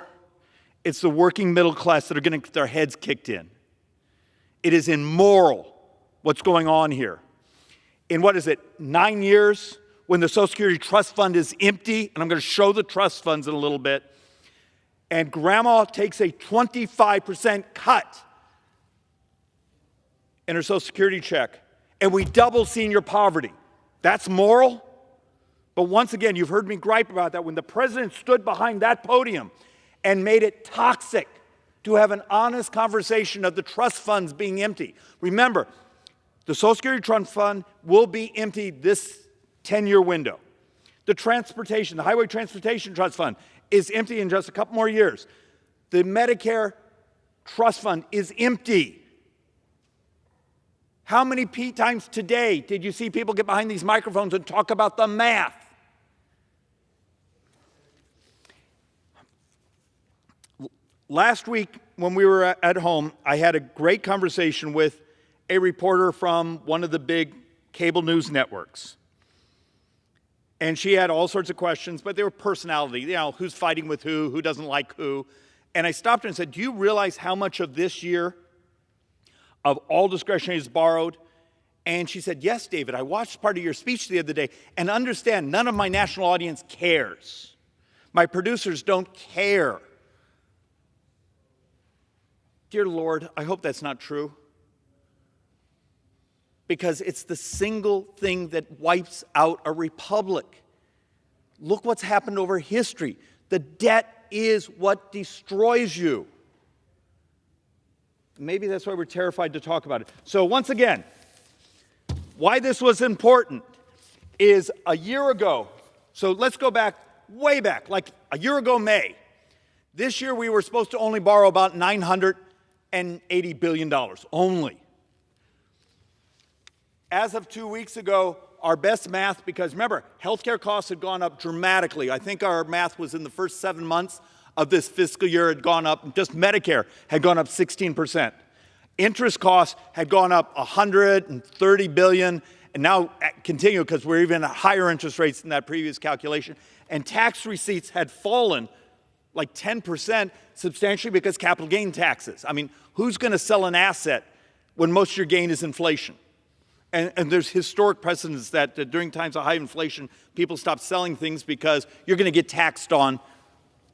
it's the working middle class that are going to get their heads kicked in. It is immoral what's going on here. In 9 years, when the Social Security Trust Fund is empty, and I'm going to show the trust funds in a little bit, and grandma takes a 25% cut in her Social Security check, and we double senior poverty. That's moral? But once again, you've heard me gripe about that when the president stood behind that podium and made it toxic to have an honest conversation of the trust funds being empty. Remember, the Social Security Trust Fund will be empty this 10-year window. The Highway Transportation Trust Fund is empty in just a couple more years. The Medicare Trust Fund is empty. How many times today did you see people get behind these microphones and talk about the math? Last week, when we were at home, I had a great conversation with a reporter from one of the big cable news networks. And she had all sorts of questions, but they were personality. Who's fighting with who doesn't like who. And I stopped her and said, do you realize how much of this year of all discretionary is borrowed? And she said, yes, David, I watched part of your speech the other day, and understand, none of my national audience cares. My producers don't care. Dear Lord, I hope that's not true. Because it's the single thing that wipes out a republic. Look what's happened over history. The debt is what destroys you. Maybe that's why we're terrified to talk about it. So once again, why this was important is a year ago. So let's go back, way back, like a year ago May. This year we were supposed to only borrow about $980 billion, only. As of 2 weeks ago, our best math, because remember, healthcare costs had gone up dramatically. I think our math was in the first 7 months of this fiscal year had gone up, just Medicare had gone up 16%. Interest costs had gone up $130 billion, and now continue because we're even at higher interest rates than that previous calculation. And tax receipts had fallen like 10%, substantially because capital gain taxes. I mean, who's going to sell an asset when most of your gain is inflation? And there's historic precedents that during times of high inflation, people stop selling things because you're going to get taxed on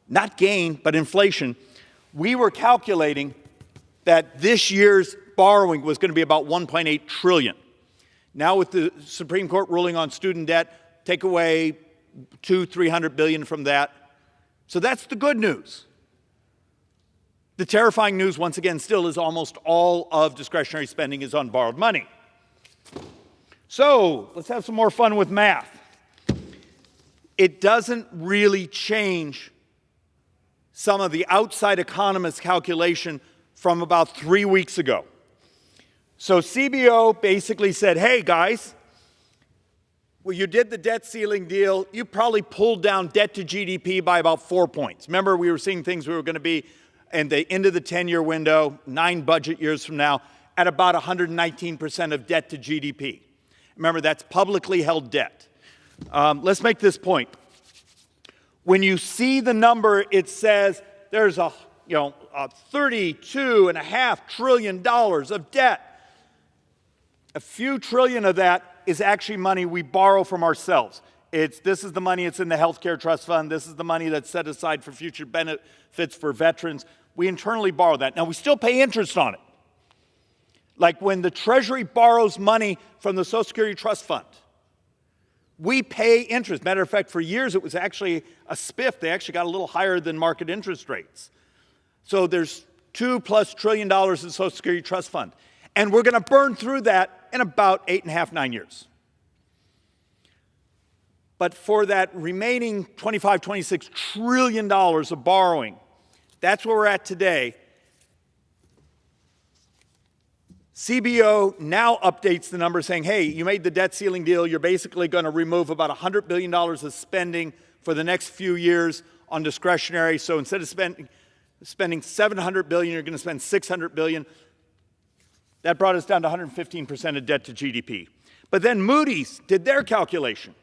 not gain, but inflation. We were calculating that this year's borrowing was going to be about $1.8 trillion. Now with the Supreme Court ruling on student debt, take away $200-300 billion from that. So that's the good news. The terrifying news, once again, still is almost all of discretionary spending is on borrowed money. So let's have some more fun with math. It doesn't really change some of the outside economists' calculation from about 3 weeks ago. So CBO basically said, hey guys, well, you did the debt ceiling deal, you probably pulled down debt to GDP by about 4 points. Remember, we were seeing things we were going to be in the end of the 10-year window, 9 budget years from now, at about 119% of debt to GDP. Remember, that's publicly held debt. Let's make this point. When you see the number, it says there's a $32.5 trillion of debt. A few trillion of that is actually money we borrow from ourselves. This is the money that's in the healthcare trust fund. This is the money that's set aside for future benefits for veterans. We internally borrow that. Now, we still pay interest on it. Like when the Treasury borrows money from the Social Security Trust Fund, we pay interest. Matter of fact, for years it was actually a spiff. They actually got a little higher than market interest rates. So there's $2+ trillion in Social Security Trust Fund. And we're going to burn through that in about 8.5, 9 years. But for that remaining $25, $26 trillion of borrowing, that's where we're at today. CBO now updates the number saying, hey, you made the debt ceiling deal. You're basically going to remove about $100 billion of spending for the next few years on discretionary. So instead of spending $700 billion, you're going to spend $600 billion. That brought us down to 115% of debt to GDP. But then Moody's did their calculation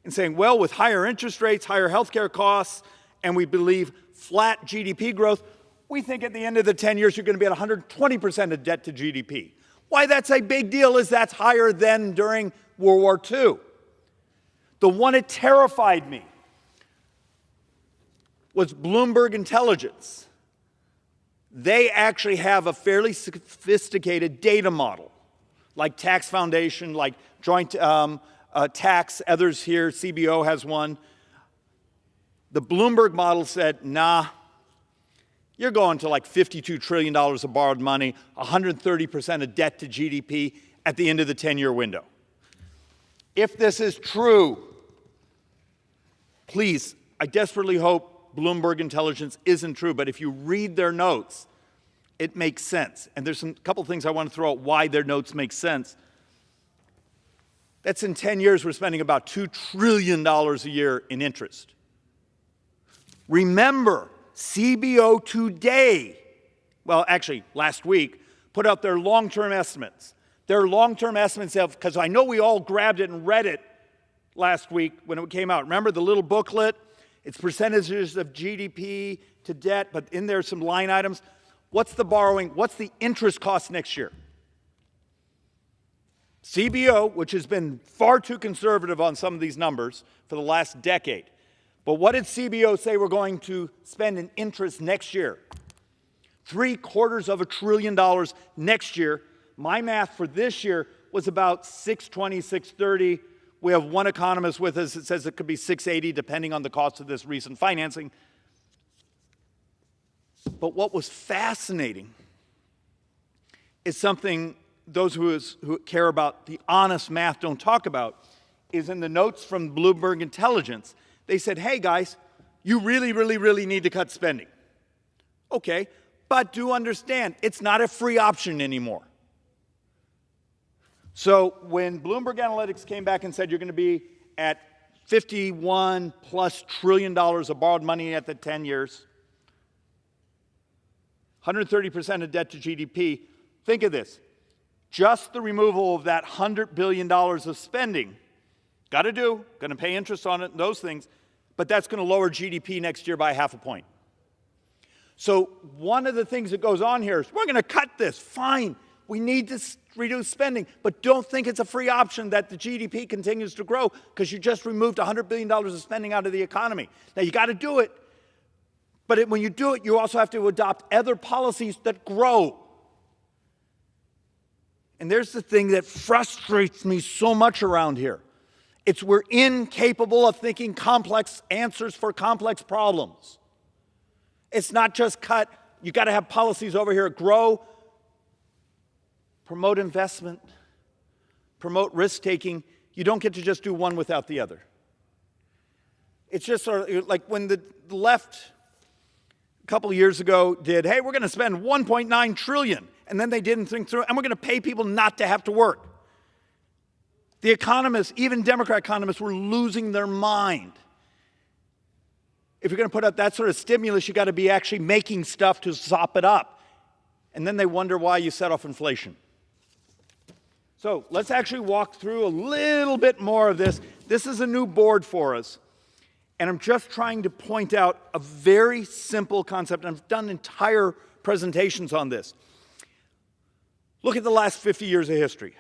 and saying, well, with higher interest rates, higher healthcare costs, and we believe flat GDP growth, we think at the end of the 10 years, you're going to be at 120% of debt to GDP. Why that's a big deal is that's higher than during World War II. The one that terrified me was Bloomberg Intelligence. They actually have a fairly sophisticated data model, like Tax Foundation, like Joint Tax, others here, CBO has one. The Bloomberg model said, nah, you're going to like $52 trillion of borrowed money, 130% of debt to GDP at the end of the 10-year window. If this is true, please, I desperately hope Bloomberg Intelligence isn't true, but if you read their notes, it makes sense. And there's a couple things I want to throw out why their notes make sense. That's in 10 years, we're spending about $2 trillion a year in interest. Remember, CBO today, well, actually last week, put out their long-term estimates. Their long-term estimates of, because I know we all grabbed it and read it last week when it came out. Remember the little booklet? It's percentages of GDP to debt, but in there some line items. What's the borrowing? What's the interest cost next year? CBO, which has been far too conservative on some of these numbers for the last decade. But what did CBO say we're going to spend in interest next year? $750 billion next year. My math for this year was about 620, 630. We have one economist with us that says it could be 680 depending on the cost of this recent financing. But what was fascinating is something those who care about the honest math don't talk about, is in the notes from Bloomberg Intelligence. They said, hey guys, you really, really, really need to cut spending. Okay, but do understand, it's not a free option anymore. So when Bloomberg Analytics came back and said you're going to be at $51+ trillion of borrowed money at the 10 years, 130% of debt to GDP, think of this. Just the removal of that $100 billion of spending, got to do, going to pay interest on it and those things, but that's going to lower GDP next year by 0.5 point. So one of the things that goes on here is we're going to cut this, fine. We need to reduce spending, but don't think it's a free option that the GDP continues to grow because you just removed $100 billion of spending out of the economy. Now, you got to do it, but when you do it, you also have to adopt other policies that grow. And there's the thing that frustrates me so much around here. It's we're incapable of thinking complex answers for complex problems. It's not just cut. You got to have policies over here, grow, promote investment, promote risk-taking. You don't get to just do one without the other. It's just sort of like when the left a couple of years ago did, hey, we're going to spend $1.9 trillion, and then they didn't think through, and we're going to pay people not to have to work. The economists, even Democrat economists, were losing their mind. If you're going to put up that sort of stimulus, you got to be actually making stuff to sop it up. And then they wonder why you set off inflation. So let's actually walk through a little bit more of this. This is a new board for us. And I'm just trying to point out a very simple concept. I've done entire presentations on this. Look at the last 50 years of history.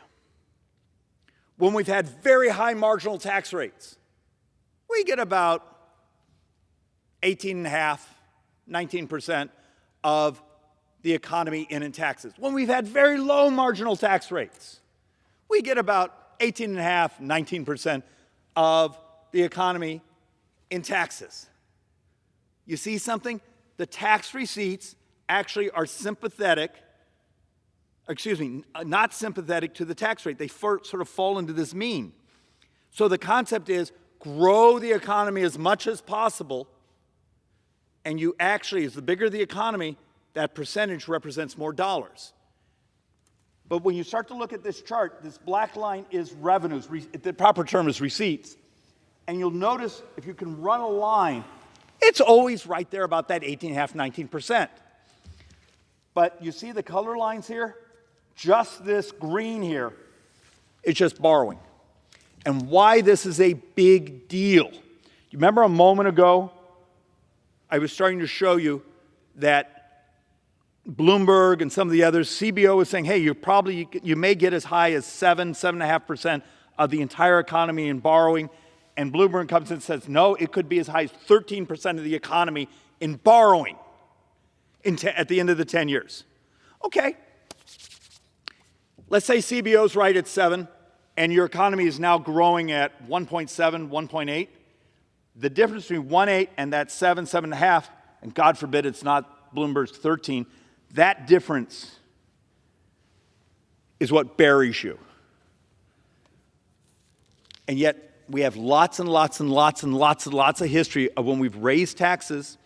When we've had very high marginal tax rates, we get about 18.5%, 19% of the economy in taxes. When we've had very low marginal tax rates, we get about 18.5%, 19% of the economy in taxes. You see something? The tax receipts actually are not sympathetic to the tax rate. They sort of fall into this mean. So the concept is grow the economy as much as possible, and you actually, as the bigger the economy, that percentage represents more dollars. But when you start to look at this chart, this black line is revenues. The proper term is receipts. And you'll notice, if you can run a line, it's always right there about that 18.5%, 19%. But you see the color lines here? Just this green here is just borrowing. And why this is a big deal. You remember a moment ago, I was starting to show you that Bloomberg and some of the others, CBO was saying, hey, you may get as high as 7.5% of the entire economy in borrowing. And Bloomberg comes in and says, no, it could be as high as 13% of the economy in borrowing at the end of the 10 years. Okay. Let's say CBO's right at 7, and your economy is now growing at 1.7, 1.8. The difference between 1.8 and that 7, 7.5, and God forbid it's not Bloomberg's 13, that difference is what buries you. And yet, we have lots and lots and lots and lots and lots of history of when we've raised taxes,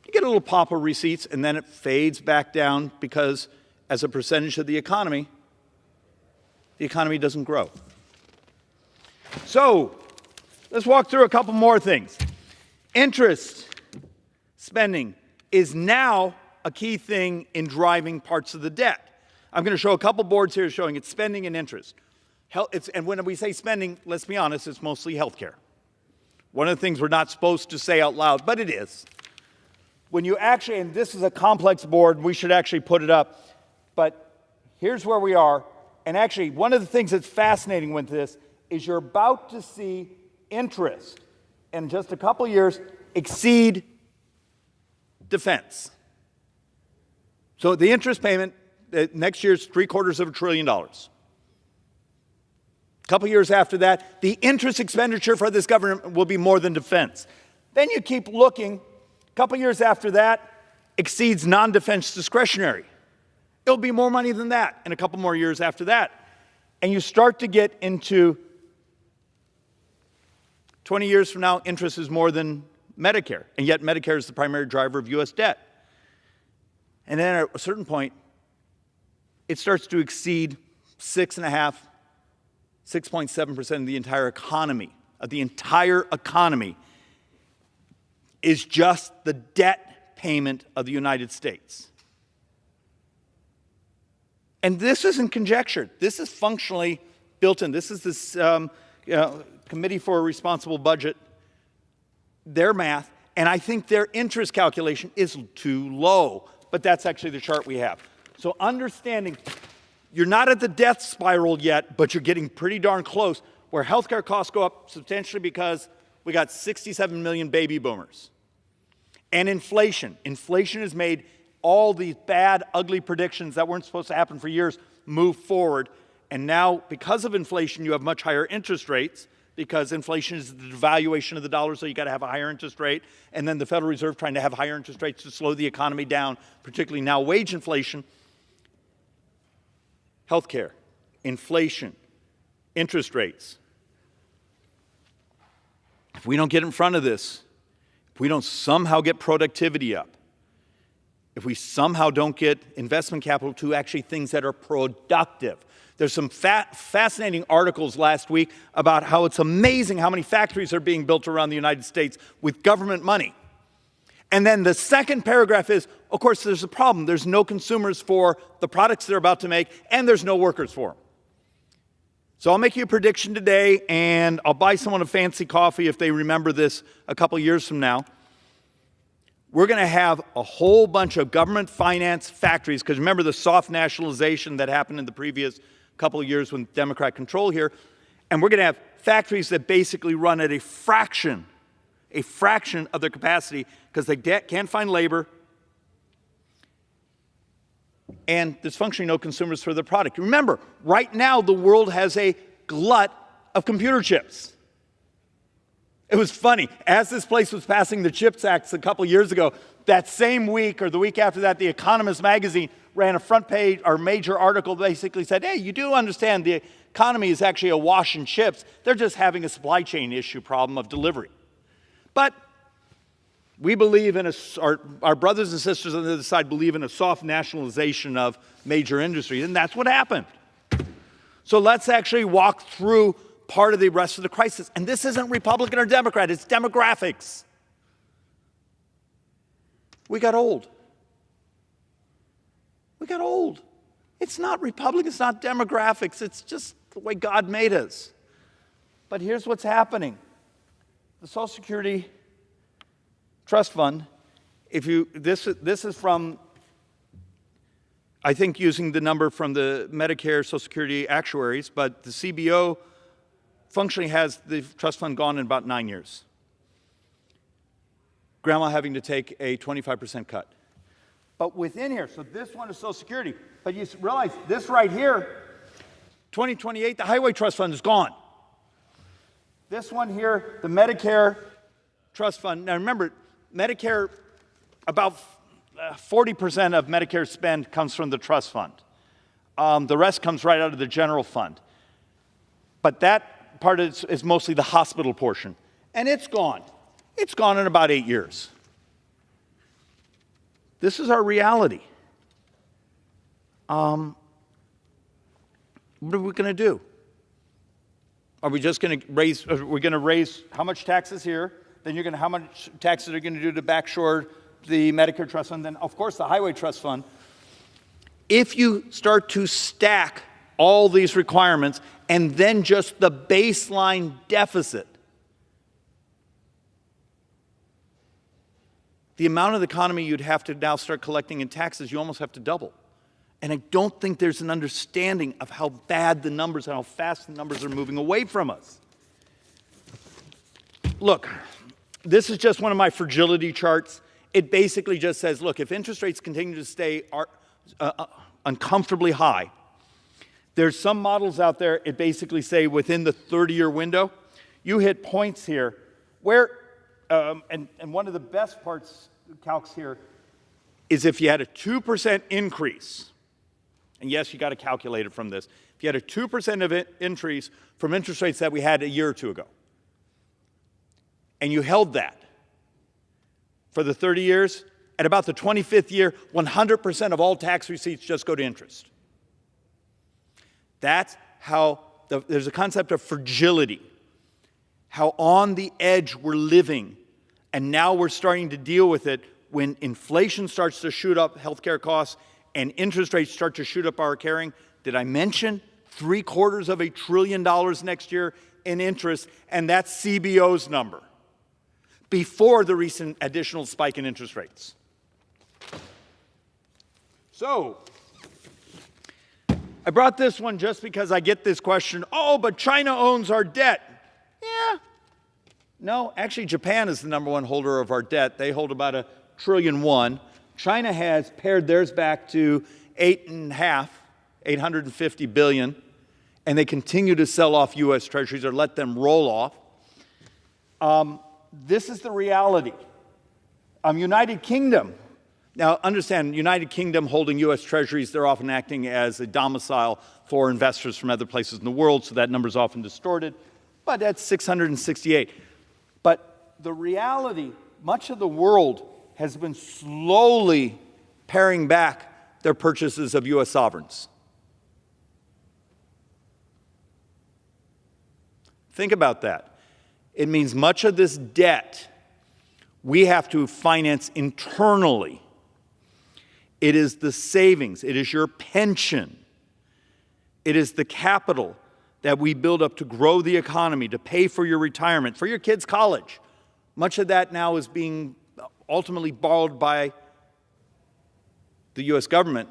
you get a little pop of receipts, and then it fades back down because as a percentage of the economy doesn't grow. So, let's walk through a couple more things. Interest spending is now a key thing in driving parts of the debt. I'm going to show a couple boards here showing it's spending and interest. And when we say spending, let's be honest, it's mostly healthcare. One of the things we're not supposed to say out loud, but it is. When you actually, and this is a complex board, we should actually put it up, but here's where we are. And actually, one of the things that's fascinating with this is you're about to see interest in just a couple years exceed defense. So the interest payment next year is $750 billion. A couple years after that, the interest expenditure for this government will be more than defense. Then you keep looking, a couple years after that, exceeds non-defense discretionary. It'll be more money than that in a couple more years after that. And you start to get into 20 years from now, interest is more than Medicare. And yet Medicare is the primary driver of U.S. debt. And then at a certain point, it starts to exceed 6.5%, 6.7% of the entire economy. The entire economy is just the debt payment of the United States. And this isn't conjectured. This is functionally built in. This is this Committee for a Responsible Budget, their math, and I think their interest calculation is too low. But that's actually the chart we have. So understanding you're not at the death spiral yet, but you're getting pretty darn close, where healthcare costs go up substantially because we got 67 million baby boomers. And inflation. Inflation has made all these bad, ugly predictions that weren't supposed to happen for years move forward. And now, because of inflation, you have much higher interest rates, because inflation is the devaluation of the dollar, so you got to have a higher interest rate. And then the Federal Reserve trying to have higher interest rates to slow the economy down, particularly now wage inflation. Healthcare, inflation, interest rates. If we don't get in front of this, if we don't somehow get productivity up, if we somehow don't get investment capital to actually things that are productive. There's some fascinating articles last week about how it's amazing how many factories are being built around the United States with government money. And then the second paragraph is, of course, there's a problem. There's no consumers for the products they're about to make, and there's no workers for them. So I'll make you a prediction today, and I'll buy someone a fancy coffee if they remember this a couple years from now. We're going to have a whole bunch of government finance factories, because remember the soft nationalization that happened in the previous couple of years when Democrat control here, and we're going to have factories that basically run at a fraction of their capacity because they can't find labor, and there's functionally no consumers for the product. Remember, right now the world has a glut of computer chips. It was funny. As this place was passing the CHIPS Act a couple years ago, that same week or the week after that, The Economist magazine ran a front page or major article basically said, hey, you do understand the economy is actually awash in chips. They're just having a supply chain issue problem of delivery. But we believe in our brothers and sisters on the other side believe in a soft nationalization of major industries, and that's what happened. So let's actually walk through part of the rest of the crisis. And this isn't Republican or Democrat, it's demographics. We got old. We got old. It's not Republican, it's not demographics, it's just the way God made us. But here's what's happening. The Social Security Trust Fund, this is from, I think, using the number from the Medicare Social Security actuaries, but the CBO functionally has the trust fund gone in about 9 years. Grandma having to take a 25% cut. But within here, so this one is Social Security, but you realize this right here, 2028, the Highway Trust Fund is gone. This one here, the Medicare Trust Fund. Now remember, Medicare, about 40% of Medicare spend comes from the trust fund. The rest comes right out of the general fund. But that part is mostly the hospital portion. And it's gone. It's gone in about 8 years. This is our reality. What are we going to do? Are we just going to raise, how much taxes here? Then you're going to, how much taxes are you going to do to backshore the Medicare Trust Fund? Then, of course, the Highway Trust Fund. If you start to stack all these requirements and then just the baseline deficit, the amount of the economy you'd have to now start collecting in taxes, you almost have to double. And I don't think there's an understanding of how bad the numbers and how fast the numbers are moving away from us. Look, this is just one of my fragility charts. It basically just says, look, if interest rates continue to stay uncomfortably high, there's some models out there, it basically say within the 30-year window, you hit points here where, and one of the best parts, calcs here, is if you had a 2% increase, and yes, you got to calculate it from this, if you had a 2% increase from interest rates that we had a year or two ago, and you held that for the 30 years, at about the 25th year, 100% of all tax receipts just go to interest. That's how, there's a concept of fragility, how on the edge we're living, and now we're starting to deal with it when inflation starts to shoot up healthcare costs and interest rates start to shoot up our carrying. Did I mention $750 billion next year in interest, and that's CBO's number, before the recent additional spike in interest rates. So, I brought this one just because I get this question, oh, but China owns our debt. Yeah. No, actually Japan is the #1 holder of our debt. They hold about $1.1 trillion. China has pared theirs back to 8.5, $850 billion, and they continue to sell off U.S. Treasuries or let them roll off. This is the reality. United Kingdom. Now, understand, United Kingdom holding U.S. Treasuries, they're often acting as a domicile for investors from other places in the world, so that number is often distorted. But that's 668. But the reality, much of the world has been slowly paring back their purchases of U.S. sovereigns. Think about that. It means much of this debt we have to finance internally. It is the savings. It is your pension. It is the capital that we build up to grow the economy, to pay for your retirement, for your kids' college. Much of that now is being ultimately borrowed by the U.S. government.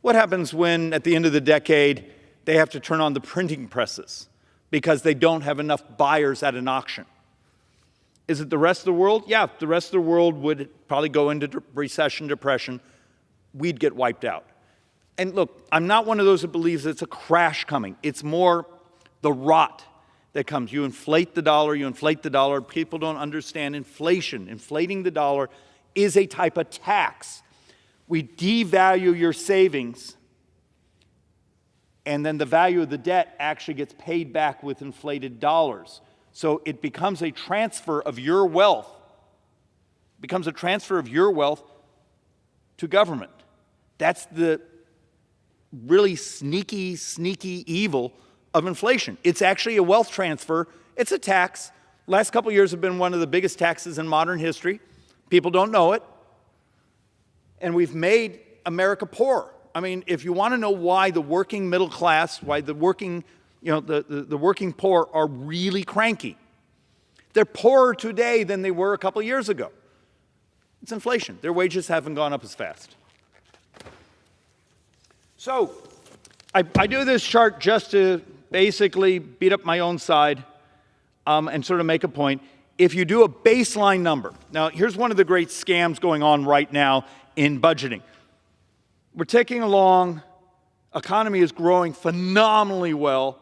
What happens when, at the end of the decade, they have to turn on the printing presses because they don't have enough buyers at an auction? Is it the rest of the world? Yeah, the rest of the world would probably go into recession, depression. We'd get wiped out. And look, I'm not one of those that believes it's a crash coming. It's more the rot that comes. You inflate the dollar. People don't understand inflation. Inflating the dollar is a type of tax. We devalue your savings, and then the value of the debt actually gets paid back with inflated dollars. So it becomes a transfer of your wealth. It becomes a transfer of your wealth to government. That's the really sneaky evil of inflation. It's actually a wealth transfer. It's a tax. Last couple of years have been one of the biggest taxes in modern history. People don't know it. And we've made America poor. I mean, if you want to know why the working middle class, why the working, the working poor are really cranky, they're poorer today than they were a couple of years ago. It's inflation. Their wages haven't gone up as fast. So I do this chart just to basically beat up my own side and sort of make a point. If you do a baseline number, now here's one of the great scams going on right now in budgeting. We're ticking along. Economy is growing phenomenally well.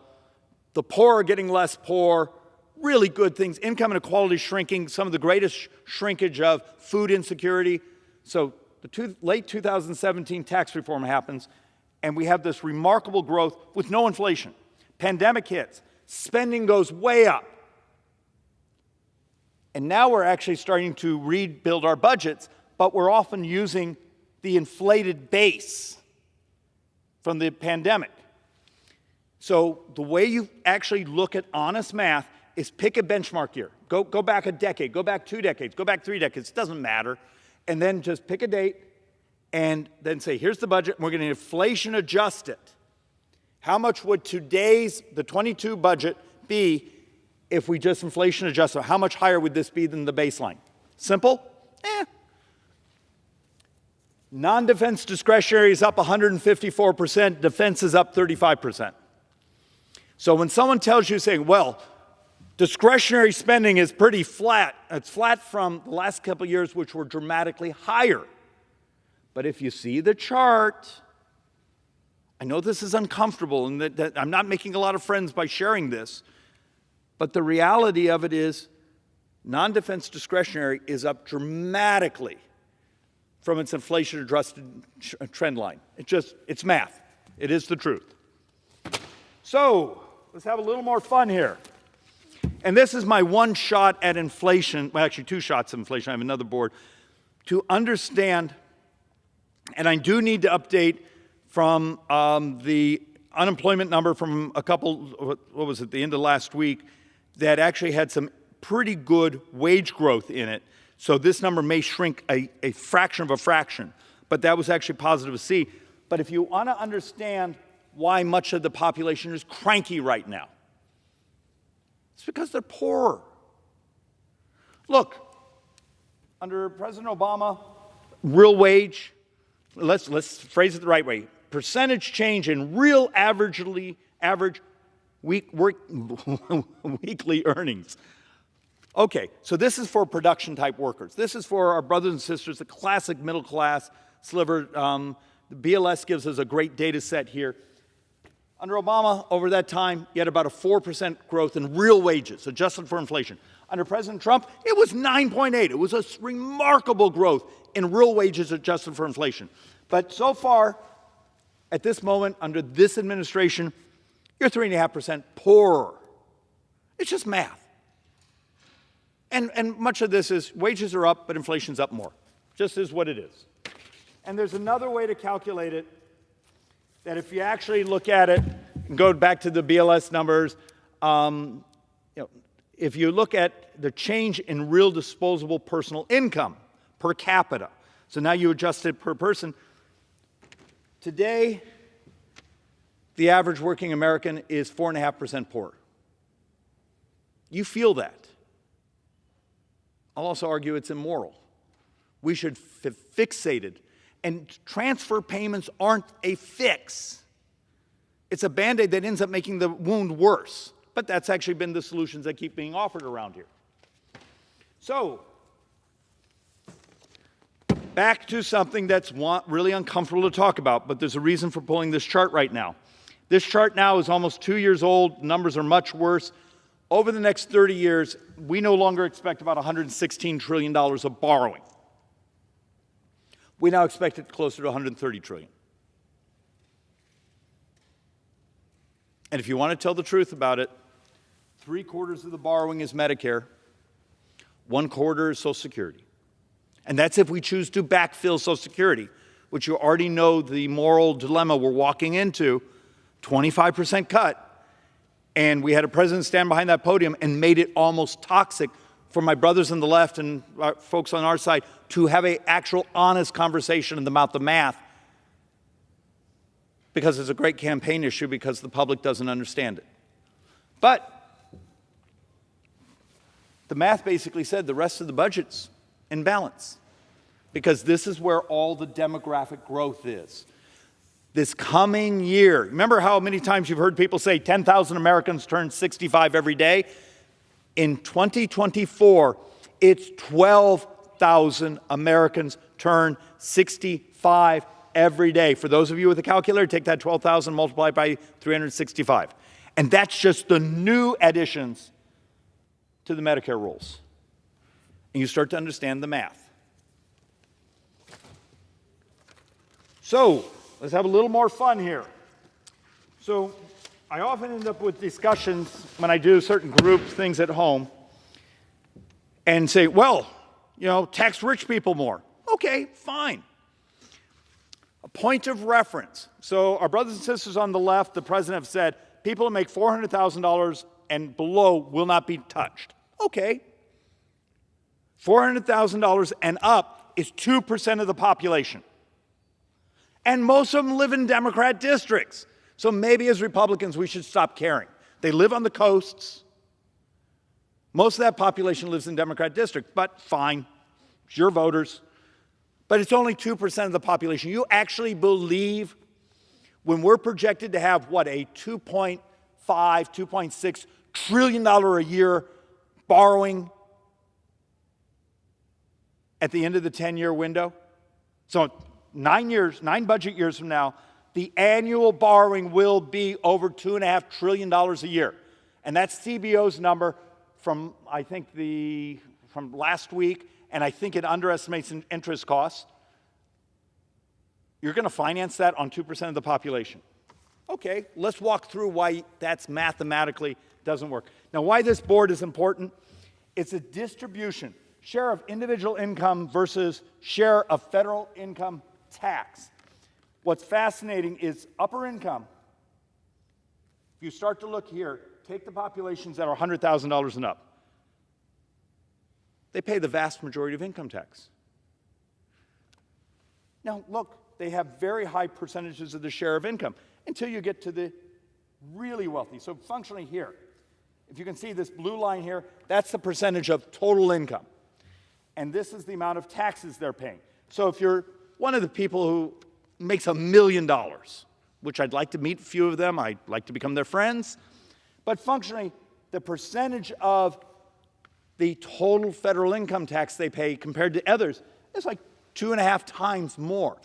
The poor are getting less poor. Really good things. Income inequality shrinking. Some of the greatest shrinkage of food insecurity. So the late 2017 tax reform happens, and we have this remarkable growth with no inflation. Pandemic hits. Spending goes way up. And now we're actually starting to rebuild our budgets, but we're often using the inflated base from the pandemic. So the way you actually look at honest math is pick a benchmark year. Go back a decade, go back 2 decades, go back 3 decades, it doesn't matter. And then just pick a date and then say, here's the budget, and we're going to inflation adjust it. How much would the 22 budget be if we just inflation adjust it? How much higher would this be than the baseline? Simple? Non-defense discretionary is up 154%, defense is up 35%. So when someone tells you, saying, well, discretionary spending is pretty flat, it's flat from the last couple of years, which were dramatically higher. But if you see the chart, I know this is uncomfortable, and that I'm not making a lot of friends by sharing this, but the reality of it is non-defense discretionary is up dramatically from its inflation-adjusted trend line. It's math. It is the truth. So let's have a little more fun here. And this is my one shot at inflation, well, actually 2 shots at inflation. I have another board to understand, and I do need to update from the unemployment number from a couple, what was it, the end of last week, that actually had some pretty good wage growth in it. So this number may shrink a fraction of a fraction, but that was actually positive to see. But if you want to understand why much of the population is cranky right now, it's because they're poor. Look, under President Obama, real wage, let's phrase it the right way, percentage change in real average weekly earnings. Okay, so this is for production-type workers. This is for our brothers and sisters, the classic middle-class sliver, The BLS gives us a great data set here. Under Obama, over that time, you had about a 4% growth in real wages, adjusted for inflation. Under President Trump, it was 9.8. It was a remarkable growth in real wages adjusted for inflation. But so far, at this moment, under this administration, you're 3.5% poorer. It's just math. And much of this is wages are up, but inflation's up more. Just is what it is. And there's another way to calculate it that if you actually look at it and go back to the BLS numbers, if you look at the change in real disposable personal income per capita, so now you adjust it per person, today the average working American is 4.5% poorer. You feel that. I'll also argue it's immoral. We should fixate it. And transfer payments aren't a fix. It's a Band-Aid that ends up making the wound worse. But that's actually been the solutions that keep being offered around here. So, back to something that's really uncomfortable to talk about, but there's a reason for pulling this chart right now. This chart now is almost 2 years old. Numbers are much worse. Over the next 30 years, we no longer expect about $116 trillion of borrowing. We now expect it closer to $130 trillion. And if you want to tell the truth about it, 3/4 of the borrowing is Medicare, 1/4 is Social Security. And that's if we choose to backfill Social Security, which you already know the moral dilemma we're walking into, 25% cut. And we had a president stand behind that podium and made it almost toxic for my brothers on the left and folks on our side to have an actual honest conversation about the math, because it's a great campaign issue because the public doesn't understand it. But the math basically said the rest of the budget's in balance, because this is where all the demographic growth is. This coming year, remember how many times you've heard people say 10,000 Americans turn 65 every day? In 2024, it's 12,000 Americans turn 65 every day. For those of you with a calculator, take that 12,000, multiply it by 365. And that's just the new additions to the Medicare rules. And you start to understand the math. So, let's have a little more fun here. So, I often end up with discussions when I do certain group things at home and say, well, tax rich people more. Okay, fine. A point of reference. So our brothers and sisters on the left, the president have said, people who make $400,000 and below will not be touched. Okay. $400,000 and up is 2% of the population. And most of them live in Democrat districts. So maybe as Republicans, we should stop caring. They live on the coasts. Most of that population lives in Democrat districts, but fine. It's your voters. But it's only 2% of the population. You actually believe when we're projected to have, a $2.5, $2.6 trillion a year borrowing at the end of the 10-year window? So 9 budget years from now, the annual borrowing will be over $2.5 trillion a year. And that's CBO's number from, from last week, and I think it underestimates interest costs. You're going to finance that on 2% of the population. Okay, let's walk through why that's mathematically doesn't work. Now, why this board is important, it's a distribution, share of individual income versus share of federal income tax. What's fascinating is upper income. If you start to look here, take the populations that are $100,000 and up. They pay the vast majority of income tax. Now, look, they have very high percentages of the share of income until you get to the really wealthy. So functionally here, if you can see this blue line here, that's the percentage of total income. And this is the amount of taxes they're paying. So if you're one of the people who makes $1 million, which I'd like to meet a few of them, I'd like to become their friends, but functionally, the percentage of the total federal income tax they pay compared to others is like 2.5 times more.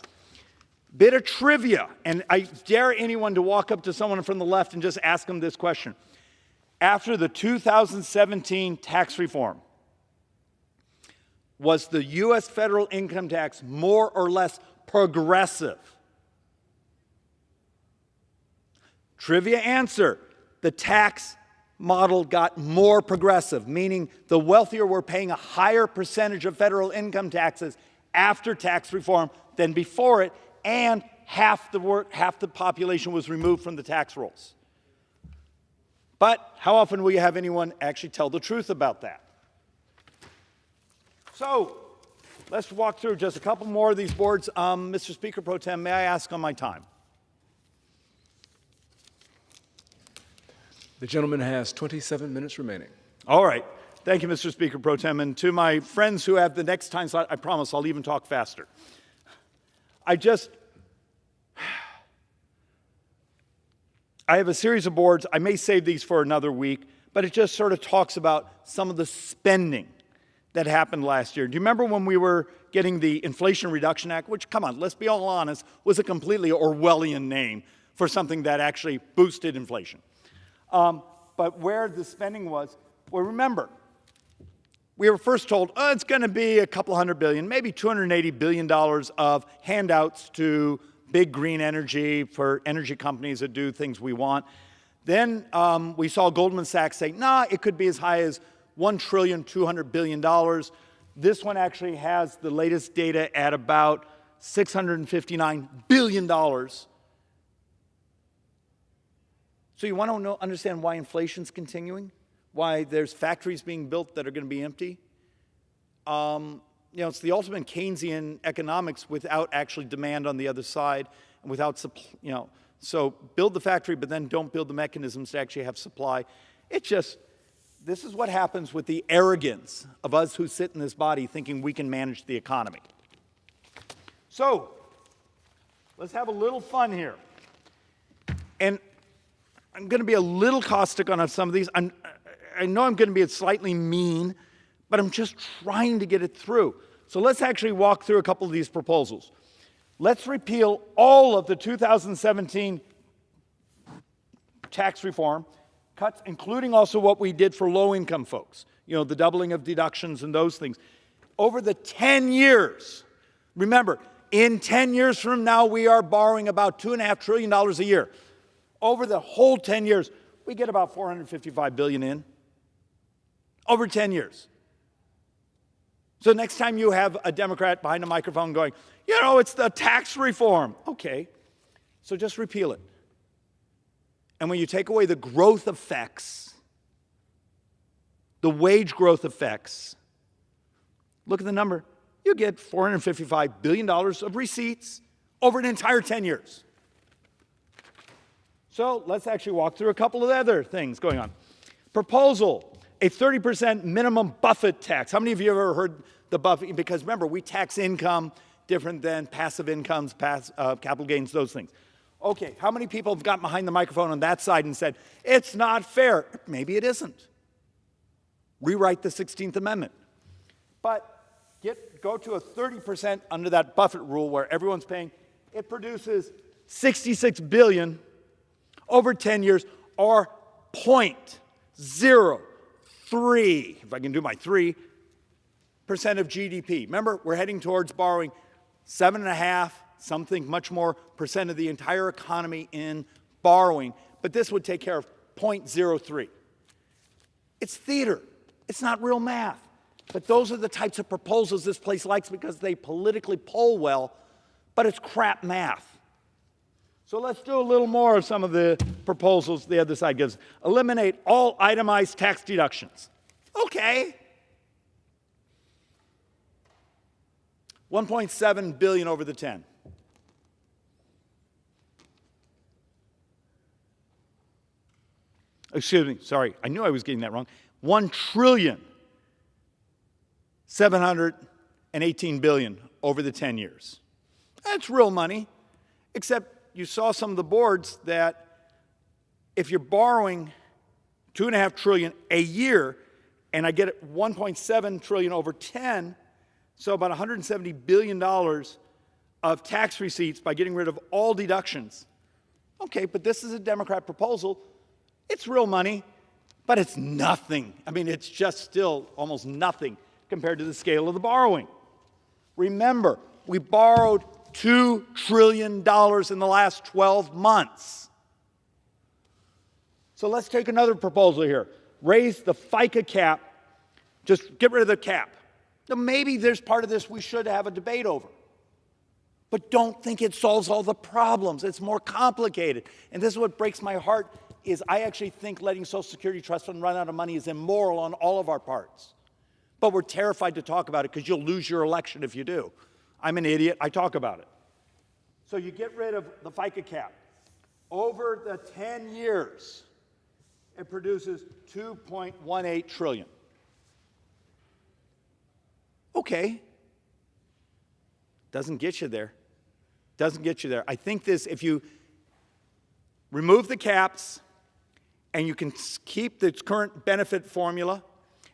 Bit of trivia, and I dare anyone to walk up to someone from the left and just ask them this question. After the 2017 tax reform, was the U.S. federal income tax more or less progressive? Trivia answer, the tax model got more progressive, meaning the wealthier were paying a higher percentage of federal income taxes after tax reform than before it, and half the population was removed from the tax rolls. But how often will you have anyone actually tell the truth about that? So let's walk through just a couple more of these boards. Mr. Speaker Pro Tem, may I ask on my time? The gentleman has 27 minutes remaining. All right. Thank you, Mr. Speaker Pro Tem. And to my friends who have the next time slot, I promise I'll even talk faster. I have a series of boards. I may save these for another week, but it just sort of talks about some of the spending that happened last year. Do you remember when we were getting the Inflation Reduction Act, which, come on, let's be all honest, was a completely Orwellian name for something that actually boosted inflation? But where the spending was, well, remember, we were first told, oh, it's going to be a couple $100 billion, maybe $280 billion of handouts to big green energy for energy companies that do things we want. Then we saw Goldman Sachs say, nah, it could be as high as $1.2 trillion. This one actually has the latest data at about $659 billion. So you want to understand why inflation's continuing? Why there's factories being built that are going to be empty? It's the ultimate Keynesian economics without actually demand on the other side and without, so build the factory, but then don't build the mechanisms to actually have supply. This is what happens with the arrogance of us who sit in this body thinking we can manage the economy. So, let's have a little fun here. And I'm going to be a little caustic on some of these. I know I'm going to be slightly mean, but I'm just trying to get it through. So let's actually walk through a couple of these proposals. Let's repeal all of the 2017 tax reform cuts, including also what we did for low-income folks, the doubling of deductions and those things. Over the 10 years, remember, in 10 years from now, we are borrowing about $2.5 trillion a year. Over the whole 10 years, we get about $455 billion in. Over 10 years. So next time you have a Democrat behind a microphone going, it's the tax reform. Okay, so just repeal it. And when you take away the growth effects, the wage growth effects, look at the number. You get $455 billion of receipts over an entire 10 years. So let's actually walk through a couple of other things going on. Proposal, a 30% minimum Buffett tax. How many of you have ever heard the Buffett? Because remember, we tax income different than passive incomes, capital gains, those things. Okay, how many people have gotten behind the microphone on that side and said, it's not fair? Maybe it isn't. Rewrite the 16th Amendment. But go to a 30% under that Buffett rule where everyone's paying. It produces $66 billion over 10 years, or 0.03, if I can do my 3%, of GDP. Remember, we're heading towards borrowing 7.5%, something much more percent of the entire economy in borrowing, but this would take care of 0.03. It's theater. It's not real math. But those are the types of proposals this place likes because they politically poll well, but it's crap math. So let's do a little more of some of the proposals the other side gives. Eliminate all itemized tax deductions. Okay. $1.7 billion over the 10. Excuse me, sorry, I knew I was getting that wrong. $1.718 trillion over the 10 years. That's real money, except you saw some of the boards that if you're borrowing $2.5 trillion a year, and I get it $1.7 trillion over 10, so about $170 billion of tax receipts by getting rid of all deductions. Okay, but this is a Democrat proposal. It's real money, but it's nothing. I mean, it's just still almost nothing compared to the scale of the borrowing. Remember, we borrowed $2 trillion in the last 12 months. So let's take another proposal here. Raise the FICA cap. Just get rid of the cap. Now, maybe there's part of this we should have a debate over. But don't think it solves all the problems. It's more complicated. And this is what breaks my heart, is I actually think letting Social Security Trust Fund run out of money is immoral on all of our parts. But we're terrified to talk about it because you'll lose your election if you do. I'm an idiot. I talk about it. So you get rid of the FICA cap. Over the 10 years, it produces $2.18 trillion. Okay. Doesn't get you there. Doesn't get you there. I think this, if you remove the caps and you can keep the current benefit formula,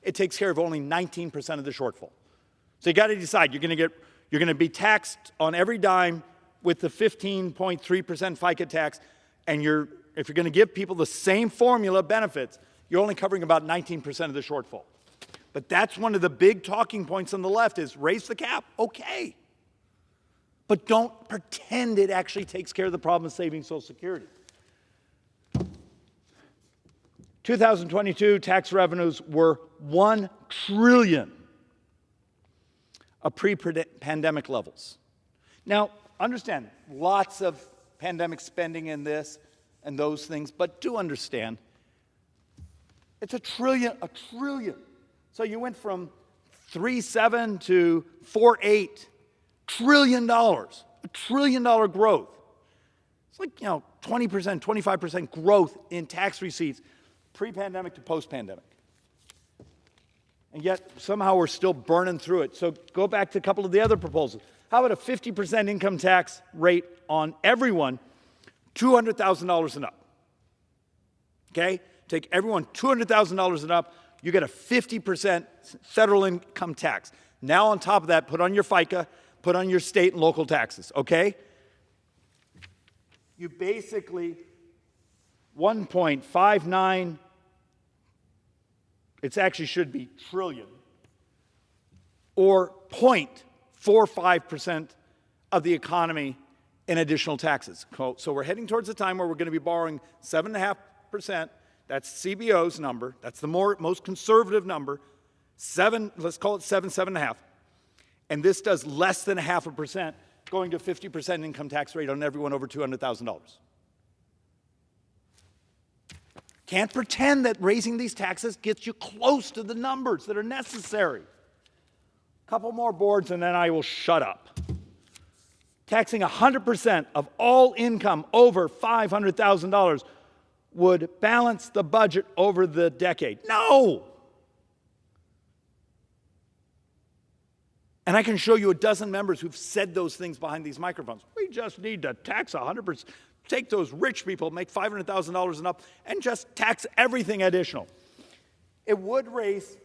it takes care of only 19% of the shortfall. So you got to decide. You're going to be taxed on every dime with the 15.3% FICA tax, and if you're going to give people the same formula benefits, you're only covering about 19% of the shortfall. But that's one of the big talking points on the left is raise the cap. Okay. But don't pretend it actually takes care of the problem of saving Social Security. 2022 tax revenues were $1 trillion of pre-pandemic levels. Now, understand, lots of pandemic spending in this and those things, but do understand, it's a trillion. So you went from 3.7 to 4.8 trillion dollars, $1 trillion growth. It's like, 20%, 25% growth in tax receipts pre-pandemic to post-pandemic. And yet, somehow we're still burning through it. So go back to a couple of the other proposals. How about a 50% income tax rate on everyone, $200,000 and up? Okay? Take everyone $200,000 and up, you get a 50% federal income tax. Now on top of that, put on your FICA, put on your state and local taxes, okay? You basically 1.59, it actually should be trillion, or 0.45% of the economy in additional taxes. So we're heading towards a time where we're going to be borrowing 7.5%. That's CBO's number. That's the most conservative number. Let's call it 7.5. And this does less than 0.5%, going to 50% income tax rate on everyone over $200,000. Can't pretend that raising these taxes gets you close to the numbers that are necessary. A couple more boards and then I will shut up. Taxing 100% of all income over $500,000 would balance the budget over the decade. No! And I can show you a dozen members who've said those things behind these microphones. We just need to tax 100%. Take those rich people, make $500,000 and up, and just tax everything additional. It would raise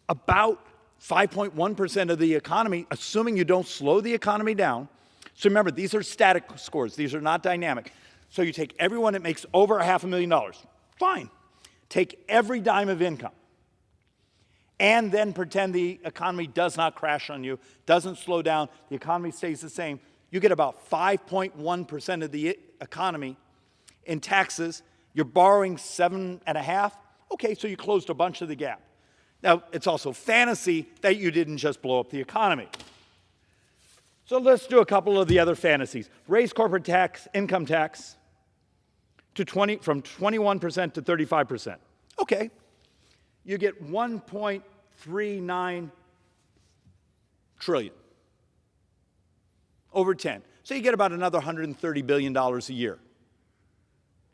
about 5.1% of the economy, assuming you don't slow the economy down. So remember, these are static scores. These are not dynamic. So you take everyone that makes over $500,000. Fine. Take every dime of income and then pretend the economy does not crash on you, doesn't slow down, the economy stays the same. You get about 5.1% of the economy in taxes. You're borrowing 7.5%. Okay, so you closed a bunch of the gap. Now, it's also fantasy that you didn't just blow up the economy. So let's do a couple of the other fantasies. Raise corporate tax, income tax, from 21% to 35%. Okay. You get $1.39 trillion over 10. So you get about another $130 billion a year.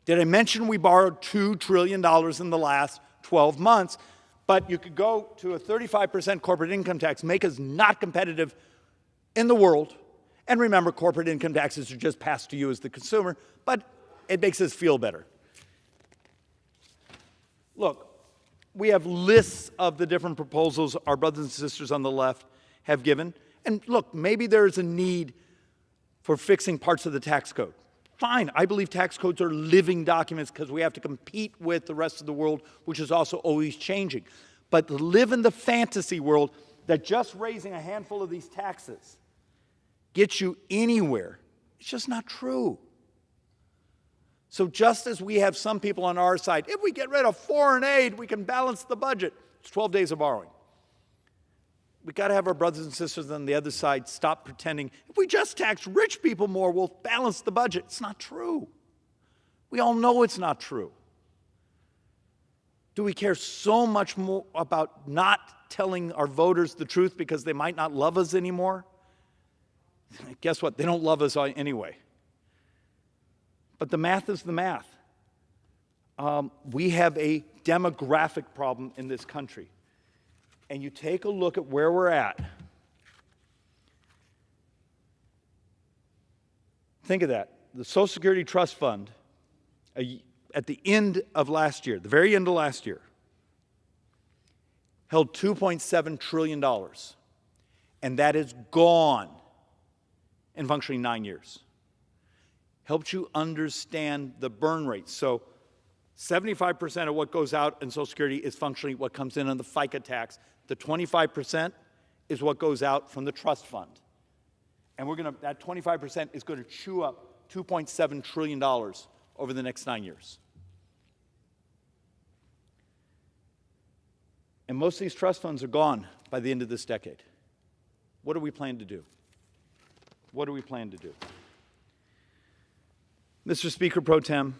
Did I mention we borrowed $2 trillion in the last 12 months? But you could go to a 35% corporate income tax, make us not competitive in the world. And remember, corporate income taxes are just passed to you as the consumer, but it makes us feel better. Look, we have lists of the different proposals our brothers and sisters on the left have given, And look, maybe there's a need for fixing parts of the tax code. Fine, I believe tax codes are living documents because we have to compete with the rest of the world, which is also always changing. But to live in the fantasy world that just raising a handful of these taxes gets you anywhere, it's just not true. So just as we have some people on our side, if we get rid of foreign aid, we can balance the budget. It's 12 days of borrowing. We've got to have our brothers and sisters on the other side stop pretending, if we just tax rich people more, we'll balance the budget. It's not true. We all know it's not true. Do we care so much more about not telling our voters the truth because they might not love us anymore? Guess what? They don't love us anyway. But the math is the math. We have a demographic problem in this country. And you take a look at where we're at. Think of that. The Social Security Trust Fund, at the end of last year, the very end of last year, held $2.7 trillion. And that is gone in functioning 9 years. Helps you understand the burn rate. So 75% of what goes out in Social Security is functionally what comes in on the FICA tax. The 25% is what goes out from the trust fund. And that 25% is going to chew up $2.7 trillion over the next 9 years. And most of these trust funds are gone by the end of this decade. What do we plan to do? What do we plan to do? Mr. Speaker Pro Tem,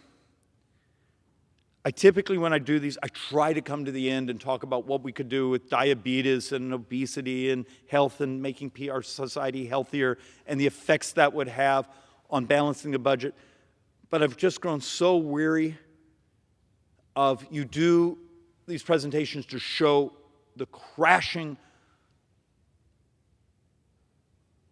I typically, when I do these, I try to come to the end and talk about what we could do with diabetes and obesity and health and making our society healthier and the effects that would have on balancing the budget. But I've just grown so weary of you do these presentations to show the crashing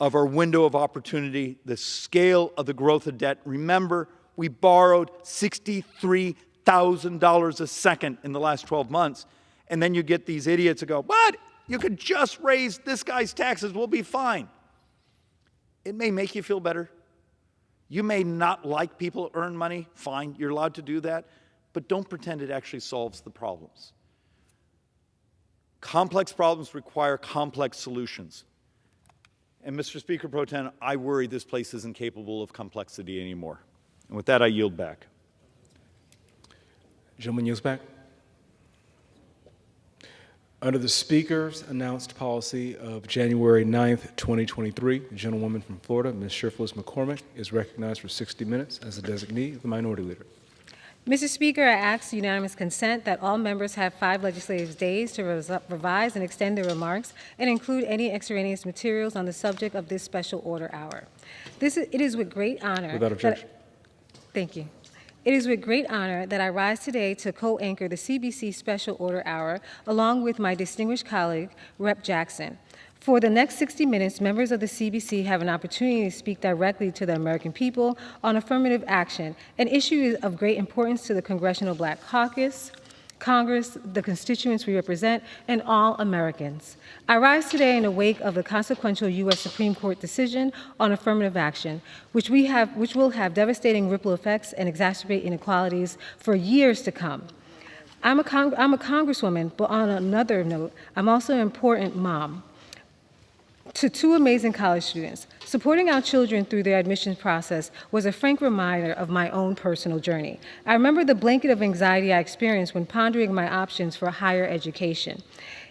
of our window of opportunity, the scale of the growth of debt. Remember, we borrowed $63,000 a second in the last 12 months. And then you get these idiots who go, what? You could just raise this guy's taxes, we'll be fine. It may make you feel better. You may not like people who earn money. Fine, you're allowed to do that. But don't pretend it actually solves the problems. Complex problems require complex solutions. And Mr. Speaker Pro Tem, I worry this place isn't capable of complexity anymore. And with that, I yield back. Gentleman yields back. Under the Speaker's announced policy of January 9th, 2023, the gentlewoman from Florida, Ms. Shifless McCormick, is recognized for 60 minutes as the designee of the Minority Leader. Mr. Speaker, I ask unanimous consent that all members have 5 legislative days to revise and extend their remarks and include any extraneous materials on the subject of this special order hour. It is with great honor. Without objection. Thank you. It is with great honor that I rise today to co-anchor the CBC Special Order Hour along with my distinguished colleague, Rep. Jackson. For the next 60 minutes, members of the CBC have an opportunity to speak directly to the American people on affirmative action, an issue of great importance to the Congressional Black Caucus, Congress, the constituents we represent, and all Americans. I rise today in the wake of the consequential U.S. Supreme Court decision on affirmative action, which will have devastating ripple effects and exacerbate inequalities for years to come. I'm a congresswoman, but on another note, I'm also an important mom to 2 amazing college students. Supporting our children through their admissions process was a frank reminder of my own personal journey. I remember the blanket of anxiety I experienced when pondering my options for higher education.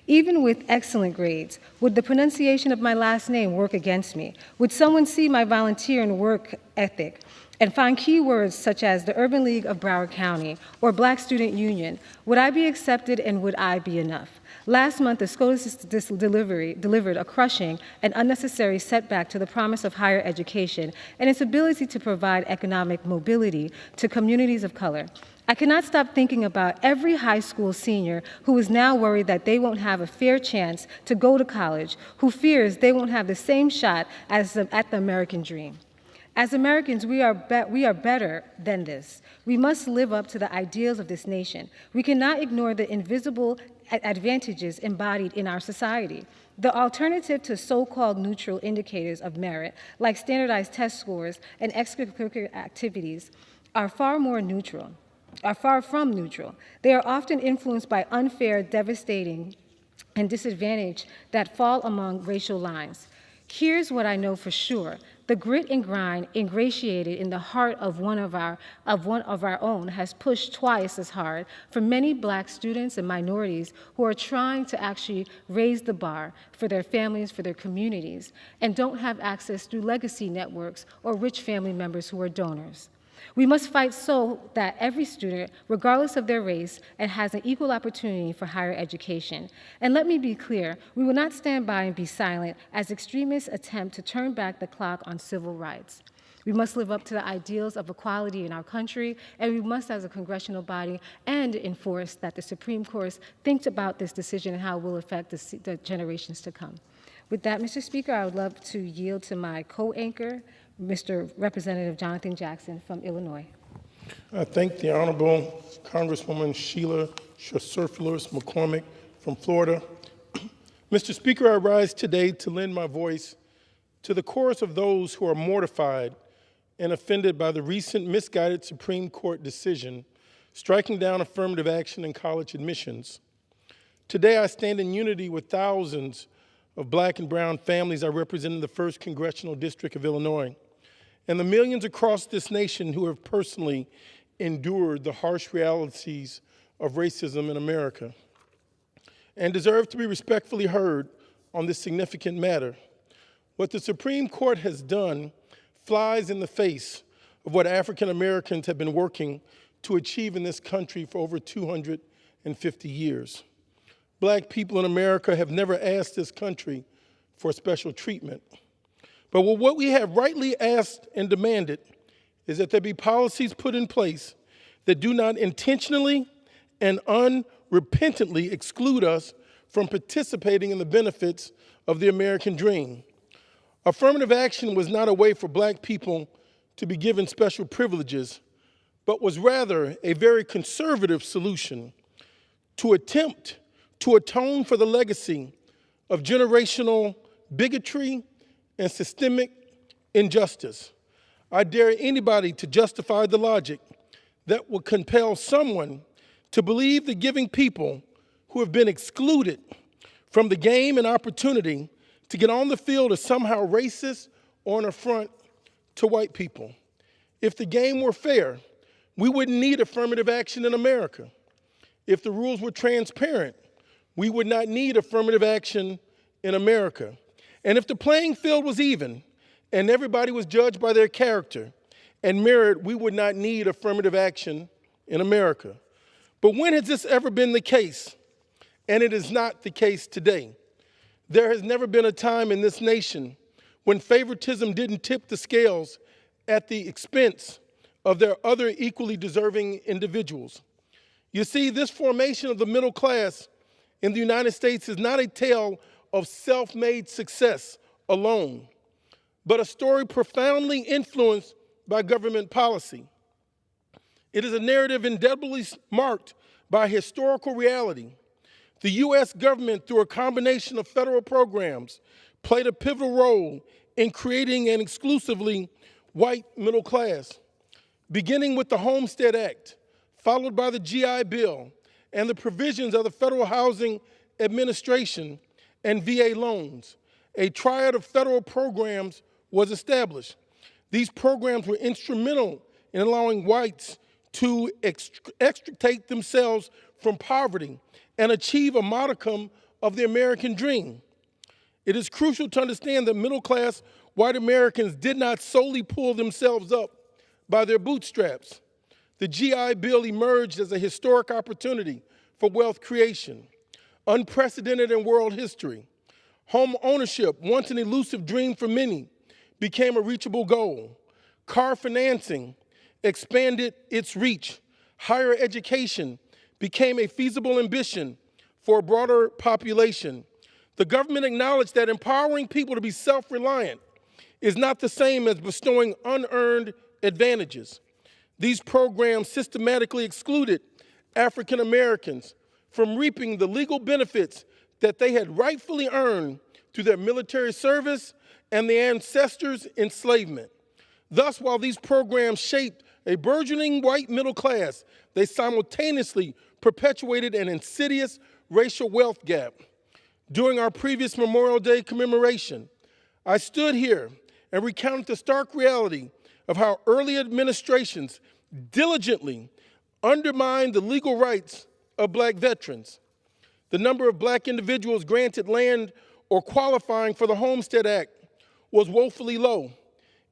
Even with excellent grades, would the pronunciation of my last name work against me? Would someone see my volunteer and work ethic and find keywords such as the Urban League of Broward County or Black Student Union? Would I be accepted and would I be enough? Last month, the SCOTUS delivered a crushing and unnecessary setback to the promise of higher education and its ability to provide economic mobility to communities of color. I cannot stop thinking about every high school senior who is now worried that they won't have a fair chance to go to college, who fears they won't have the same shot at the American dream. As Americans, we are better than this. We must live up to the ideals of this nation. We cannot ignore the invisible advantages embodied in our society. The alternative to so-called neutral indicators of merit, like standardized test scores and extracurricular activities, are far from neutral. They are often influenced by unfair, devastating, and disadvantage that fall among racial lines. Here's what I know for sure. The grit and grind ingratiated in the heart of one of our own has pushed twice as hard for many Black students and minorities who are trying to actually raise the bar for their families, for their communities, and don't have access through legacy networks or rich family members who are donors. We must fight so that every student, regardless of their race, has an equal opportunity for higher education. And let me be clear, we will not stand by and be silent as extremists attempt to turn back the clock on civil rights. We must live up to the ideals of equality in our country, and we must, as a congressional body, and enforce that the Supreme Court thinks about this decision and how it will affect the generations to come. With that, Mr. Speaker, I would love to yield to my co-anchor, Mr. Representative Jonathan Jackson from Illinois. I thank the Honorable Congresswoman Sheila Surfulous McCormick from Florida. Mr. Speaker, I rise today to lend my voice to the chorus of those who are mortified and offended by the recent misguided Supreme Court decision striking down affirmative action in college admissions. Today, I stand in unity with thousands of Black and brown families I represent in the 1st Congressional District of Illinois, and the millions across this nation who have personally endured the harsh realities of racism in America and deserve to be respectfully heard on this significant matter. What the Supreme Court has done flies in the face of what African Americans have been working to achieve in this country for over 250 years. Black people in America have never asked this country for special treatment. But what we have rightly asked and demanded is that there be policies put in place that do not intentionally and unrepentantly exclude us from participating in the benefits of the American dream. Affirmative action was not a way for Black people to be given special privileges, but was rather a very conservative solution to attempt to atone for the legacy of generational bigotry and systemic injustice. I dare anybody to justify the logic that would compel someone to believe that giving people who have been excluded from the game and opportunity to get on the field is somehow racist or an affront to white people. If the game were fair, we wouldn't need affirmative action in America. If the rules were transparent, we would not need affirmative action in America. And if the playing field was even and everybody was judged by their character and merit, we would not need affirmative action in America. But when has this ever been the case? And it is not the case today. There has never been a time in this nation when favoritism didn't tip the scales at the expense of their other equally deserving individuals. You see, this formation of the middle class in the United States is not a tale of self-made success alone, but a story profoundly influenced by government policy. It is a narrative indelibly marked by historical reality. The U.S. government, through a combination of federal programs, played a pivotal role in creating an exclusively white middle class, beginning with the Homestead Act, followed by the GI Bill, and the provisions of the Federal Housing Administration and VA loans. A triad of federal programs was established. These programs were instrumental in allowing whites to extricate themselves from poverty and achieve a modicum of the American dream. It is crucial to understand that middle-class white Americans did not solely pull themselves up by their bootstraps. The GI Bill emerged as a historic opportunity for wealth creation, unprecedented in world history. Home ownership, once an elusive dream for many, became a reachable goal. Car financing expanded its reach. Higher education became a feasible ambition for a broader population. The government acknowledged that empowering people to be self-reliant is not the same as bestowing unearned advantages. These programs systematically excluded African Americans from reaping the legal benefits that they had rightfully earned through their military service and their ancestors' enslavement. Thus, while these programs shaped a burgeoning white middle class, they simultaneously perpetuated an insidious racial wealth gap. During our previous Memorial Day commemoration, I stood here and recounted the stark reality of how early administrations diligently undermined the legal rights of black veterans. The number of black individuals granted land or qualifying for the Homestead Act was woefully low.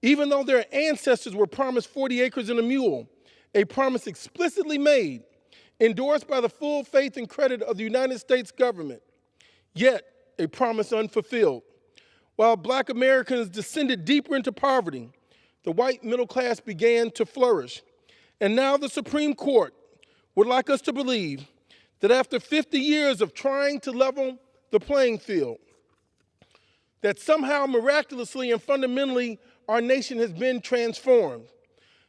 Even though their ancestors were promised 40 acres and a mule, a promise explicitly made, endorsed by the full faith and credit of the United States government, yet a promise unfulfilled. While black Americans descended deeper into poverty, the white middle class began to flourish. And now the Supreme Court would like us to believe that after 50 years of trying to level the playing field, that somehow miraculously and fundamentally our nation has been transformed.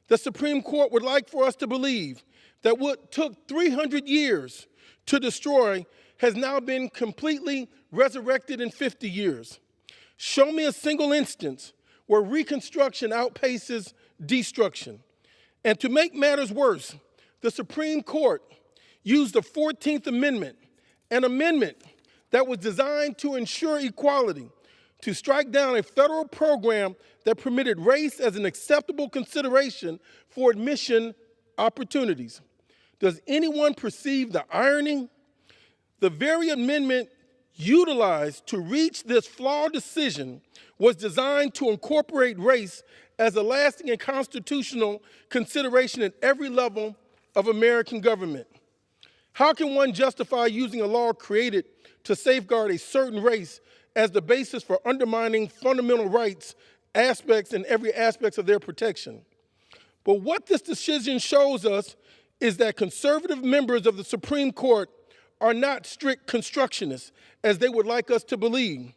The Supreme Court would like for us to believe that what took 300 years to destroy has now been completely resurrected in 50 years. Show me a single instance where reconstruction outpaces destruction. And to make matters worse, the Supreme Court used the 14th Amendment, an amendment that was designed to ensure equality, to strike down a federal program that permitted race as an acceptable consideration for admission opportunities. Does anyone perceive the irony? The very amendment utilized to reach this flawed decision was designed to incorporate race as a lasting and constitutional consideration at every level of American government. How can one justify using a law created to safeguard a certain race as the basis for undermining fundamental rights aspects in every aspect of their protection? But what this decision shows us is that conservative members of the Supreme Court are not strict constructionists, as they would like us to believe.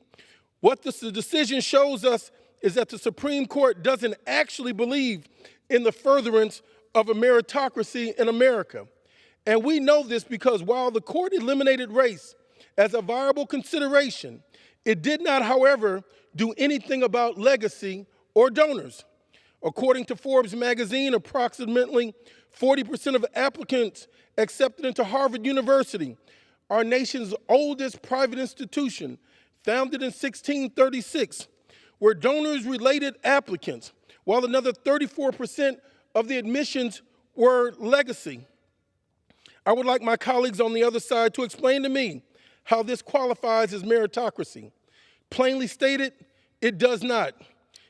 What this decision shows us is that the Supreme Court doesn't actually believe in the furtherance of a meritocracy in America. And we know this because while the court eliminated race as a viable consideration, it did not, however, do anything about legacy or donors. According to Forbes magazine, approximately 40% of applicants accepted into Harvard University, our nation's oldest private institution, founded in 1636, were donors-related applicants, while another 34% of the admissions were legacy. I would like my colleagues on the other side to explain to me how this qualifies as meritocracy. Plainly stated, it does not.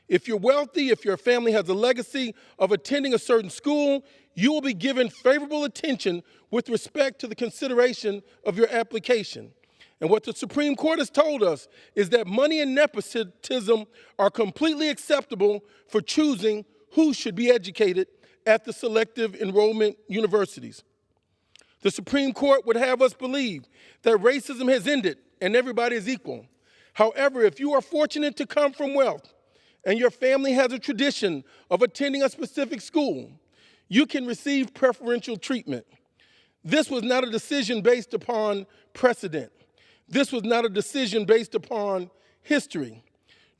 If you're wealthy, if your family has a legacy of attending a certain school, you will be given favorable attention with respect to the consideration of your application. And what the Supreme Court has told us is that money and nepotism are completely acceptable for choosing who should be educated at the selective enrollment universities. The Supreme Court would have us believe that racism has ended and everybody is equal. However, if you are fortunate to come from wealth and your family has a tradition of attending a specific school, you can receive preferential treatment. This was not a decision based upon precedent. This was not a decision based upon history,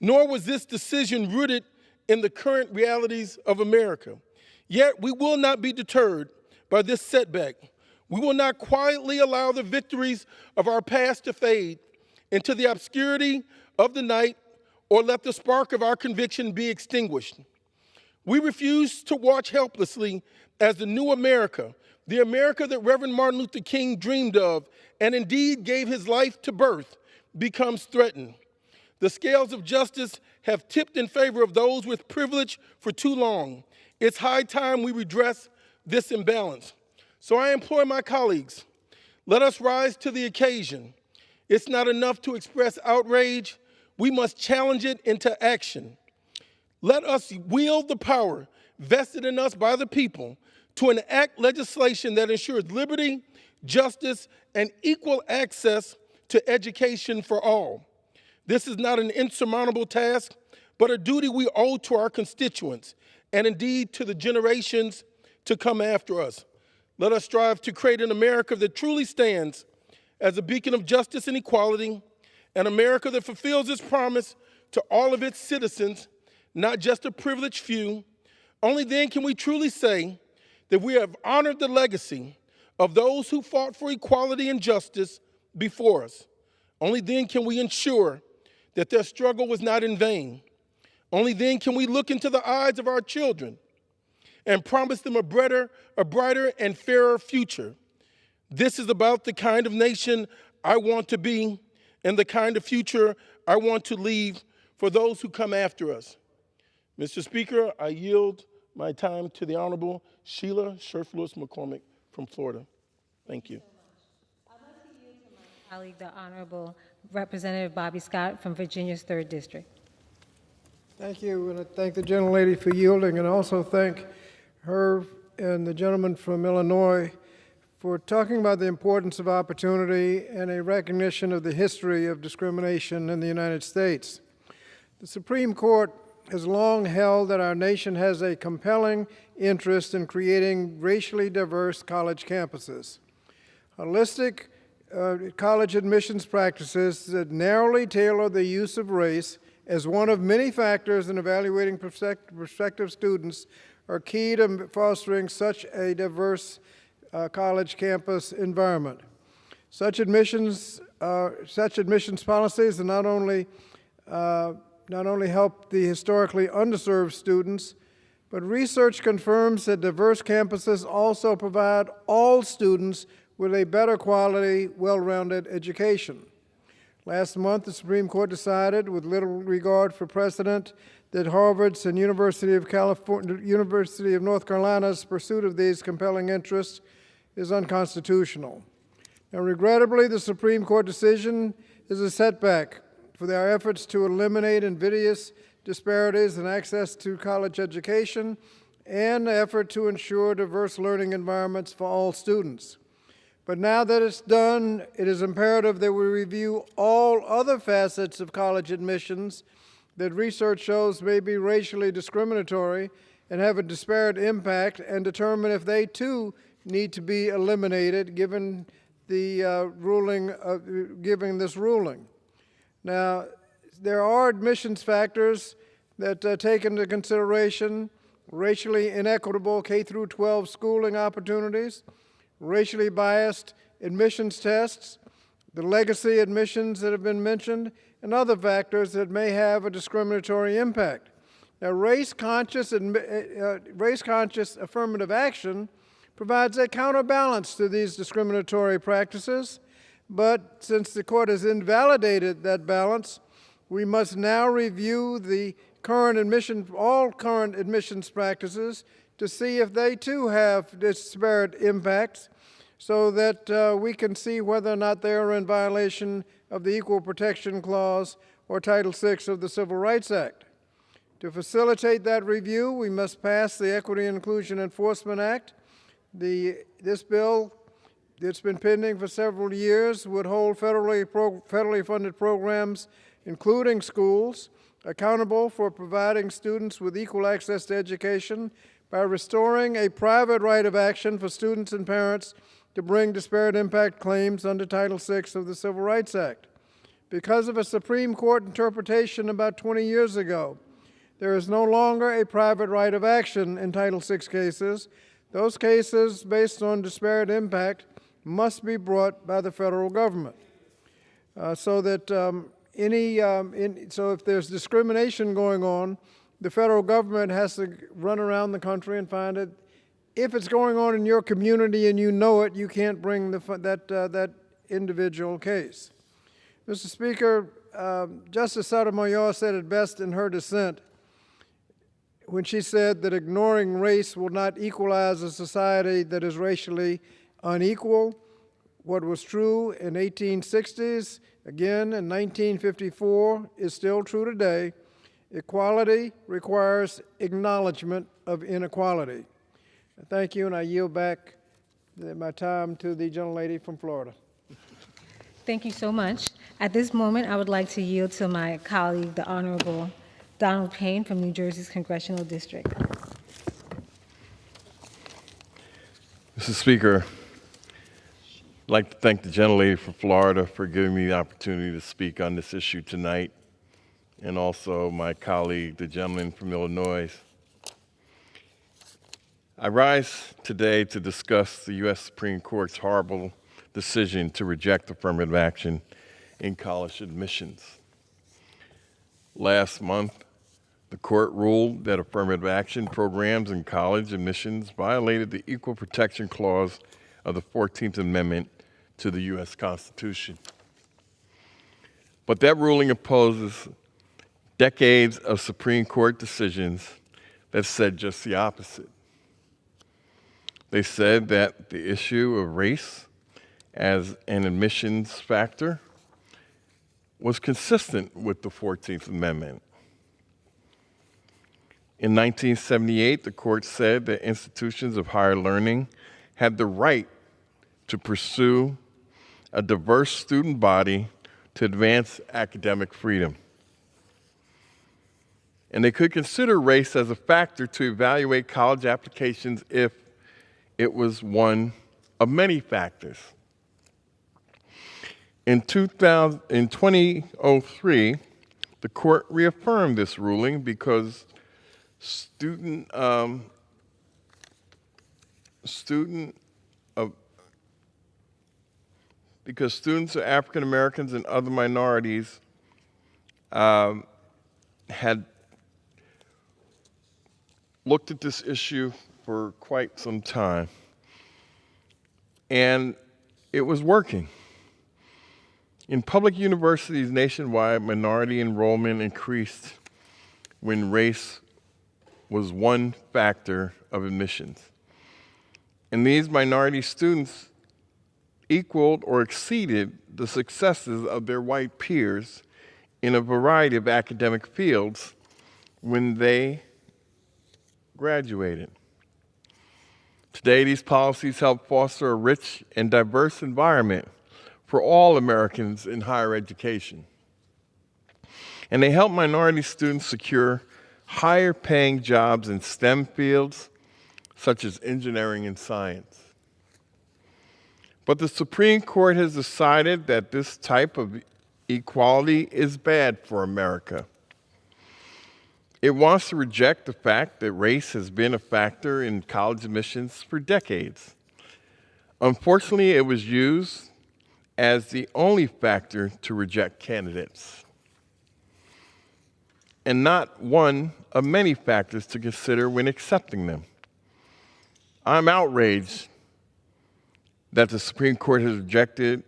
nor was this decision rooted in the current realities of America. Yet we will not be deterred by this setback. We will not quietly allow the victories of our past to fade into the obscurity of the night or let the spark of our conviction be extinguished. We refuse to watch helplessly as the new America, the America that Reverend Martin Luther King dreamed of and indeed gave his life to birth, becomes threatened. The scales of justice have tipped in favor of those with privilege for too long. It's high time we redress this imbalance. So I implore my colleagues, let us rise to the occasion. It's not enough to express outrage. We must challenge it into action. Let us wield the power vested in us by the people to enact legislation that ensures liberty, justice, and equal access to education for all. This is not an insurmountable task, but a duty we owe to our constituents and indeed to the generations to come after us. Let us strive to create an America that truly stands as a beacon of justice and equality, an America that fulfills its promise to all of its citizens, not just a privileged few, only then can we truly say that we have honored the legacy of those who fought for equality and justice before us. Only then can we ensure that their struggle was not in vain. Only then can we look into the eyes of our children and promise them a brighter and fairer future. This is about the kind of nation I want to be and the kind of future I want to leave for those who come after us. Mr. Speaker, I yield my time to the Honorable Sheila Scherf-Lewis McCormick from Florida. Thank you. Colleague, the Honorable Representative Bobby Scott from Virginia's 3rd District. Thank you, and I thank the gentlelady for yielding, and also thank her and the gentleman from Illinois for talking about the importance of opportunity and a recognition of the history of discrimination in the United States. The Supreme Court has long held that our nation has a compelling interest in creating racially diverse college campuses. Holistic college admissions practices that narrowly tailor the use of race as one of many factors in evaluating prospective students are key to fostering such a diverse college campus environment. Such admissions policies not only help the historically underserved students, but research confirms that diverse campuses also provide all students with a better quality, well-rounded education. Last month, the Supreme Court decided, with little regard for precedent, that Harvard's and University of North Carolina's pursuit of these compelling interests is unconstitutional. Now, regrettably, the Supreme Court decision is a setback for our efforts to eliminate invidious disparities in access to college education and the effort to ensure diverse learning environments for all students. But now that it's done, it is imperative that we review all other facets of college admissions that research shows may be racially discriminatory and have a disparate impact, and determine if they too need to be eliminated given the given this ruling. Now, there are admissions factors that take into consideration racially inequitable K-12 schooling opportunities, racially biased admissions tests, the legacy admissions that have been mentioned, and other factors that may have a discriminatory impact. Now, race-conscious affirmative action provides a counterbalance to these discriminatory practices, but since the court has invalidated that balance, we must now review all current admissions practices to see if they too have disparate impacts, so that we can see whether or not they are in violation of the Equal Protection Clause or Title VI of the Civil Rights Act. To facilitate that review, we must pass the Equity and Inclusion Enforcement Act. This bill, that's been pending for several years, would hold federally funded programs, including schools, accountable for providing students with equal access to education by restoring a private right of action for students and parents to bring disparate impact claims under Title VI of the Civil Rights Act. Because of a Supreme Court interpretation about 20 years ago, there is no longer a private right of action in Title VI cases. Those cases based on disparate impact must be brought by the federal government. So if there's discrimination going on, the federal government has to run around the country and find it. If it's going on in your community and you know it, you can't bring that individual case. Mr. Speaker, Justice Sotomayor said it best in her dissent when she said that ignoring race will not equalize a society that is racially unequal. What was true in 1860s, again in 1954, is still true today. Equality requires acknowledgement of inequality. Thank you, and I yield back my time to the gentlelady from Florida. Thank you so much. At this moment, I would like to yield to my colleague, the Honorable Donald Payne from New Jersey's Congressional District. Mr. Speaker, I'd like to thank the gentlelady from Florida for giving me the opportunity to speak on this issue tonight, and also my colleague, the gentleman from Illinois. I rise today to discuss the U.S. Supreme Court's horrible decision to reject affirmative action in college admissions. Last month, the court ruled that affirmative action programs in college admissions violated the Equal Protection Clause of the 14th Amendment to the U.S. Constitution. But that ruling opposes decades of Supreme Court decisions that said just the opposite. They said that the issue of race as an admissions factor was consistent with the 14th Amendment. In 1978, the court said that institutions of higher learning had the right to pursue a diverse student body to advance academic freedom. And they could consider race as a factor to evaluate college applications if it was one of many factors. In 2003, the court reaffirmed this ruling because students of African Americans and other minorities had looked at this issue for quite some time, and it was working. In public universities nationwide, minority enrollment increased when race was one factor of admissions. And these minority students equaled or exceeded the successes of their white peers in a variety of academic fields when they graduated. Today, these policies help foster a rich and diverse environment for all Americans in higher education. And they help minority students secure higher paying jobs in STEM fields, such as engineering and science. But the Supreme Court has decided that this type of equality is bad for America. It wants to reject the fact that race has been a factor in college admissions for decades. Unfortunately, it was used as the only factor to reject candidates, and not one of many factors to consider when accepting them. I'm outraged that the Supreme Court has rejected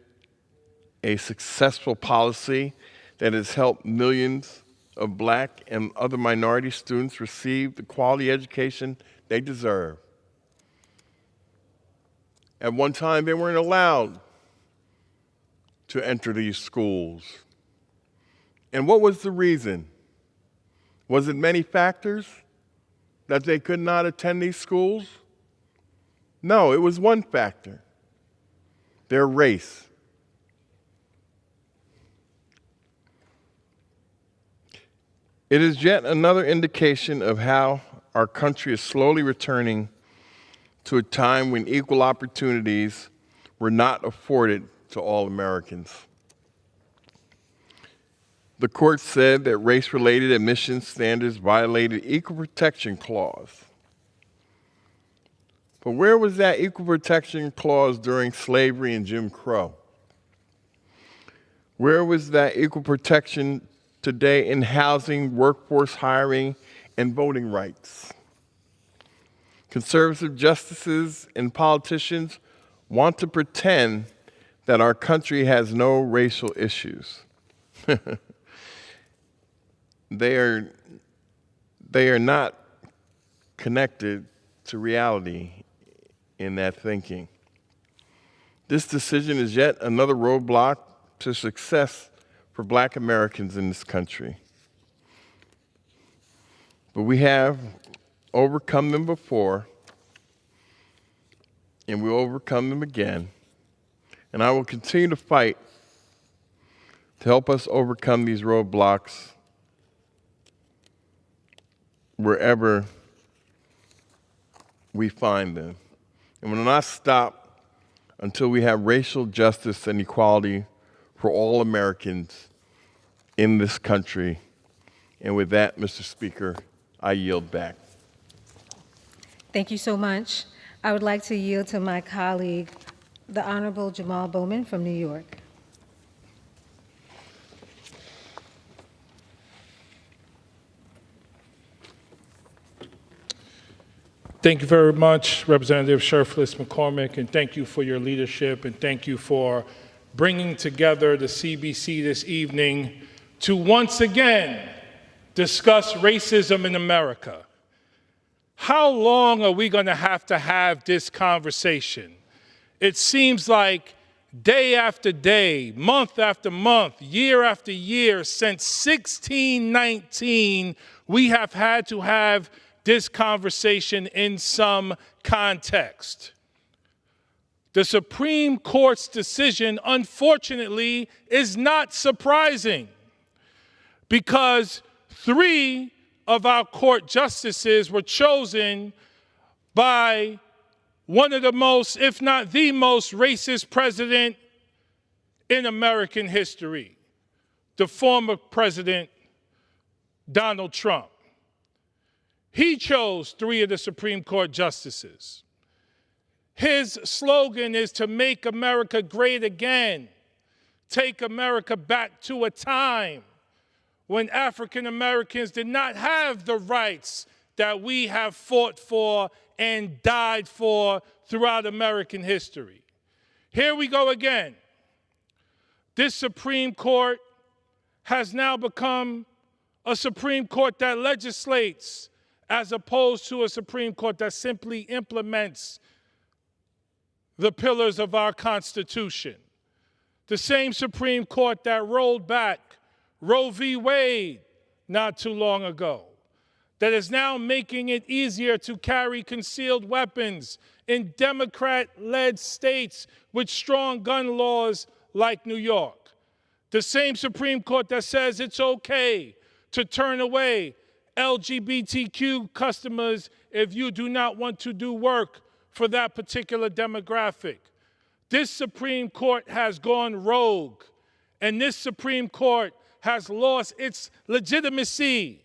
a successful policy that has helped millions of Black and other minority students receive the quality education they deserve. At one time, they weren't allowed to enter these schools. And what was the reason? Was it many factors that they could not attend these schools? No, it was one factor: their race. It is yet another indication of how our country is slowly returning to a time when equal opportunities were not afforded to all Americans. The court said that race-related admissions standards violated Equal Protection Clause. But where was that Equal Protection Clause during slavery and Jim Crow? Where was that equal protection today in housing, workforce hiring, and voting rights? Conservative justices and politicians want to pretend that our country has no racial issues. They are not connected to reality in that thinking. This decision is yet another roadblock to success for Black Americans in this country. But we have overcome them before, and we'll overcome them again. And I will continue to fight to help us overcome these roadblocks wherever we find them. And will not stop until we have racial justice and equality for all Americans in this country. And with that, Mr. Speaker, I yield back. Thank you so much. I would like to yield to my colleague, the Honorable Jamal Bowman from New York. Thank you very much, Representative Sherfless McCormick, and thank you for your leadership, and thank you for bringing together the CBC this evening to once again discuss racism in America. How long are we going to have this conversation? It seems like day after day, month after month, year after year, since 1619, we have had to have this conversation in some context. The Supreme Court's decision, unfortunately, is not surprising because 3 of our court justices were chosen by one of the most, if not the most, racist president in American history, the former President Donald Trump. He chose 3 of the Supreme Court justices. His slogan is to make America great again, take America back to a time when African Americans did not have the rights that we have fought for and died for throughout American history. Here we go again. This Supreme Court has now become a Supreme Court that legislates as opposed to a Supreme Court that simply implements the pillars of our Constitution. The same Supreme Court that rolled back Roe v. Wade not too long ago, that is now making it easier to carry concealed weapons in Democrat-led states with strong gun laws like New York. The same Supreme Court that says it's okay to turn away LGBTQ customers if you do not want to do work for that particular demographic. This Supreme Court has gone rogue, and this Supreme Court has lost its legitimacy.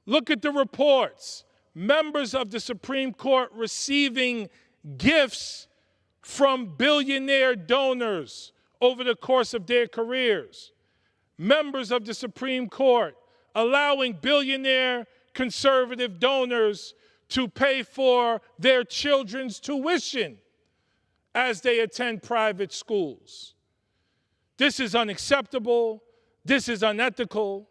Look at the reports. Members of the Supreme Court receiving gifts from billionaire donors over the course of their careers. Members of the Supreme Court allowing billionaire conservative donors to pay for their children's tuition as they attend private schools. This is unacceptable, this is unethical,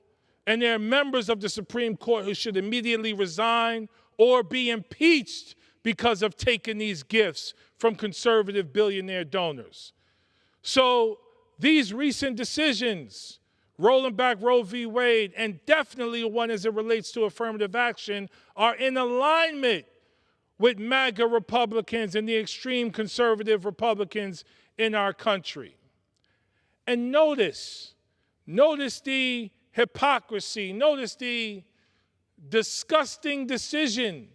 and there are members of the Supreme Court who should immediately resign or be impeached because of taking these gifts from conservative billionaire donors. So these recent decisions, rolling back Roe v. Wade, and definitely one as it relates to affirmative action, are in alignment with MAGA Republicans and the extreme conservative Republicans in our country. And notice the hypocrisy, notice the disgusting decision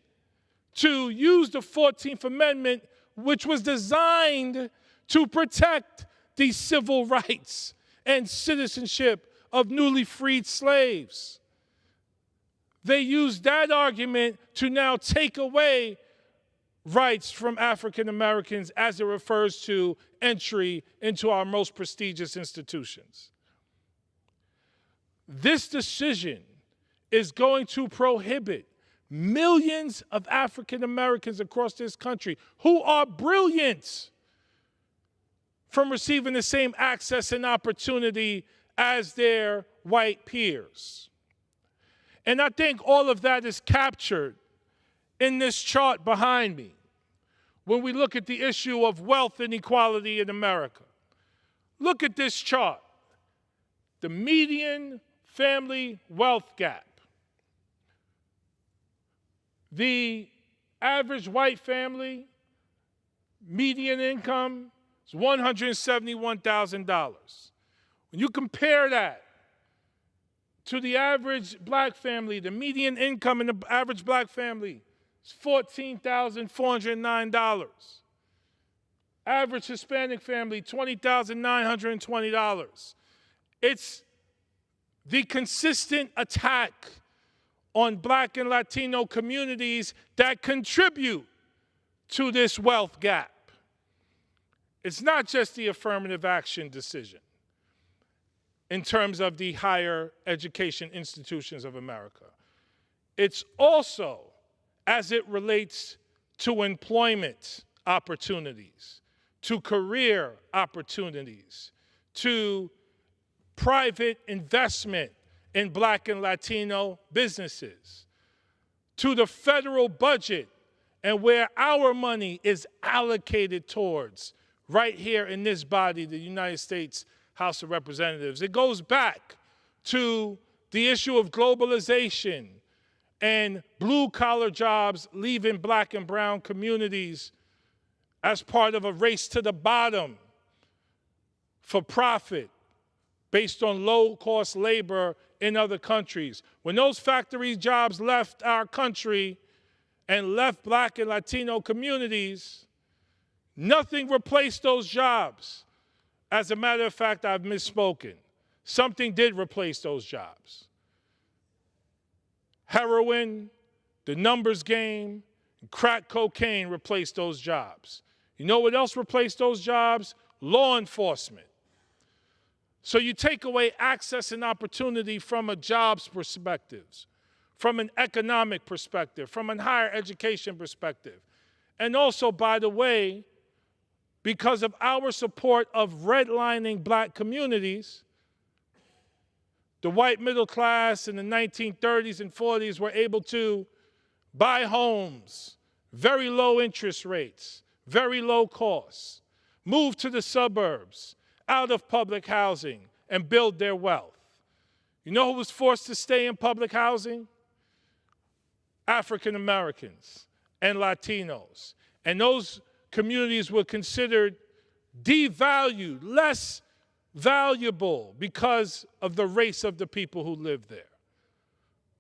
to use the 14th Amendment, which was designed to protect the civil rights and citizenship of newly freed slaves. They used that argument to now take away rights from African Americans as it refers to entry into our most prestigious institutions. This decision is going to prohibit millions of African Americans across this country who are brilliant from receiving the same access and opportunity as their white peers. And I think all of that is captured in this chart behind me when we look at the issue of wealth inequality in America. Look at this chart, the median family wealth gap. The average white family median income is $171,000. When you compare that to the average black family, the median income in the average black family is $14,409. Average Hispanic family, $20,920. It's the consistent attack on Black and Latino communities that contribute to this wealth gap. It's not just the affirmative action decision in terms of the higher education institutions of America. It's also as it relates to employment opportunities, to career opportunities, to private investment in Black and Latino businesses, to the federal budget and where our money is allocated towards right here in this body, the United States House of Representatives. It goes back to the issue of globalization and blue-collar jobs leaving Black and brown communities as part of a race to the bottom for profit based on low-cost labor in other countries. When those factory jobs left our country and left Black and Latino communities, nothing replaced those jobs. As a matter of fact, I've misspoken. Something did replace those jobs. Heroin, the numbers game, crack cocaine replaced those jobs. You know what else replaced those jobs? Law enforcement. So you take away access and opportunity from a jobs perspective, from an economic perspective, from a higher education perspective. And also, by the way, because of our support of redlining Black communities, the white middle class in the 1930s and 40s were able to buy homes, very low interest rates, very low costs, move to the suburbs, out of public housing, and build their wealth. You know who was forced to stay in public housing? African Americans and Latinos. And those communities were considered devalued, less valuable because of the race of the people who lived there.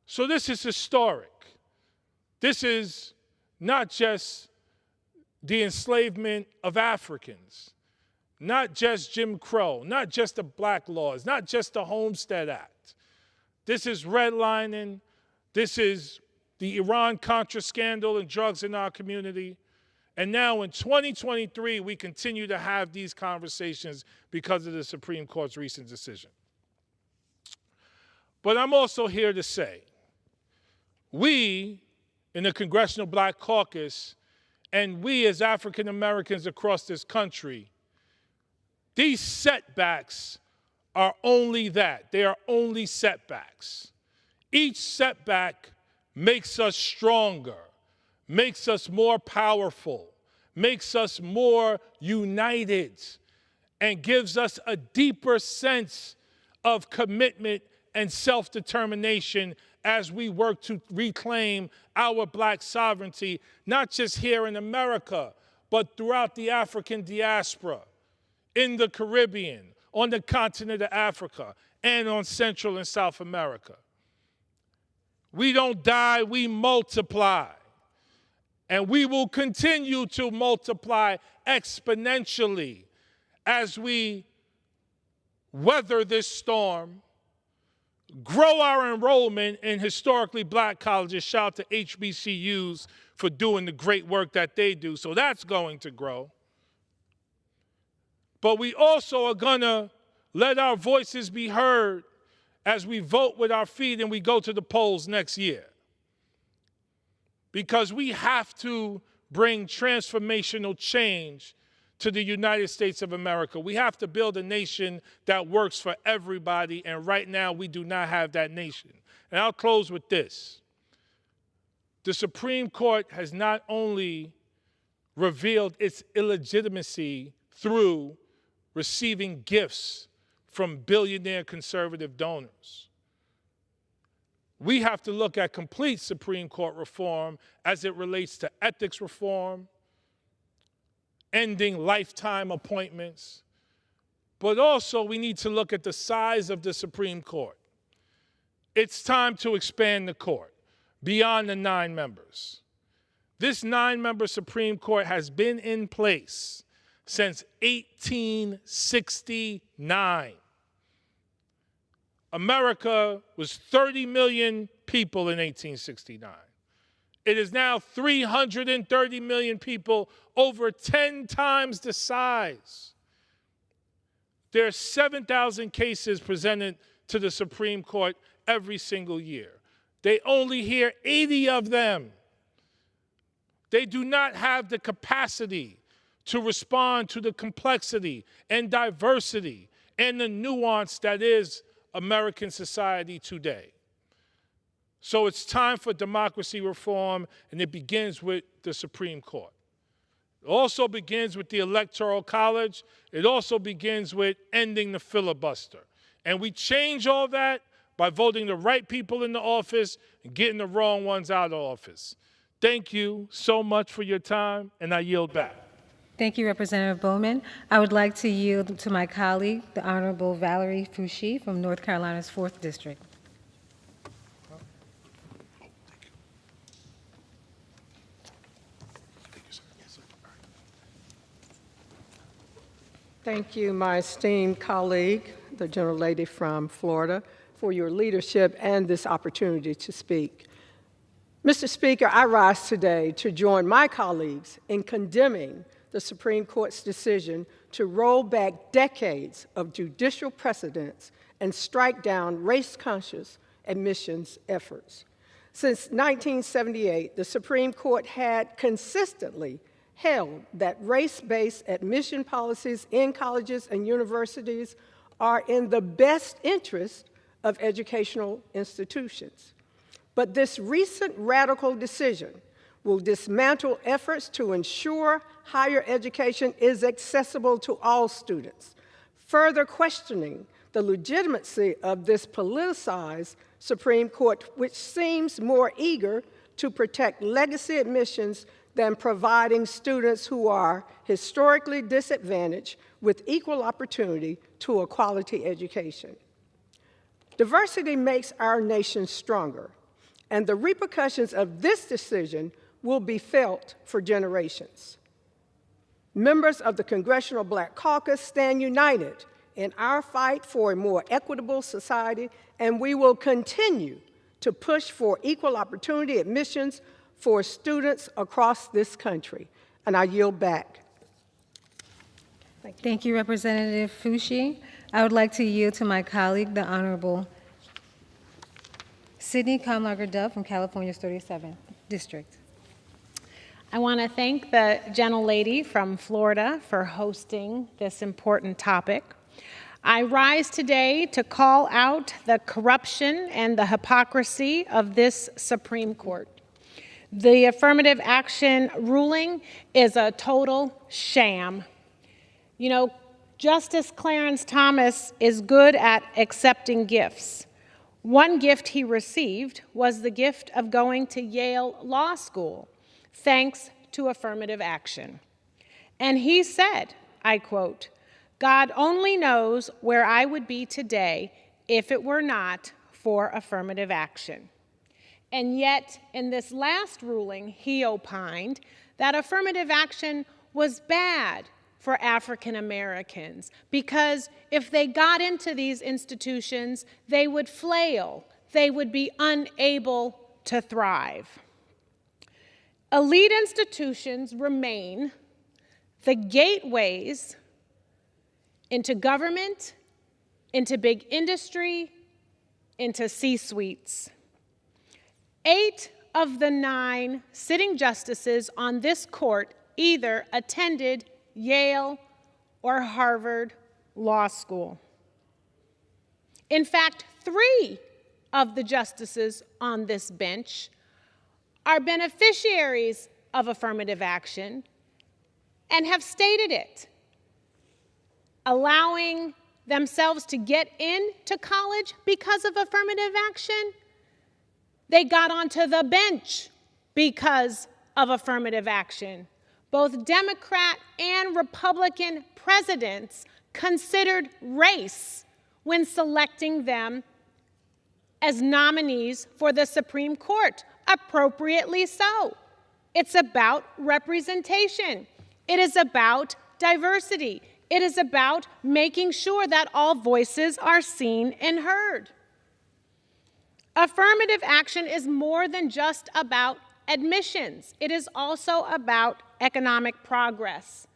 So this is historic. This is not just the enslavement of Africans, not just Jim Crow, not just the black laws, not just the Homestead Act. This is redlining. This is the Iran-Contra scandal and drugs in our community. And now in 2023, we continue to have these conversations because of the Supreme Court's recent decision. But I'm also here to say, we in the Congressional Black Caucus and we as African Americans across this country, these setbacks are only that. They are only setbacks. Each setback makes us stronger, makes us more powerful, makes us more united, and gives us a deeper sense of commitment and self-determination as we work to reclaim our Black sovereignty, not just here in America, but throughout the African diaspora, in the Caribbean, on the continent of Africa, and on Central and South America. We don't die, we multiply. And we will continue to multiply exponentially as we weather this storm, grow our enrollment in historically Black colleges. Shout out to HBCUs for doing the great work that they do. So that's going to grow. But we also are going to let our voices be heard as we vote with our feet and we go to the polls next year. Because we have to bring transformational change to the United States of America. We have to build a nation that works for everybody, and right now we do not have that nation. And I'll close with this. The Supreme Court has not only revealed its illegitimacy through receiving gifts from billionaire conservative donors. We have to look at complete Supreme Court reform as it relates to ethics reform, ending lifetime appointments, but also we need to look at the size of the Supreme Court. It's time to expand the court beyond the 9 members. This 9-member Supreme Court has been in place since 1869. America was 30 million people in 1869. It is now 330 million people, over 10 times the size. There are 7,000 cases presented to the Supreme Court every single year. They only hear 80 of them. They do not have the capacity to respond to the complexity and diversity and the nuance that is American society today. So it's time for democracy reform, and it begins with the Supreme Court. It also begins with the Electoral College. It also begins with ending the filibuster. And we change all that by voting the right people in the office and getting the wrong ones out of office. Thank you so much for your time, and I yield back. Thank you, Representative Bowman. I would like to yield to my colleague, the Honorable Valerie Foushee from North Carolina's 4th District. Thank you, my esteemed colleague, the gentlelady from Florida, for your leadership and this opportunity to speak. Mr. Speaker, I rise today to join my colleagues in condemning the Supreme Court's decision to roll back decades of judicial precedents and strike down race-conscious admissions efforts. Since 1978, the Supreme Court had consistently held that race-based admission policies in colleges and universities are in the best interest of educational institutions. But this recent radical decision will dismantle efforts to ensure higher education is accessible to all students, further questioning the legitimacy of this politicized Supreme Court, which seems more eager to protect legacy admissions than providing students who are historically disadvantaged with equal opportunity to a quality education. Diversity makes our nation stronger, and the repercussions of this decision will be felt for generations. Members of the Congressional Black Caucus stand united in our fight for a more equitable society, and we will continue to push for equal opportunity admissions for students across this country. And I yield back. Thank you, Representative Foushee. I would like to yield to my colleague, the Honorable Sydney Kamlager-Dove from California's 37th District. I want to thank the gentlelady from Florida for hosting this important topic. I rise today to call out the corruption and the hypocrisy of this Supreme Court. The affirmative action ruling is a total sham. You know, Justice Clarence Thomas is good at accepting gifts. One gift he received was the gift of going to Yale Law School, thanks to affirmative action. And he said, I quote, "God only knows where I would be today if it were not for affirmative action." And yet, in this last ruling, he opined that affirmative action was bad for African Americans because if they got into these institutions, they would flail, they would be unable to thrive. Elite institutions remain the gateways into government, into big industry, into C-suites. 8 of the 9 sitting justices on this court either attended Yale or Harvard Law School. In fact, 3 of the justices on this bench are beneficiaries of affirmative action and have stated it, allowing themselves to get into college because of affirmative action. They got onto the bench because of affirmative action. Both Democrat and Republican presidents considered race when selecting them as nominees for the Supreme Court, appropriately so. It's about representation. It is about diversity. It is about making sure that all voices are seen and heard. Affirmative action is more than just about admissions. It is also about economic progress.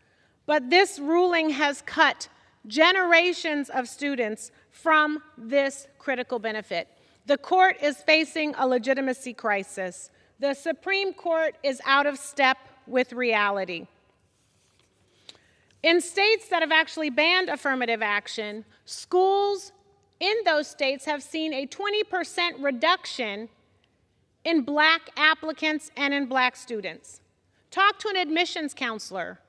But this ruling has cut generations of students from this critical benefit. The court is facing a legitimacy crisis. The Supreme Court is out of step with reality. In states that have actually banned affirmative action, schools in those states have seen a 20% reduction in Black applicants and in Black students. Talk to an admissions counselor.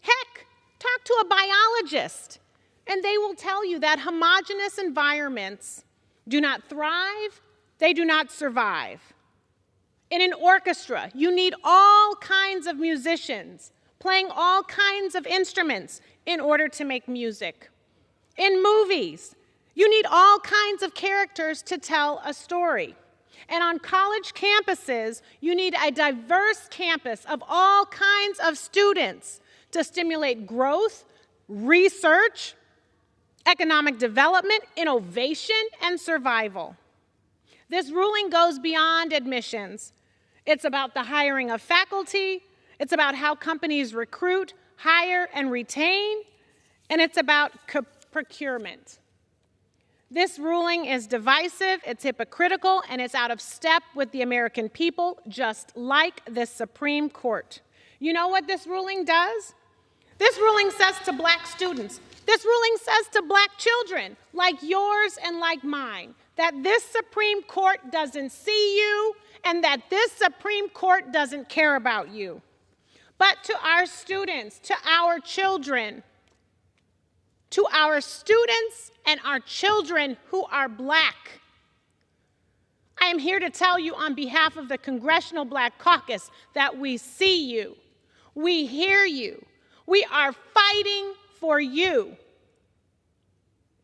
Heck, talk to a biologist, and they will tell you that homogeneous environments do not thrive, they do not survive. In an orchestra, you need all kinds of musicians playing all kinds of instruments in order to make music. In movies, you need all kinds of characters to tell a story. And on college campuses, you need a diverse campus of all kinds of students to stimulate growth, research, economic development, innovation, and survival. This ruling goes beyond admissions. It's about the hiring of faculty, it's about how companies recruit, hire, and retain, and it's about procurement. This ruling is divisive, it's hypocritical, and it's out of step with the American people, just like the Supreme Court. You know what this ruling does? This ruling says to Black students, this ruling says to Black children, like yours and like mine, that this Supreme Court doesn't see you and that this Supreme Court doesn't care about you. But to our students, to our children, to our students and our children who are Black, I am here to tell you on behalf of the Congressional Black Caucus that we see you, we hear you, we are fighting for you,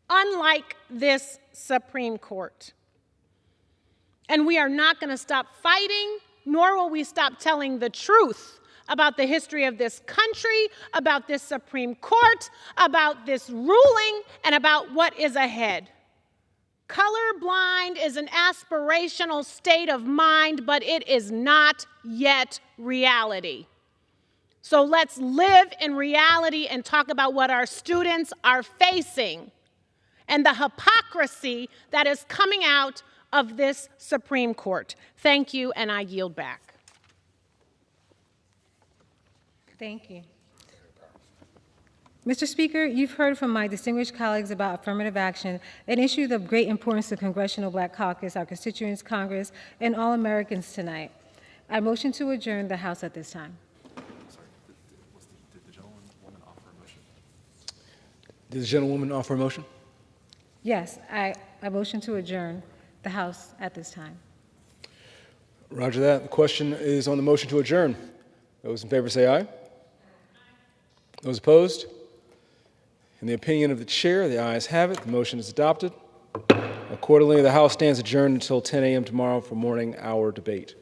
unlike this Supreme Court. And we are not going to stop fighting, nor will we stop telling the truth about the history of this country, about this Supreme Court, about this ruling, and about what is ahead. Colorblind is an aspirational state of mind, but it is not yet reality. So let's live in reality and talk about what our students are facing and the hypocrisy that is coming out of this Supreme Court. Thank you, and I yield back. Thank you. Mr. Speaker, you've heard from my distinguished colleagues about affirmative action, an issue of great importance to the Congressional Black Caucus, our constituents, Congress, and all Americans tonight. I motion to adjourn the House at this time. Did the gentlewoman offer a motion? Yes, I motion to adjourn the House at this time. Roger that. The question is on the motion to adjourn. Those in favor say aye. Those opposed? In the opinion of the chair, the ayes have it. The motion is adopted. Accordingly, the House stands adjourned until 10 a.m. tomorrow for morning hour debate.